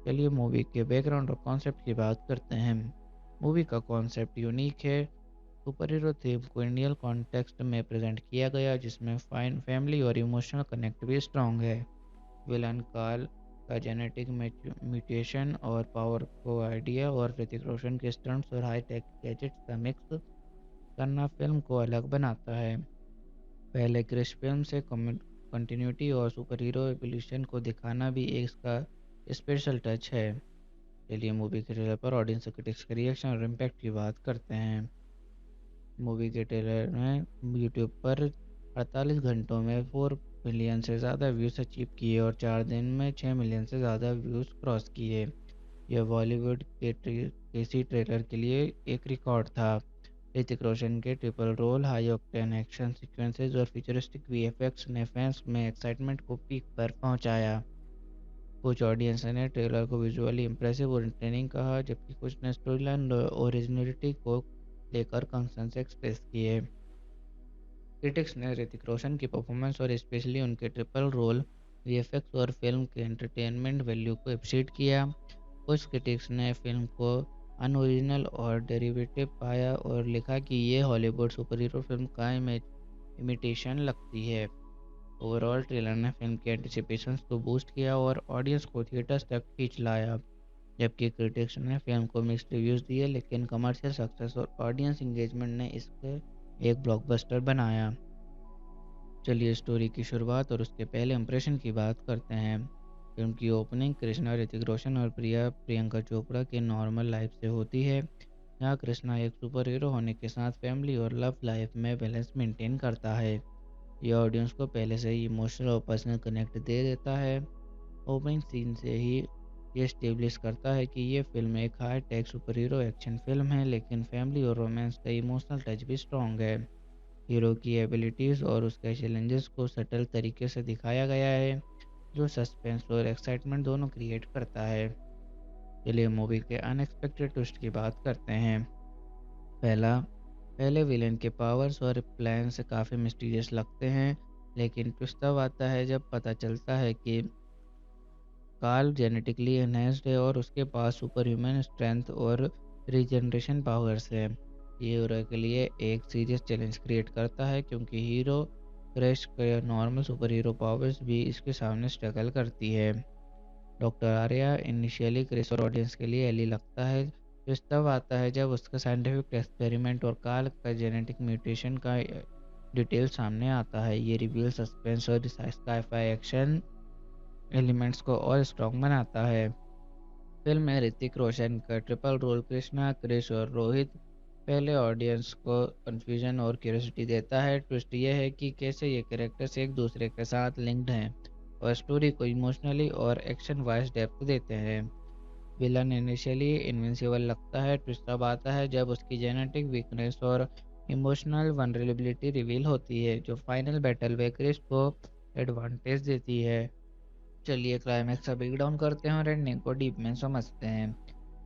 [SPEAKER 1] चलिए मूवी के बैकग्राउंड और कॉन्सेप्ट की बात करते हैं। मूवी का कॉन्सेप्ट यूनिक है। सुपर हीरो थीम को इंडियन कॉन्टेक्स्ट में प्रेजेंट किया गया जिसमें फाइन फैमिली और इमोशनल कनेक्ट भी स्ट्रॉन्ग है। विलन काल का जेनेटिक म्यूटेशन और पावर को आइडिया और ऋतिक रोशन के स्टंट्स और हाई टेक गैजेट्स का मिक्स करना फिल्म को अलग बनाता है। पहले क्रिश फिल्म से कंटिन्यूटी और सुपर हीरो एवोल्यूशन को दिखाना भी एक इसका स्पेशल टच है। चलिए मूवी के ट्रेलर पर ऑडियंस क्रिटिक्स के रिएक्शन और इम्पैक्ट की बात करते हैं। मूवी के ट्रेलर ने यूट्यूब पर 48 घंटों में 4 मिलियन से ज़्यादा व्यूज़ अचीव किए और 4 दिन में 6 मिलियन से ज़्यादा व्यूज़ क्रॉस किए। यह बॉलीवुड के किसी ट्रेलर के लिए एक रिकॉर्ड था। ऋतिक रोशन के triple role, high octane action sequences और फ्यूचरिस्टिक वीएफएक्स ने फैंस में एक्साइटमेंट को पीक पर पहुंचाया। कुछ ऑडियंस ने ट्रेलर को विजुअली इंप्रेसिव और एंटरटेनिंग कहा जबकि कुछ ने स्टोरी लाइन और ओरिजिनलिटी को लेकर कंसर्न्स एक्सप्रेस किए। क्रिटिक्स ने ऋतिक रोशन की परफॉर्मेंस और स्पेशली उनके ट्रिपल रोल, वीएफएक्स और फिल्म के एंटरटेनमेंट वैल्यू को अप्रिशिएट किया। कुछ क्रिटिक्स ने फिल्म को अनओरिजिनल और डेरिवेटिव पाया और लिखा कि ये हॉलीवुड सुपर हीरो फिल्म का इमिटेशन लगती है। ओवरऑल ट्रेलर ने फिल्म के एंटिसिपेशंस को बूस्ट किया और ऑडियंस को थिएटर्स तक खींच लाया। जबकि क्रिटिक्स ने फिल्म को मिक्स्ड रिव्यूज़ दिए लेकिन कमर्शियल सक्सेस और ऑडियंस इंगेजमेंट ने इसके एक ब्लॉकबस्टर बनाया। चलिए स्टोरी की शुरुआत और उसके पहले इंप्रेशन की बात करते हैं। फिल्म की ओपनिंग कृष्णा, ऋतिक रोशन और प्रियंका चोपड़ा के नॉर्मल लाइफ से होती है। यहाँ कृष्णा एक सुपर हीरो होने के साथ फैमिली और लव लाइफ में बैलेंस मेंटेन करता है। यह ऑडियंस को पहले से ही इमोशनल और पर्सनल कनेक्ट दे देता है। ओपनिंग सीन से ही ये स्टेब्लिश करता है कि ये फिल्म एक high tech super hero action film है लेकिन फैमिली और रोमांस का इमोशनल टच भी स्ट्रॉन्ग है। हीरो की एबिलिटीज़ और उसके चैलेंजेस को सटल तरीके से दिखाया गया है जो सस्पेंस और एक्साइटमेंट दोनों क्रिएट करता है। चलिए मूवी के अनएक्सपेक्टेड ट्विस्ट की बात करते हैं। पहले विलेन के पावर्स और प्लान्स काफ़ी मिस्टीरियस लगते हैं लेकिन ट्विस्ट तब आता है जब पता चलता है कि कार्ल जेनेटिकली एनहेंस्ड है और उसके पास सुपर ह्यूमन स्ट्रेंथ और रीजनरेशन पावर्स है। ये हीरो के लिए एक सीरियस चैलेंज क्रिएट करता है क्योंकि हीरो क्रश के नॉर्मल सुपर हीरो पावर्स भी इसके सामने स्ट्रगल करती है। डॉक्टर आर्या इनिशियली क्रिस और ऑडियंस के लिए एली लगता है। ट्विस्ट तब आता है जब उसका साइंटिफिक एक्सपेरिमेंट और कार्ल का जेनेटिक म्यूटेशन का डिटेल सामने आता है। ये रिवील सस्पेंस और स्काईफाई एक्शन एलिमेंट्स को और स्ट्रॉन्ग बनाता है। फिल्म में ऋतिक रोशन का ट्रिपल रोल कृष्णा, क्रिश और रोहित पहले ऑडियंस को कंफ्यूजन और क्यूरियोसिटी देता है। ट्विस्ट यह है कि कैसे ये कैरेक्टर्स एक दूसरे के साथ लिंक्ड हैं और स्टोरी को इमोशनली और एक्शन वाइज डेप्थ देते हैं। विलन इनिशियली इनविंसिबल लगता है। ट्विस्ट तब आता है जब उसकी जेनेटिक वीकनेस और इमोशनल वनरेबिलिटी रिवील होती है जो फाइनल बैटल में क्रिश को एडवांटेज देती है। चलिए क्लाइमैक्स का ब्रेक डाउन करते हैं और एंडिंग को डीप में समझते हैं।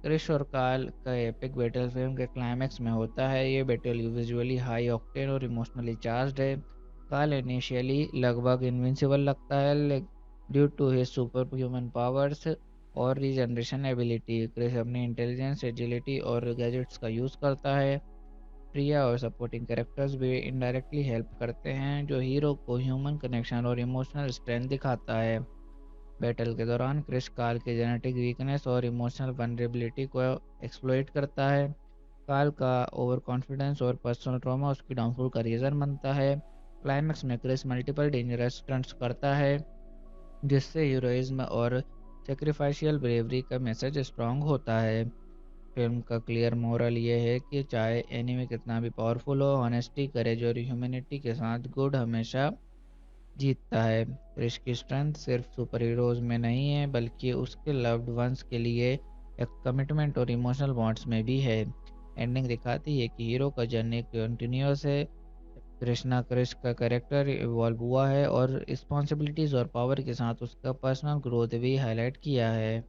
[SPEAKER 1] क्रिश और कार्ल का एपिक बैटल फिल्म के क्लाइमैक्स में होता है। ये बैटल विजुअली हाई ऑक्टेन और इमोशनली चार्ज्ड है। कार्ल इनिशियली लगभग इनविंसिबल लगता है due to his superhuman powers और रीजनरेशन एबिलिटी। क्रिश अपनी इंटेलिजेंस, एजिलिटी और गैजेट्स का यूज़ करता है। प्रिया और सपोर्टिंग कैरेक्टर्स भी इनडायरेक्टली हेल्प करते हैं जो हीरो को ह्यूमन कनेक्शन और इमोशनल स्ट्रेंथ दिखाता है। बैटल के दौरान क्रिश कार्ल के जेनेटिक वीकनेस और इमोशनल वनरेबिलिटी को एक्सप्लॉइट करता है। कार्ल का ओवर कॉन्फिडेंस और पर्सनल ट्रॉमा उसकी डाउनफॉल का रीज़न बनता है। क्लाइमैक्स में क्रिश मल्टीपल डेंजरस स्टंट्स करता है जिससे हीरोइज्म और सेक्रीफाइशियल ब्रेवरी का मैसेज स्ट्रॉन्ग होता है। फिल्म का क्लियर मोरल ये है कि चाहे एनिमे कितना भी पावरफुल हो, ऑनेस्टी, करेज और ह्यूमैनिटी के साथ गुड हमेशा जीतता है। क्रिश की स्ट्रेंथ सिर्फ सुपर हीरोज में नहीं है, बल्कि उसके लव्ड वंस के लिए एक कमिटमेंट और इमोशनल बॉन्ड्स में भी है। एंडिंग दिखाती है कि हीरो का जर्नी कंटिन्यूअस है। कृष्णा क्रिश का कैरेक्टर इवॉल्व हुआ है और रिस्पॉन्सिबिलिटीज और पावर के साथ उसका पर्सनल ग्रोथ भी हाईलाइट किया है।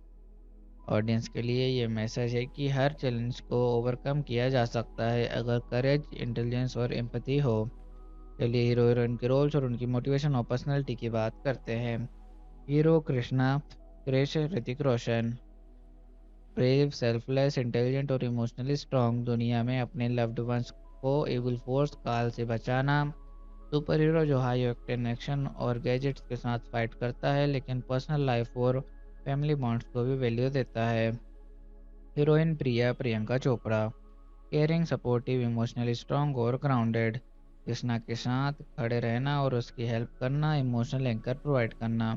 [SPEAKER 1] ऑडियंस के लिए ये मैसेज है कि हर चैलेंज को ओवरकम किया जा सकता है अगर करेज, इंटेलिजेंस और एम्पैथी हो। चलिए हीरो हीरोइन के रोल्स और उनकी मोटिवेशन और पर्सनैलिटी की बात करते हैं। Hero Krishna Krrish Hrithik Roshan. Brave, selfless, intelligent और इमोशनली स्ट्रॉन्ग, दुनिया में अपने लव्ड वंस को एविल फोर्स काल से बचाना। सुपर हीरो जो हाई ऑक्टेन एक्शन और गैजेट्स के साथ फाइट करता है, लेकिन पर्सनल लाइफ और फैमिली बॉन्ड्स को भी वैल्यू देता है। Heroine Priya Priyanka Chopra. Caring, supportive, emotionally strong और ग्राउंडेड। कृष्णा के साथ खड़े रहना और उसकी हेल्प करना, इमोशनल एंकर प्रोवाइड करना।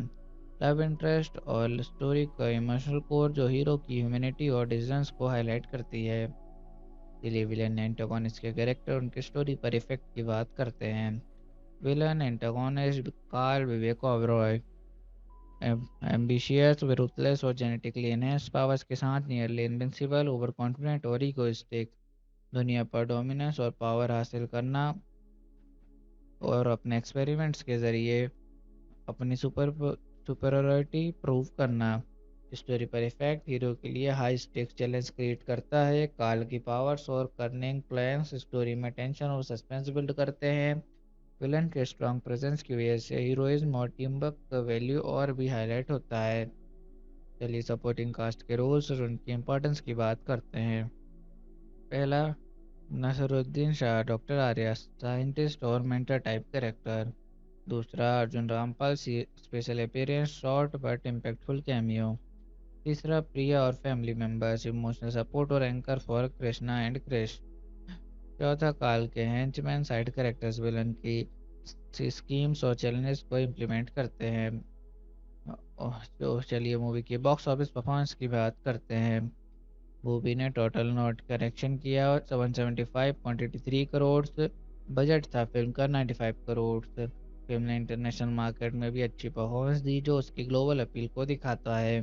[SPEAKER 1] लव इंटरेस्ट और स्टोरी का इमोशनल कोर जो हीरो की ह्यूमैनिटी और डिसीजंस को हाईलाइट करती है। चलिए विलेन एंटागोनिस्ट के कैरेक्टर उनकी स्टोरी पर इफेक्ट की बात करते हैं। Villain antagonist Karl Vivek Oberoi. Ambitious, ruthless और जेनेटिकली एनहेंस्ड पावर्स के साथ नियरली इनविंसिबल, ओवर कॉन्फिडेंट और इगोइस्टिक। दुनिया पर डोमिनेंस और पावर हासिल करना और अपने एक्सपेरिमेंट्स के जरिए अपनी सुपरियरिटी प्रूव करना। स्टोरी पर इफेक्ट हीरो के लिए हाई स्टेक्स चैलेंज क्रिएट करता है। काल की पावर्स और कर्निंग प्लान्स स्टोरी में टेंशन और सस्पेंस बिल्ड करते हैं। विलन के स्ट्रॉन्ग प्रेजेंस की वजह से हीरोइज्म और टीम वर्क का वैल्यू और भी हाईलाइट होता है। चलिए सपोर्टिंग कास्ट के रोल्स और उनकी इंपॉर्टेंस की बात करते हैं। पहला, नसरुद्दीन शाह, डॉक्टर आर्या, साइंटिस्ट और मेंटर टाइप कैरेक्टर। दूसरा, Arjun Rampal, special appearance, short but impactful cameo. तीसरा, प्रिया और फैमिली मेंबर्स, इमोशनल सपोर्ट और anchor for Krishna and Krrish. चौथा, काल के हेंचमैन, साइड कैरेक्टर्स विलन की स्कीम्स और चैलेंजेस को इम्प्लीमेंट करते हैं। तो चलिए मूवी की बॉक्स ऑफिस परफॉर्मेंस की बात करते हैं। मूवी ने टोटल नोट कलेक्शन किया 175.83 करोड़। बजट था फिल्म का 95 करोड़। फिल्म ने इंटरनेशनल मार्केट में भी अच्छी परफॉर्मेंस दी, जो उसकी ग्लोबल अपील को दिखाता है।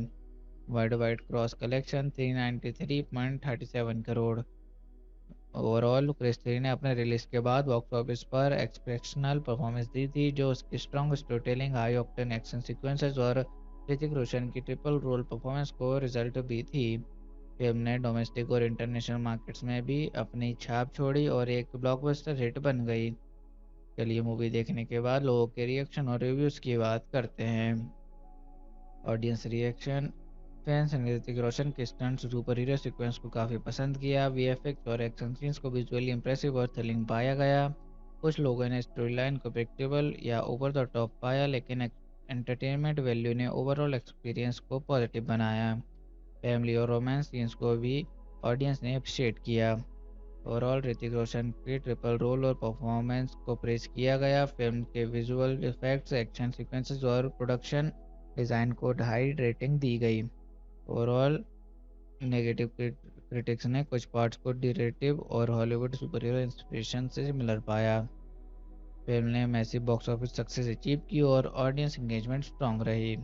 [SPEAKER 1] Worldwide gross collection 393.37 crore. Overall Krrish 3 ने अपने रिलीज के बाद बॉक्स ऑफिस पर एक्सप्रेशनल परफॉर्मेंस दी थी, जो उसकी strong storytelling, high octane action sequences और ऋतिक रोशन की ट्रिपल रोल परफॉर्मेंस को रिजल्ट भी थी। फिल्म ने डोमेस्टिक और इंटरनेशनल मार्केट्स में भी अपनी छाप छोड़ी और एक ब्लॉकबस्टर हिट बन गई। चलिए मूवी देखने के बाद लोगों के रिएक्शन और रिव्यूज़ की बात करते हैं। Audience reaction. फैंस ने ऋतिक रोशन के स्टंट सुपर हीरो सीक्वेंस को काफ़ी पसंद किया। वीएफएक्स और एक्शन सीन्स को विजुअली इंप्रेसिव और थ्रिलिंग पाया गया। कुछ लोगों ने स्टोरी लाइन को प्रेडिक्टेबल या ओवर द टॉप पाया, लेकिन एंटरटेनमेंट वैल्यू ने ओवरऑल एक्सपीरियंस को पॉजिटिव बनाया। फैमिली और रोमांस सीन्स को भी ऑडियंस ने अप्रिशिएट किया। ओवरऑल ऋतिक रोशन के ट्रिपल रोल और परफॉर्मेंस को प्रेज किया गया। फिल्म के विजुअल इफेक्ट्स, एक्शन सीक्वेंसेस और प्रोडक्शन डिज़ाइन को हाई रेटिंग दी गई। ओवरऑल नेगेटिव क्रिटिक्स ने कुछ पार्ट्स को डिरेटिव और हॉलीवुड सुपर हीरो इंस्पिरेशन से मिलर पाया। फिल्म ने massive box office success achieve की और ऑडियंस एंगेजमेंट स्ट्रॉन्ग रही।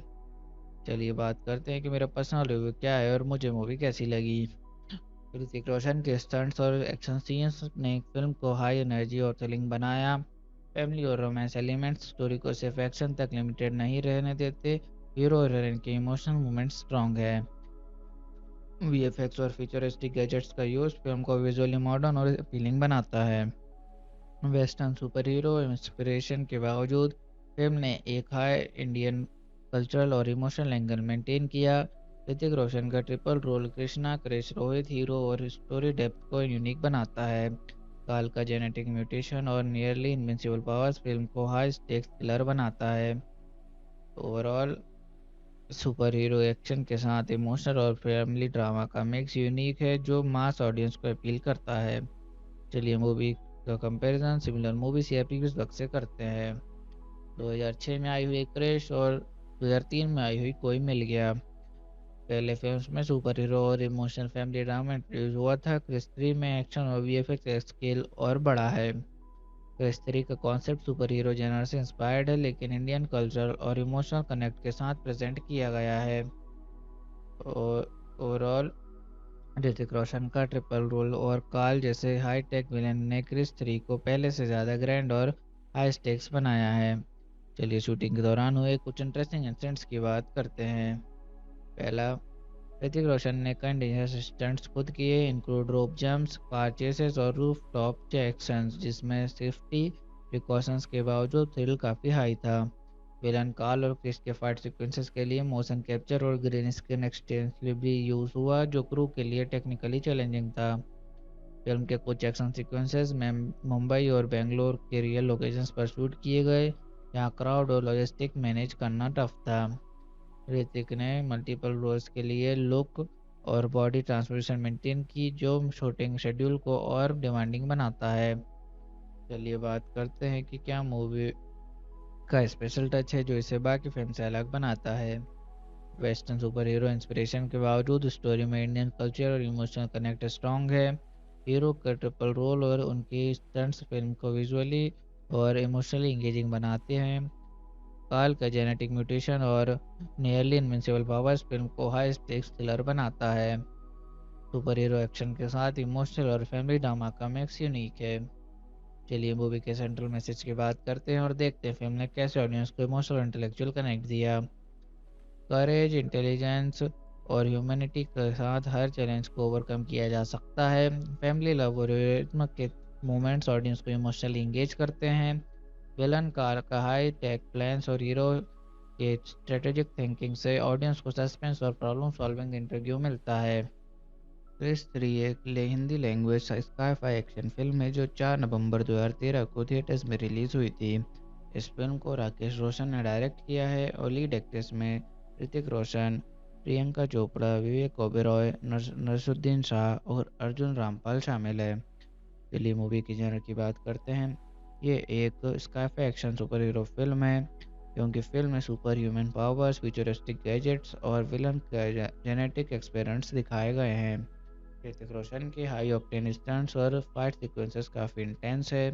[SPEAKER 1] चलिए बात करते हैं कि मेरा पर्सनल रिव्यू क्या है और मुझे मूवी कैसी लगी। ऋतिक रोशन के स्टंट्स और एक्शन सीन्स ने फिल्म को हाई एनर्जी और थ्रिलिंग बनाया। फैमिली और रोमांस एलिमेंट्स स्टोरी को सिर्फ एक्शन तक लिमिटेड नहीं रहने देते। हीरो और हीरोइन के इमोशनल मोमेंट्स स्ट्रॉन्ग है। वीएफएक्स और फ्यूचरिस्टिक गैजेट्स का यूज़ फिल्म को विजुअली मॉडर्न और अपीलिंग बनाता है। वेस्टर्न सुपर हीरो इंस्पिरेशन के बावजूद फिल्म ने एक हाई इंडियन कल्चरल और इमोशनल एंगल मेंटेन किया। ऋतिक रोशन का triple role Krishna, Krrish, Rohit hero और स्टोरी डेप्थ को यूनिक बनाता है। काल का जेनेटिक म्यूटेशन और नियरली इनविंसिबल पावर्स फिल्म को हाई स्टेक्स थ्रिलर बनाता है। ओवरऑल सुपर हीरो एक्शन के साथ इमोशनल और फैमिली ड्रामा का मिक्स यूनिक है, जो मास ऑडियंस को अपील करता है। चलिए मूवी का कंपैरिजन सिमिलर मूवीज या प्रीवियस वक्त से करते हैं। 2006 में आई हुई क्रिश और 2003 में आई हुई कोई मिल गया। पहले फिल्म्स में सुपर हीरो और इमोशनल फैमिली ड्रामा इंट्रोड्यूस हुआ था। क्रिस 3 में एक्शन और वीएफएक्स स्केल और बड़ा है। क्रिस 3 का कॉन्सेप्ट सुपर हीरो जेनर से इंस्पायर्ड है, लेकिन इंडियन कल्चर और इमोशनल कनेक्ट के साथ प्रेजेंट किया गया है। और ओवरऑल ऋतिक रोशन का ट्रिपल रोल और काल जैसे हाई टेक विलेन ने क्रिस 3 को पहले से ज़्यादा ग्रैंड और हाई स्टेक्स बनाया है। चलिए शूटिंग के दौरान हुए कुछ इंटरेस्टिंग इंसिडेंट्स की बात करते हैं। पहला, ऋतिक रोशन ने कई डेंजरस स्टंट्स खुद किए, इंक्लूड रोप जंप्स, कार चेसेस और रूफ टॉप एक्शंस, जिसमें सेफ्टी प्रिकॉशंस के बावजूद थ्रिल काफ़ी हाई था। विलन कार्ल और क्रिस के फाइट सीक्वेंसेस के लिए मोशन कैप्चर और ग्रीन स्क्रीन एक्सटेंसिवली यूज हुआ, जो क्रू के लिए टेक्निकली चैलेंजिंग था। फिल्म के कुछ एक्शन सीक्वेंसेस में मुंबई और बेंगलोर के रियल लोकेशंस पर शूट किए गए, जहां क्राउड और लॉजिस्टिक मैनेज करना टफ था। ऋतिक ने मल्टीपल रोल्स के लिए लुक और बॉडी ट्रांसफॉर्मेशन मेंटेन की, जो शूटिंग शेड्यूल को और डिमांडिंग बनाता है। चलिए बात करते हैं कि क्या मूवी का स्पेशल टच है जो इसे बाकी फिल्म से अलग बनाता है। वेस्टर्न सुपर हीरो इंस्पिरेशन के बावजूद स्टोरी में इंडियन कल्चर और इमोशनल कनेक्ट स्ट्रॉन्ग है। हीरो का ट्रिपल रोल और उनकी स्टंट्स फिल्म को विजुअली और इमोशनली इंगेजिंग बनाते हैं। काल का जेनेटिक म्यूटेशन और नियरली इनविंसिबल पावर्स फिल्म को हाई स्टेक्स थ्रिलर बनाता है। सुपर हीरो एक्शन के साथ इमोशनल और फैमिली ड्रामा का मिक्स यूनिक है। चलिए मूवी के सेंट्रल मैसेज की बात करते हैं और देखते हैं फिल्म ने कैसे ऑडियंस को इमोशनल और इंटेलेक्चुअल कनेक्ट दिया। करेज, इंटेलिजेंस और ह्यूमैनिटी के साथ हर चैलेंज को ओवरकम किया जा सकता है। फैमिली लव और रियलिज्म के मोमेंट्स ऑडियंस को इमोशनली इंगेज करते हैं। विलन का हाई टेक प्लान्स और हीरो के स्ट्रेटेजिक थिंकिंग से ऑडियंस को सस्पेंस और प्रॉब्लम सॉल्विंग इंटरव्यू मिलता है। क्रिस 3 एक Hindi language sky-phi action film है जो 4 नवंबर 2013 को थिएटर्स में रिलीज हुई थी। इस फिल्म को राकेश रोशन ने डायरेक्ट किया है और लीड एक्ट्रेस में ऋतिक रोशन, प्रियंका चोपड़ा, विवेक ओबेरॉय, नसरुद्दीन शाह और अर्जुन रामपाल शामिल है। चलिए मूवी की जनर की बात करते हैं। ये एक sky-phi action super hero film है, क्योंकि फिल्म में super human powers, futuristic gadgets और विलन के जेनेटिक एक्सपेरिमेंट्स दिखाए गए हैं। ऋतिक रोशन के हाई ऑक्टेन स्टंट्स और फाइट सीक्वेंसेस काफ़ी इंटेंस है।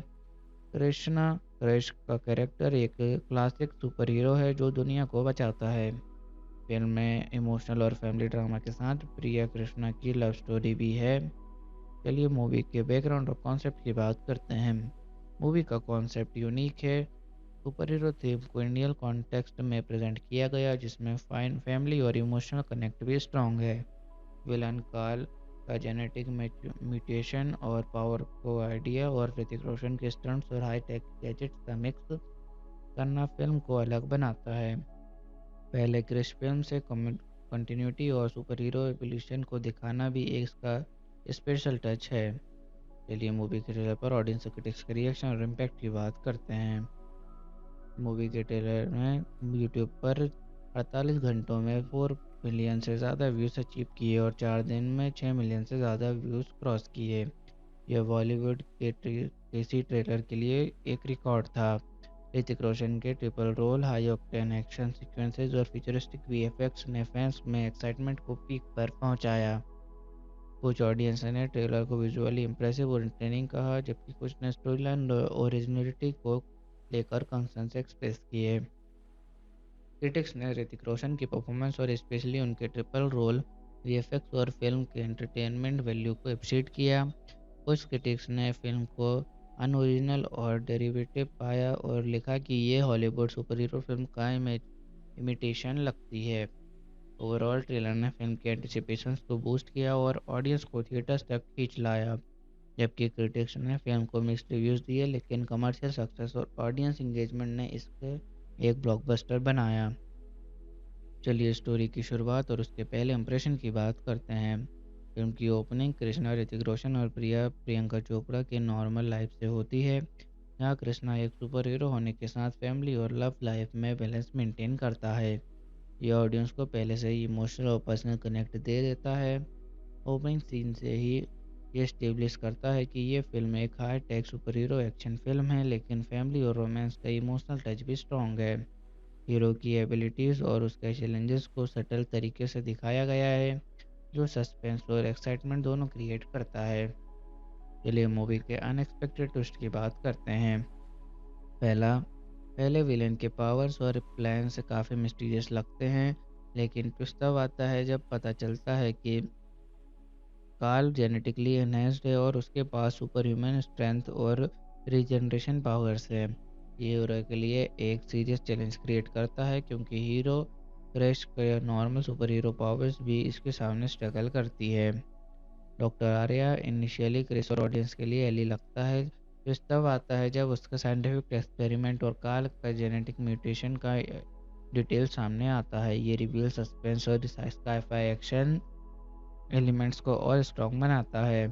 [SPEAKER 1] कृष्णा क्रश का कैरेक्टर एक क्लासिक सुपर हीरो है जो दुनिया को बचाता है। फिल्म में इमोशनल और फैमिली ड्रामा के साथ प्रिया कृष्णा की लव स्टोरी भी है। चलिए मूवी के बैकग्राउंड और कॉन्सेप्ट की बात करते हैं। मूवी का कॉन्सेप्ट यूनिक है। सुपर हीरो थीम को इंडियन कॉन्टेक्स्ट में प्रेजेंट किया गया, जिसमें फाइन फैमिली और इमोशनल कनेक्ट भी स्ट्रॉन्ग है। विलन कार्ल का जेनेटिक म्यूटेशन और पावर को आइडिया और ऋतिक रोशन के स्टंट्स और हाई टेक गैजेट्स का मिक्स करना फिल्म को अलग बनाता है। पहले क्रिश फिल्म से कंटिन्यूटी और सुपर हीरो एवोल्यूशन को दिखाना भी एक इसका स्पेशल टच है। चलिए मूवी के ट्रेलर पर ऑडियंस और क्रिटिक्स के रिएक्शन और इम्पैक्ट की बात करते हैं। मूवी के ट्रेलर ने यूट्यूब पर 48 घंटों में 4 मिलियन से ज़्यादा व्यूज़ अचीव किए और 4 दिन में 6 मिलियन से ज़्यादा व्यूज़ क्रॉस किए। यह बॉलीवुड के किसी ट्रेलर के लिए एक रिकॉर्ड था। ऋतिक रोशन के triple role, high octane action sequences और फ्यूचरिस्टिक वीएफएक्स ने फैंस में एक्साइटमेंट को पीक पर पहुंचाया। कुछ ऑडियंस ने ट्रेलर को विजुअली इंप्रेसिव और इंटरटेनिंग कहा, जबकि कुछ ने स्टोरीलाइन और ओरिजिनलिटी को लेकर कंसर्न्स एक्सप्रेस किए। क्रिटिक्स ने ऋतिक रोशन की परफॉर्मेंस और स्पेशली उनके ट्रिपल रोल, वीएफएक्स और फिल्म के एंटरटेनमेंट वैल्यू को अप्रिशिएट किया। कुछ क्रिटिक्स ने फिल्म को अनओरिजिनल और डेरिवेटिव पाया और लिखा कि ये हॉलीवुड सुपर हीरो फिल्म का इमिटेशन लगती है। ओवरऑल ट्रेलर ने फिल्म के एंटिसिपेशंस को बूस्ट किया और ऑडियंस को थिएटर्स तक खींच लाया, जबकि क्रिटिक्स ने फिल्म को मिक्स्ड रिव्यूज़ दिए, लेकिन कमर्शियल सक्सेस और ऑडियंस इंगेजमेंट ने इसके एक ब्लॉकबस्टर बनाया। चलिए स्टोरी की शुरुआत और उसके पहले इंप्रेशन की बात करते हैं। फिल्म की ओपनिंग कृष्णा, ऋतिक रोशन और प्रियंका चोपड़ा के नॉर्मल लाइफ से होती है। यहाँ कृष्णा एक सुपर हीरो होने के साथ फैमिली और लव लाइफ में बैलेंस मेंटेन करता है। यह ऑडियंस को पहले से ही इमोशनल और पर्सनल कनेक्ट दे देता है। ओपनिंग सीन से ही ये स्टेब्लिश करता है कि ये फिल्म एक high tech super hero action film है, लेकिन फैमिली और रोमांस का इमोशनल टच भी स्ट्रॉन्ग है। हीरो की एबिलिटीज़ और उसके चैलेंजेस को सटल तरीके से दिखाया गया है, जो सस्पेंस और एक्साइटमेंट दोनों क्रिएट करता है। चलिए मूवी के अनएक्सपेक्टेड ट्विस्ट की बात करते हैं। पहला पहले विलेन के पावर्स और प्लान से काफ़ी मिस्टीरियस लगते हैं, लेकिन ट्विस्ट तब आता है जब पता चलता है कि कार्ल जेनेटिकली एनहेंस्ड है और उसके पास सुपर ह्यूमन स्ट्रेंथ और रीजनरेशन पावर्स है। ये हीरो के लिए एक सीरियस चैलेंज क्रिएट करता है, क्योंकि हीरो क्रश के नॉर्मल सुपर हीरो पावर्स भी इसके सामने स्ट्रगल करती है। डॉक्टर आर्या इनिशियली क्रिस और ऑडियंस के लिए एली लगता है। ट्विस्ट तब आता है जब उसका साइंटिफिक एक्सपेरिमेंट और कार्ल का जेनेटिक म्यूटेशन का डिटेल सामने आता है। ये रिवील सस्पेंस और स्काई-फाई एक्शन एलिमेंट्स को और स्ट्रॉन्ग बनाता है।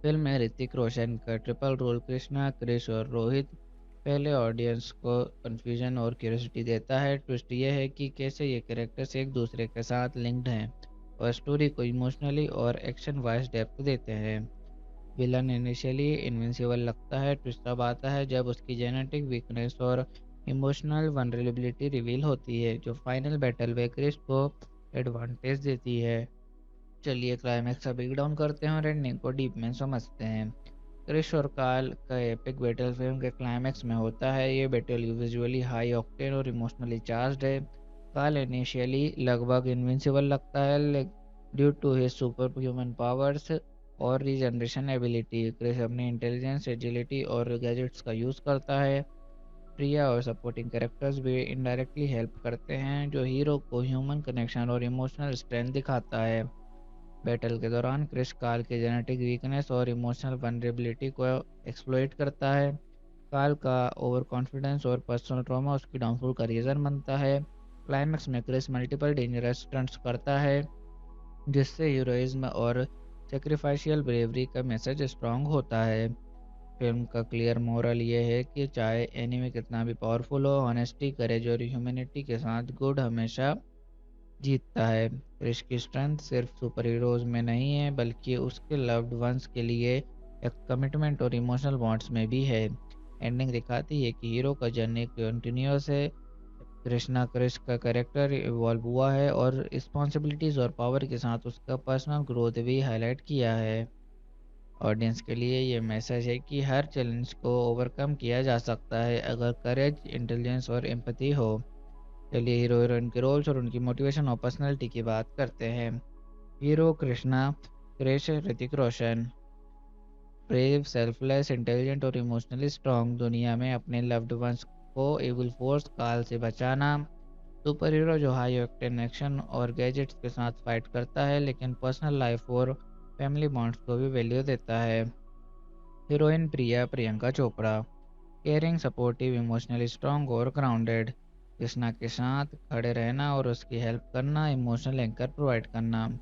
[SPEAKER 1] फिल्म में ऋतिक रोशन का ट्रिपल रोल कृष्णा, क्रिश और रोहित पहले ऑडियंस को कन्फ्यूजन और क्यूरियोसिटी देता है। ट्विस्ट ये है कि कैसे ये कैरेक्टर्स एक दूसरे के साथ लिंक्ड हैं और स्टोरी को इमोशनली और एक्शन वाइज डेप्थ देते हैं। विलन इनिशियली इनविंसिबल लगता है। ट्विस्ट तब आता है जब उसकी जेनेटिक वीकनेस और इमोशनल वनरेबिलिटी रिवील होती है, जो फाइनल बैटल में क्रिस को एडवांटेज देती है। चलिए क्लाइमैक्स का ब्रेक डाउन करते हैं और एंडिंग को डीप में समझते हैं। क्रिश और कार्ल का एपिक बैटल फिल्म के क्लाइमैक्स में होता है। ये बैटल विजुअली हाई ऑक्टेन और इमोशनली चार्ज्ड है। कार्ल इनिशियली लगभग इनविंसिबल लगता है due to his superhuman powers और रीजनरेशन एबिलिटी। क्रिश अपनी इंटेलिजेंस, एजिलिटी और गैजेट्स का यूज़ करता है। प्रिया और सपोर्टिंग कैरेक्टर्स भी इनडायरेक्टली हेल्प करते हैं, जो हीरो को ह्यूमन कनेक्शन और इमोशनल स्ट्रेंथ दिखाता है। बैटल के दौरान क्रिश कार्ल के जेनेटिक वीकनेस और इमोशनल वनरेबिलिटी को एक्सप्लॉइट करता है। कार्ल का ओवर कॉन्फिडेंस और पर्सनल ट्रॉमा उसकी डाउनफॉल का रीज़न बनता है। क्लाइमैक्स में क्रिस मल्टीपल डेंजरस स्टंट्स करता है, जिससे हीरोइज्म और सेक्रीफाइशियल ब्रेवरी का मैसेज स्ट्रांग होता है। फिल्म का क्लियर मोरल ये है कि चाहे एनिमी कितना भी पावरफुल हो, ऑनेस्टी, करेज और ह्यूमैनिटी के साथ गुड हमेशा जीतता है। क्रिश की स्ट्रेंथ सिर्फ सुपर हीरोज में नहीं है, बल्कि उसके लव्ड वंस के लिए एक कमिटमेंट और इमोशनल बॉन्ड्स में भी है। एंडिंग दिखाती है कि हीरो का जर्नी कंटिन्यूस है। कृष्णा क्रिश का कैरेक्टर इवॉल्व हुआ है और रिस्पॉन्सिबिलिटीज और पावर के साथ उसका पर्सनल ग्रोथ भी हाईलाइट किया है। ऑडियंस के लिए ये मैसेज है कि हर चैलेंज को ओवरकम किया जा सकता है, अगर करेज, इंटेलिजेंस और एम्पैथी हो। चलिए हीरो हीरोइन के रोल्स और उनकी मोटिवेशन और पर्सनैलिटी की बात करते हैं। Hero Krishna Krrish Hrithik Roshan brave, selfless, intelligent और इमोशनली स्ट्रॉन्ग, दुनिया में अपने लव्ड वंस को एविल फोर्स काल से बचाना। सुपर हीरो जो हाई ऑक्टेन एक्शन और गैजेट्स के साथ फाइट करता है, लेकिन पर्सनल लाइफ और फैमिली बॉन्ड्स को भी वैल्यू देता है। Heroine Priya Priyanka Chopra caring, supportive, emotionally strong और ग्राउंडेड। कृष्णा के साथ खड़े रहना और उसकी हेल्प करना, इमोशनल एंकर प्रोवाइड करना।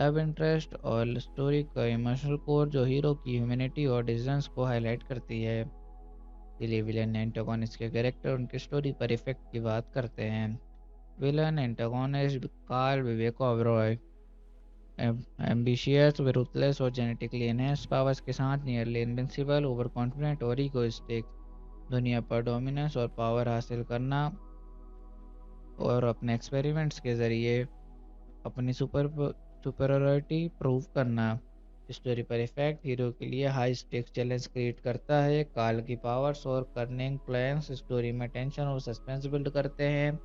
[SPEAKER 1] लव इंटरेस्ट और स्टोरी का इमोशनल कोर जो हीरो की ह्यूमैनिटी और डिसीजंस को हाईलाइट करती है। चलिए विलन एंटागोनिस्ट के कैरेक्टर उनकी स्टोरी पर इफेक्ट की बात करते हैं। Villain antagonist Karl Vivek Oberoi ambitious, ruthless और जेनेटिकली एनहेंस्ड पावर्स के साथ नियरली इनविंसिबल, ओवर कॉन्फिडेंट और इगोइस्टिक। दुनिया पर डोमिनेंस और पावर हासिल करना और अपने एक्सपेरिमेंट्स के ज़रिए अपनी सुपरियरिटी प्रूव करना। स्टोरी पर इफेक्ट हीरो के लिए हाई स्टेक्स चैलेंज क्रिएट करता है। काल की पावर्स और कर्निंग प्लान्स स्टोरी में टेंशन और सस्पेंस बिल्ड करते हैं।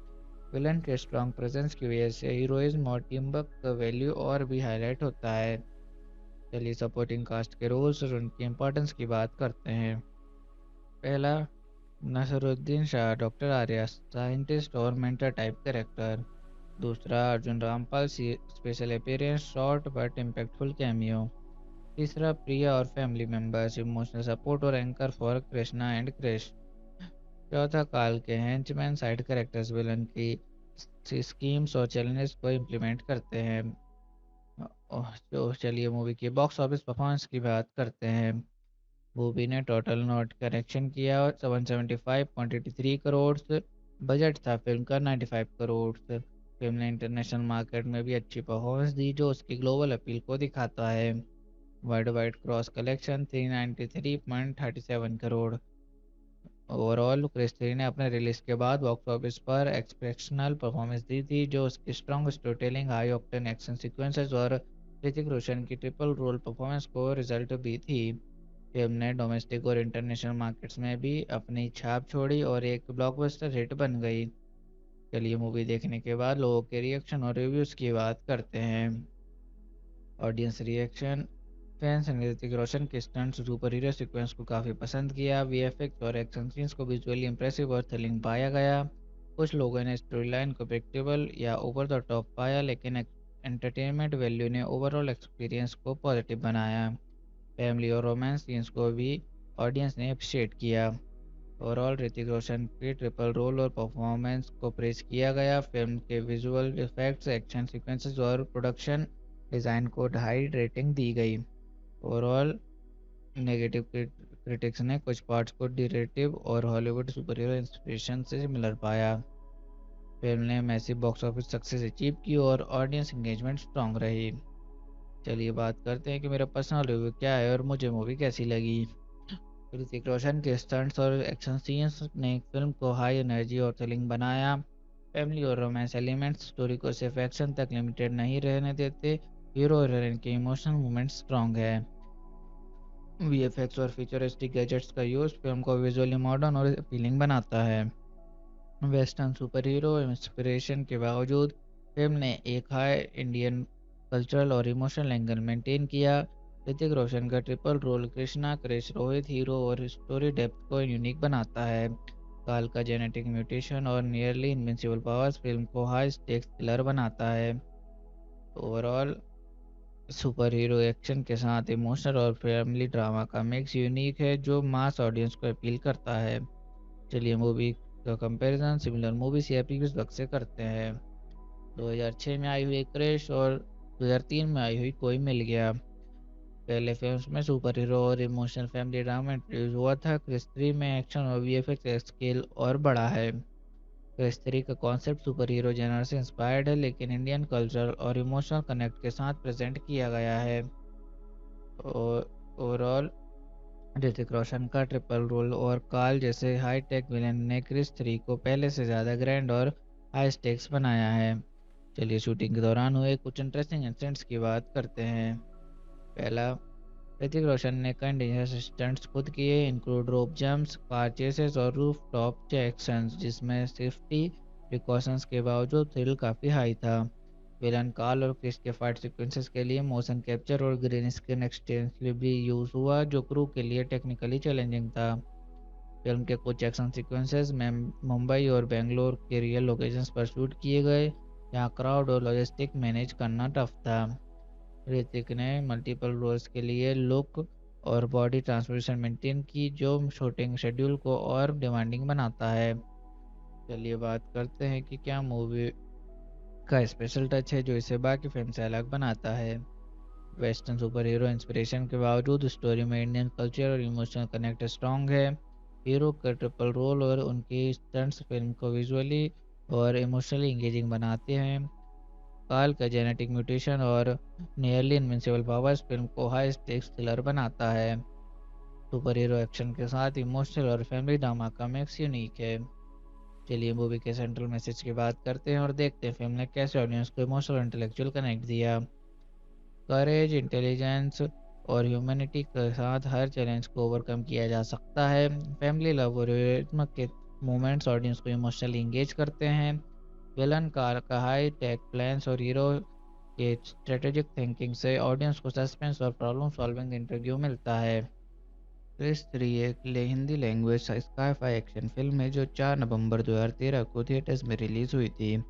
[SPEAKER 1] विलन के स्ट्रॉन्ग प्रेजेंस की वजह से हीरोइज्म और टीम वर्क का वैल्यू और भी हाईलाइट होता है। चलिए सपोर्टिंग कास्ट के रोल्स और उनकी इम्पोर्टेंस की बात करते हैं। पहला नसरुद्दीन शाह डॉक्टर आर्या साइंटिस्ट और मेंटर टाइप कैरेक्टर। दूसरा Arjun Rampal special appearance, short but impactful cameo. तीसरा प्रिया और फैमिली मेंबर्स, इमोशनल सपोर्ट और anchor for Krishna and Krrish. चौथा काल के हेंचमैन साइड कैरेक्टर्स विलन की स्कीम्स और चैलेंजेस को इम्प्लीमेंट करते हैं। तो चलिए मूवी की बॉक्स ऑफिस परफॉर्मेंस की बात करते हैं। मूवी ने टोटल नोट कलेक्शन किया 775.83 करोड़। बजट था फिल्म का 95 करोड़। फिल्म ने इंटरनेशनल मार्केट में भी अच्छी परफॉर्मेंस दी, जो उसकी ग्लोबल अपील को दिखाता है। Worldwide gross collection 393.37 crore overall Krrish 3 ने अपने रिलीज के बाद बॉक्स ऑफिस पर एक्सप्रेशनल परफॉर्मेंस दी थी, जो उसकी strong storytelling, high octane action sequences और ऋतिक रोशन की ट्रिपल रोल परफॉर्मेंस को रिजल्ट भी थी। फिल्म ने डोमेस्टिक और इंटरनेशनल मार्केट्स में भी अपनी छाप छोड़ी और एक ब्लॉकबस्टर हिट बन गई। चलिए मूवी देखने के बाद लोगों के रिएक्शन और रिव्यूज़ की बात करते हैं। Audience reaction. फैंस ने ऋतिक रोशन के स्टंट सुपर हीरो सीक्वेंस को काफ़ी पसंद किया। वीएफएक्स और एक्शन सीन्स को विजुअली इंप्रेसिव और थ्रिलिंग पाया गया। कुछ लोगों ने स्टोरी लाइन को प्रेडिक्टेबल या ओवर द टॉप पाया, लेकिन एंटरटेनमेंट वैल्यू ने ओवरऑल एक्सपीरियंस को पॉजिटिव बनाया। फैमिली और रोमांस सीन्स को भी ऑडियंस ने अप्रिशिएट किया। ओवरऑल ऋतिक रोशन की ट्रिपल रोल और परफॉर्मेंस को प्रेज किया गया। फिल्म के विजुअल इफेक्ट्स, एक्शन सीक्वेंसेस और प्रोडक्शन डिज़ाइन को हाई रेटिंग दी गई। ओवरऑल नेगेटिव क्रिटिक्स ने कुछ पार्ट्स को डिरेटिव और हॉलीवुड सुपर हीरो इंस्पिरेशन से मिलर पाया। फिल्म ने massive box office success achieve की और ऑडियंस एंगेजमेंट स्ट्रांग रही। चलिए बात करते हैं कि मेरा पर्सनल रिव्यू क्या है और मुझे मूवी कैसी लगी। ऋतिक रोशन के स्टंट्स और एक्शन सीन्स ने फिल्म को हाई एनर्जी और थ्रिलिंग बनाया। फैमिली और रोमांस एलिमेंट्स स्टोरी को सिर्फ एक्शन तक लिमिटेड नहीं रहने देते। हीरो और हीरोइन के इमोशनल मोमेंट्स स्ट्रॉन्ग है। वीएफएक्स और फ्यूचरिस्टिक गैजेट्स का यूज़ फिल्म को विजुअली मॉडर्न और अपीलिंग बनाता है। वेस्टर्न सुपर हीरो इंस्पिरेशन के बावजूद फिल्म ने एक हाई इंडियन कल्चरल और इमोशनल एंगल मेंटेन किया। ऋतिक रोशन का triple role Krishna, Krrish, Rohit hero और स्टोरी डेप्थ को यूनिक बनाता है। काल का जेनेटिक म्यूटेशन और नियरली इनविंसिबल पावर्स फिल्म को हाई स्टेक्स थ्रिलर बनाता है। ओवरऑल सुपर हीरो एक्शन के साथ इमोशनल और फैमिली ड्रामा का मिक्स यूनिक है, जो मास ऑडियंस को अपील करता है। चलिए मूवी का कंपैरिजन सिमिलर मूवीज या प्रीवियस वक्त से करते हैं। 2006 में आई हुई क्रिश और 2003 में आई हुई कोई मिल गया। पहले फिल्म्स में सुपर हीरो और इमोशनल फैमिली ड्रामा इंट्रोड्यूस हुआ था। क्रिस 3 में एक्शन और वीएफएक्स स्केल और बड़ा है। क्रिस 3 का कॉन्सेप्ट सुपर हीरो जेनर से इंस्पायर्ड है, लेकिन इंडियन कल्चर और इमोशनल कनेक्ट के साथ प्रेजेंट किया गया है। और ओवरऑल ऋतिक रोशन का ट्रिपल रोल और काल जैसे हाई टेक विलेन ने क्रिस 3 को पहले से ज़्यादा ग्रैंड और हाई स्टेक्स बनाया है। चलिए शूटिंग के दौरान हुए कुछ इंटरेस्टिंग इंसिडेंट्स की बात करते हैं। पहला, ऋतिक रोशन ने कई डेंजरस स्टंट्स खुद किए, इंक्लूड रोप जंप्स, कार चेसेस और रूफ टॉप एक्शंस, जिसमें सेफ्टी प्रिकॉशंस के बावजूद थ्रिल काफ़ी हाई था। विलन कार्ल और क्रिस के फाइट सीक्वेंसेस के लिए मोशन कैप्चर और ग्रीन स्क्रीन एक्सटेंसिवली यूज हुआ, जो क्रू के लिए टेक्निकली चैलेंजिंग था। फिल्म के कुछ एक्शन सीक्वेंसेस में मुंबई और बेंगलोर के रियल लोकेशंस पर शूट किए गए, जहां क्राउड और लॉजिस्टिक मैनेज करना टफ था। ऋतिक ने मल्टीपल रोल्स के लिए लुक और बॉडी ट्रांसफॉर्मेशन मेंटेन की, जो शूटिंग शेड्यूल को और डिमांडिंग बनाता है। चलिए बात करते हैं कि क्या मूवी का स्पेशल टच है जो इसे बाकी फिल्म से अलग बनाता है। वेस्टर्न सुपर हीरो इंस्पिरेशन के बावजूद स्टोरी में इंडियन कल्चर और इमोशनल कनेक्ट स्ट्रॉन्ग है। हीरो का ट्रिपल रोल और उनकी स्टंट्स फिल्म को विजुअली और इमोशनली इंगेजिंग बनाते हैं। काल का जेनेटिक म्यूटेशन और नियरली इनविंसिबल पावर्स फिल्म को हाई स्टेक्स थ्रिलर बनाता है। सुपर हीरो एक्शन के साथ इमोशनल और फैमिली ड्रामा का मिक्स यूनिक है। चलिए मूवी के सेंट्रल मैसेज की बात करते हैं और देखते हैं फिल्म ने कैसे ऑडियंस को इमोशनल और इंटेलेक्चुअल कनेक्ट दिया। करेज, इंटेलिजेंस और ह्यूमैनिटी के साथ हर चैलेंज को ओवरकम किया जा सकता है। फैमिली लव और रियलिज्म के मोमेंट्स ऑडियंस को इमोशनली इंगेज करते हैं। विलन का हाई टेक प्लान्स और हीरो के स्ट्रेटेजिक थिंकिंग से ऑडियंस को सस्पेंस और प्रॉब्लम सॉल्विंग इंटरव्यू मिलता है। क्रिस 3 एक Hindi language sky-phi action film है जो 4 नवंबर 2013 को थिएटर्स में रिलीज हुई थी।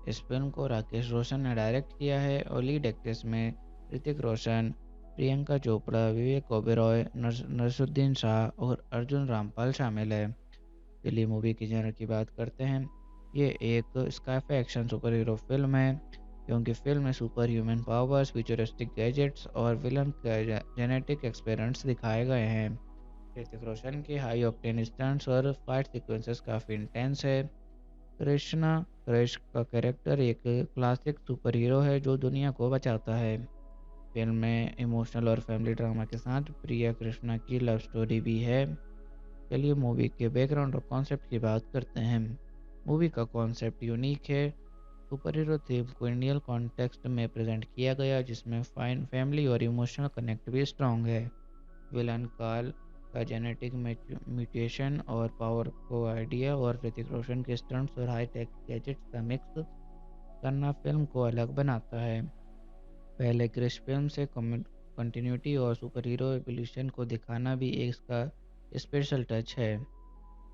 [SPEAKER 1] इस फिल्म को राकेश रोशन ने डायरेक्ट किया है और लीड एक्ट्रेस में ऋतिक रोशन, प्रियंका चोपड़ा, विवेक ओबेरॉय, नसरुद्दीन शाह और अर्जुन रामपाल शामिल है। चलिए मूवी की जनर की बात करते हैं। ये एक sky-phi action super hero film है, क्योंकि फिल्म में super human powers, futuristic gadgets और विलन के जेनेटिक एक्सपेरिमेंट्स दिखाए गए हैं। ऋतिक रोशन के हाई ऑक्टेन स्टंट्स और फाइट सीक्वेंसेस काफ़ी इंटेंस है। कृष्णा क्रिश का कैरेक्टर एक क्लासिक सुपर हीरो है जो दुनिया को बचाता है। फिल्म में इमोशनल और फैमिली ड्रामा के साथ प्रिया कृष्णा की लव स्टोरी भी है। चलिए मूवी के बैकग्राउंड और कॉन्सेप्ट की बात करते हैं। मूवी का कॉन्सेप्ट यूनिक है। सुपर हीरो थीम को इंडियन कॉन्टेक्स्ट में प्रेजेंट किया गया, जिसमें फाइन फैमिली और इमोशनल कनेक्ट भी स्ट्रॉन्ग है। विलन कार्ल का जेनेटिक म्यूटेशन और पावर को आइडिया और ऋतिक रोशन के स्टंट्स और हाई टेक गैजेट्स का मिक्स करना फिल्म को अलग बनाता है। पहले क्रिश फिल्म से कंटिन्यूटी और सुपर हीरो एवोल्यूशन को दिखाना भी एक इसका स्पेशल टच है।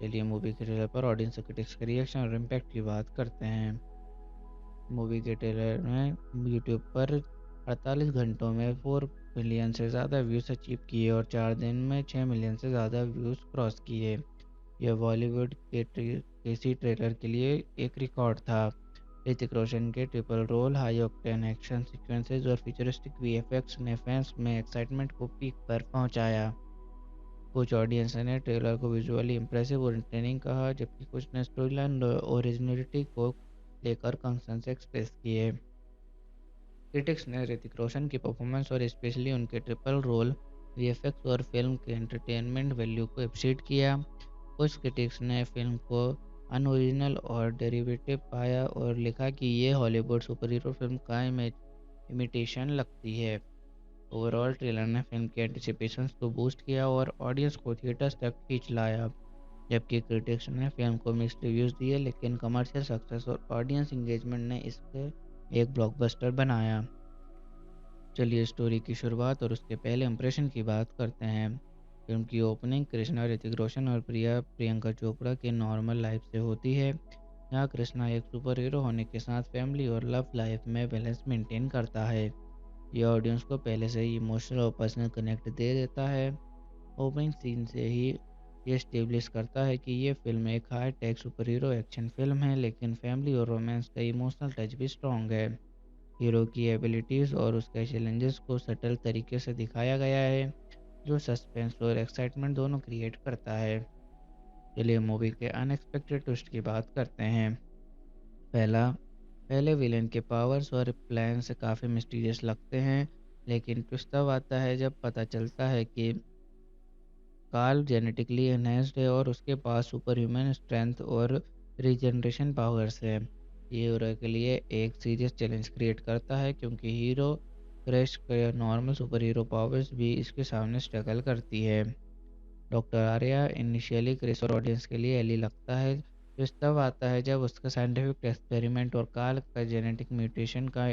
[SPEAKER 1] चलिए मूवी के ट्रेलर पर ऑडियंस और क्रिटिक्स के रिएक्शन और इम्पैक्ट की बात करते हैं। मूवी के ट्रेलर ने यूट्यूब पर 48 घंटों में 4 मिलियन से ज़्यादा व्यूज़ अचीव किए और 4 दिन में 6 मिलियन से ज़्यादा व्यूज़ क्रॉस किए। यह बॉलीवुड के किसी ट्रेलर के लिए एक रिकॉर्ड था। ऋतिक रोशन के triple role, high octane action sequences और फ्यूचरिस्टिक वीएफएक्स ने फैंस में एक्साइटमेंट को पीक पर पहुंचाया। कुछ ऑडियंस ने ट्रेलर को विजुअली इंप्रेसिव और एंटरटेनिंग कहा, जबकि कुछ ने स्टोरी लाइन और ओरिजिनलिटी को लेकर कंसर्न्स एक्सप्रेस किए। क्रिटिक्स ने ऋतिक रोशन की परफॉर्मेंस और स्पेशली उनके ट्रिपल रोल वीएफएक्स और फिल्म के एंटरटेनमेंट वैल्यू को अप्रिशिएट किया। कुछ क्रिटिक्स ने फिल्म को अनओरिजिनल और डेरिवेटिव पाया और लिखा कि ये हॉलीवुड सुपर हीरो फिल्म का इमिटेशन लगती है। ओवरऑल ट्रेलर ने फिल्म के एंटिसिपेशंस को बूस्ट किया और ऑडियंस को थिएटर्स तक खींच लाया, जबकि क्रिटिक्स ने फिल्म को मिक्स्ड रिव्यूज दिए, लेकिन कमर्शियल सक्सेस और ऑडियंस इंगेजमेंट ने इसके एक ब्लॉकबस्टर बनाया। चलिए स्टोरी की शुरुआत और उसके पहले इंप्रेशन की बात करते हैं। फिल्म की ओपनिंग कृष्णा, ऋतिक रोशन और प्रियंका चोपड़ा के नॉर्मल लाइफ से होती है। यहाँ कृष्णा एक सुपर हीरो होने के साथ फैमिली और लव लाइफ में बैलेंस मेंटेन करता है। यह ऑडियंस को पहले से ही इमोशनल और पर्सनल कनेक्ट दे देता है। ओपनिंग सीन से ही ये स्टेब्लिश करता है कि ये फिल्म एक high tech super hero action film है, लेकिन फैमिली और रोमांस का इमोशनल टच भी स्ट्रॉन्ग है। हीरो की एबिलिटीज़ और उसके चैलेंजेस को सटल तरीके से दिखाया गया है, जो सस्पेंस और एक्साइटमेंट दोनों क्रिएट करता है। चलिए मूवी के अनएक्सपेक्टेड ट्विस्ट की बात करते हैं। पहले विलेन के पावर्स और प्लान से काफ़ी मिस्टीरियस लगते हैं, लेकिन ट्विस्ट तब आता है जब पता चलता है कि कार्ल जेनेटिकली एनहेंस्ड है और उसके पास सुपर ह्यूमन स्ट्रेंथ और रीजनरेशन पावर्स है। ये हीरो के लिए एक सीरियस चैलेंज क्रिएट करता है, क्योंकि हीरो क्रैश के नॉर्मल सुपर हीरो पावर्स भी इसके सामने स्ट्रगल करती है। डॉक्टर आर्या इनिशियली क्रिस और ऑडियंस के लिए एली लगता है। ट्विस्ट तब आता है जब उसका साइंटिफिक एक्सपेरिमेंट और कार्ल का जेनेटिक म्यूटेशन का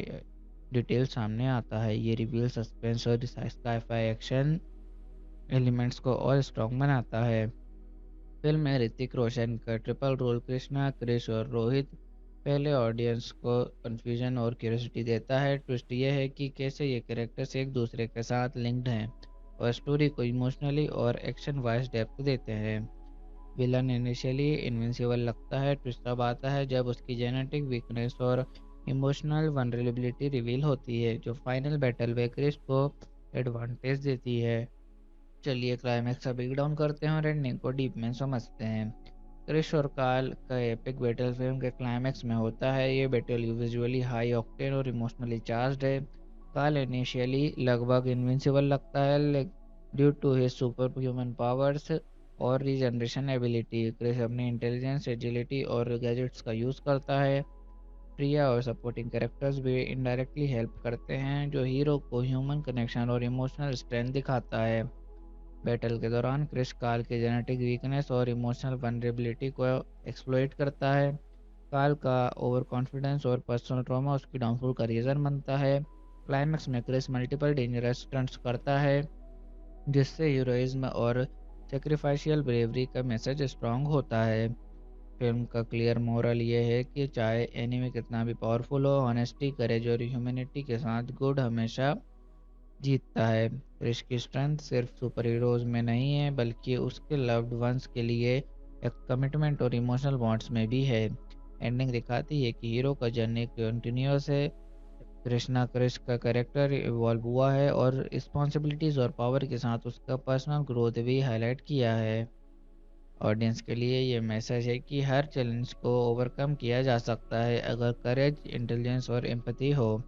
[SPEAKER 1] डिटेल सामने आता है। ये रिवील सस्पेंस और स्काई-फाई एक्शन एलिमेंट्स को और स्ट्रॉन्ग बनाता है। फिल्म में ऋतिक रोशन का ट्रिपल रोल कृष्णा, क्रिश और रोहित पहले ऑडियंस को कंफ्यूजन और क्यूरियोसिटी देता है। ट्विस्ट यह है कि कैसे ये कैरेक्टर्स एक दूसरे के साथ लिंक्ड हैं और स्टोरी को इमोशनली और एक्शन वाइज डेप्थ देते हैं। विलन इनिशियली इनविंसिबल लगता है। ट्विस्ट तब आता है जब उसकी जेनेटिक वीकनेस और इमोशनल वनरेबिलिटी रिवील होती है, जो फाइनल बैटल में क्रिश को एडवांटेज देती है। चलिए क्लाइमैक्स का ब्रेक डाउन करते हैं और एंडिंग को डीप में समझते हैं। क्रिश और कार्ल का एपिक बैटल फिल्म के क्लाइमैक्स में होता है। ये बैटल विजुअली हाई ऑक्टेन और इमोशनली चार्ज्ड है। कार्ल इनिशियली लगभग इनविंसिबल लगता है due to his superhuman powers और रीजनरेशन एबिलिटी। क्रिश अपनी इंटेलिजेंस, एजिलिटी और गैजेट्स का यूज़ करता है। प्रिया और सपोर्टिंग कैरेक्टर्स भी इनडायरेक्टली हेल्प करते हैं, जो हीरो को ह्यूमन कनेक्शन और इमोशनल स्ट्रेंथ दिखाता है। बैटल के दौरान क्रिश कार्ल के जेनेटिक वीकनेस और इमोशनल वनरेबिलिटी को एक्सप्लॉइट करता है। कार्ल का ओवर कॉन्फिडेंस और पर्सनल ट्रॉमा उसकी डाउनफॉल का रीज़न बनता है। क्लाइमैक्स में क्रिश मल्टीपल डेंजरस स्टंट्स करता है, जिससे हीरोइज्म और सेक्रीफाइशियल ब्रेवरी का मैसेज स्ट्रॉन्ग होता है। फिल्म का क्लियर मोरल ये है कि चाहे एनिमी कितना भी पावरफुल हो, ऑनेस्टी, करेज और ह्यूमैनिटी के साथ गुड हमेशा जीतता है। क्रिश की स्ट्रेंथ सिर्फ सुपर हीरोज में नहीं है, बल्कि उसके लव्ड वंस के लिए एक कमिटमेंट और इमोशनल बॉन्ड्स में भी है। एंडिंग दिखाती है कि हीरो का जर्नी कंटिन्यूअस है। कृष्णा क्रिश का कैरेक्टर इवॉल्व हुआ है और रिस्पॉन्सिबिलिटीज और पावर के साथ उसका पर्सनल ग्रोथ भी हाईलाइट किया है। ऑडियंस के लिए ये मैसेज है कि हर चैलेंज को ओवरकम किया जा सकता है, अगर करेज, इंटेलिजेंस और एम्पैथी हो।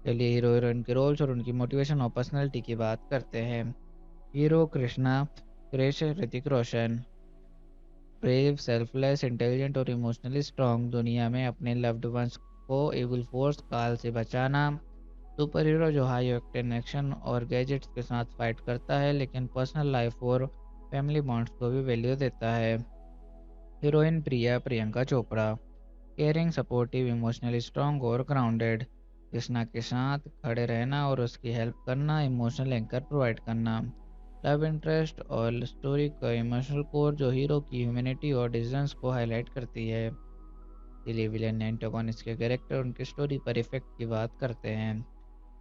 [SPEAKER 1] चलिए हीरो हीरोइन के रोल्स और उनकी मोटिवेशन और पर्सनैलिटी की बात करते हैं। Hero Krishna, Krrish, Hrithik Roshan. Brave, selfless, intelligent और इमोशनली स्ट्रॉन्ग दुनिया में अपने लव्ड वंस को इविल फोर्स काल से बचाना। सुपर हीरो जो हाई ऑक्टेन एक्शन और गैजेट्स के साथ फाइट करता है लेकिन पर्सनल लाइफ और फैमिली बॉन्ड्स को भी वैल्यू देता है। Heroine Priyanka Chopra, caring, supportive, emotionally strong और ग्राउंडेड। कृष्णा के साथ खड़े रहना और उसकी हेल्प करना, इमोशनल एंकर प्रोवाइड करना। लव इंटरेस्ट और स्टोरी का इमोशनल कोर जो हीरो की ह्यूमैनिटी और डिसीजंस को हाईलाइट करती है। इसलिए विलन एंटागोनिस्ट के कैरेक्टर उनकी स्टोरी पर इफेक्ट की बात करते हैं।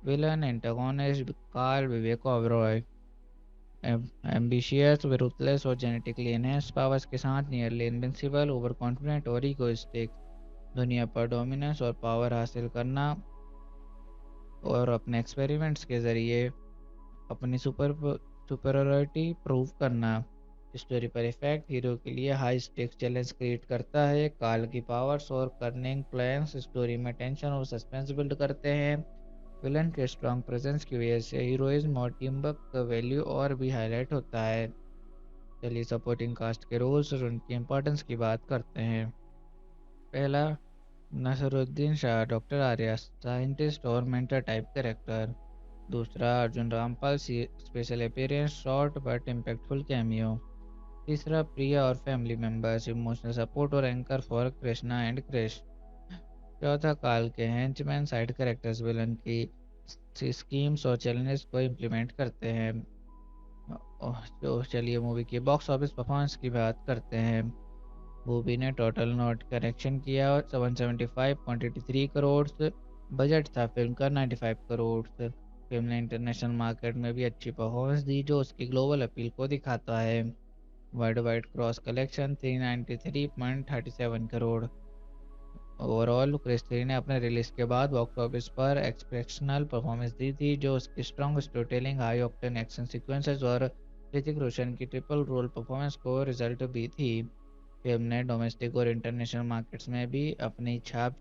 [SPEAKER 1] Villain antagonist Karl Vivek Oberoi, ambitious, ruthless और जेनेटिकली एनहेंस्ड पावर्स के साथ नियरली इनविंसिबल, ओवर कॉन्फिडेंट और इगोइस्टिक। दुनिया पर डोमिनेंस और पावर हासिल करना और अपने एक्सपेरिमेंट्स के जरिए अपनी सुपरियरिटी प्रूव करना। स्टोरी पर इफेक्ट हीरो के लिए हाई स्टेक्स चैलेंज क्रिएट करता है। काल की पावर्स और कर्निंग प्लान्स स्टोरी में टेंशन और सस्पेंस बिल्ड करते हैं। विलन के स्ट्रॉन्ग प्रेजेंस की वजह से हीरोइज्म और टीम वर्क का वैल्यू और भी हाईलाइट होता है। चलिए सपोर्टिंग कास्ट के रोल्स और उनकी इंपॉर्टेंस की बात करते हैं। पहला, नसरुद्दीन शाह, डॉक्टर आर्या, साइंटिस्ट और मेंटर टाइप कैरेक्टर। दूसरा, Arjun Rampal, special appearance, short but impactful cameo. तीसरा, प्रिया और फैमिली मेंबर्स, इमोशनल सपोर्ट और anchor for Krishna and Krrish. चौथा, काल के हेंचमैन, साइड कैरेक्टर्स विलन की स्कीम्स और चैलेंजेस को इम्प्लीमेंट करते हैं। तो चलिए मूवी की बॉक्स ऑफिस परफॉर्मेंस की बात करते हैं। मूवी ने टोटल नोट कलेक्शन किया 775.83 करोड़। बजट था फिल्म का 95 करोड़। फिल्म ने इंटरनेशनल मार्केट में भी अच्छी परफॉर्मेंस दी जो उसकी ग्लोबल अपील को दिखाता है। Worldwide gross collection 393.37 crore. Overall Krrish 3 ने अपने रिलीज के बाद बॉक्स ऑफिस पर एक्सपेक्शनल परफॉर्मेंस दी थी जो उसकी strong storytelling, high octane action sequences और ऋतिक रोशन की ट्रिपल रोल परफॉर्मेंस को रिजल्ट भी थी। फिल्म ने डोमेस्टिक और इंटरनेशनल मार्केट्स में भी अपनी छाप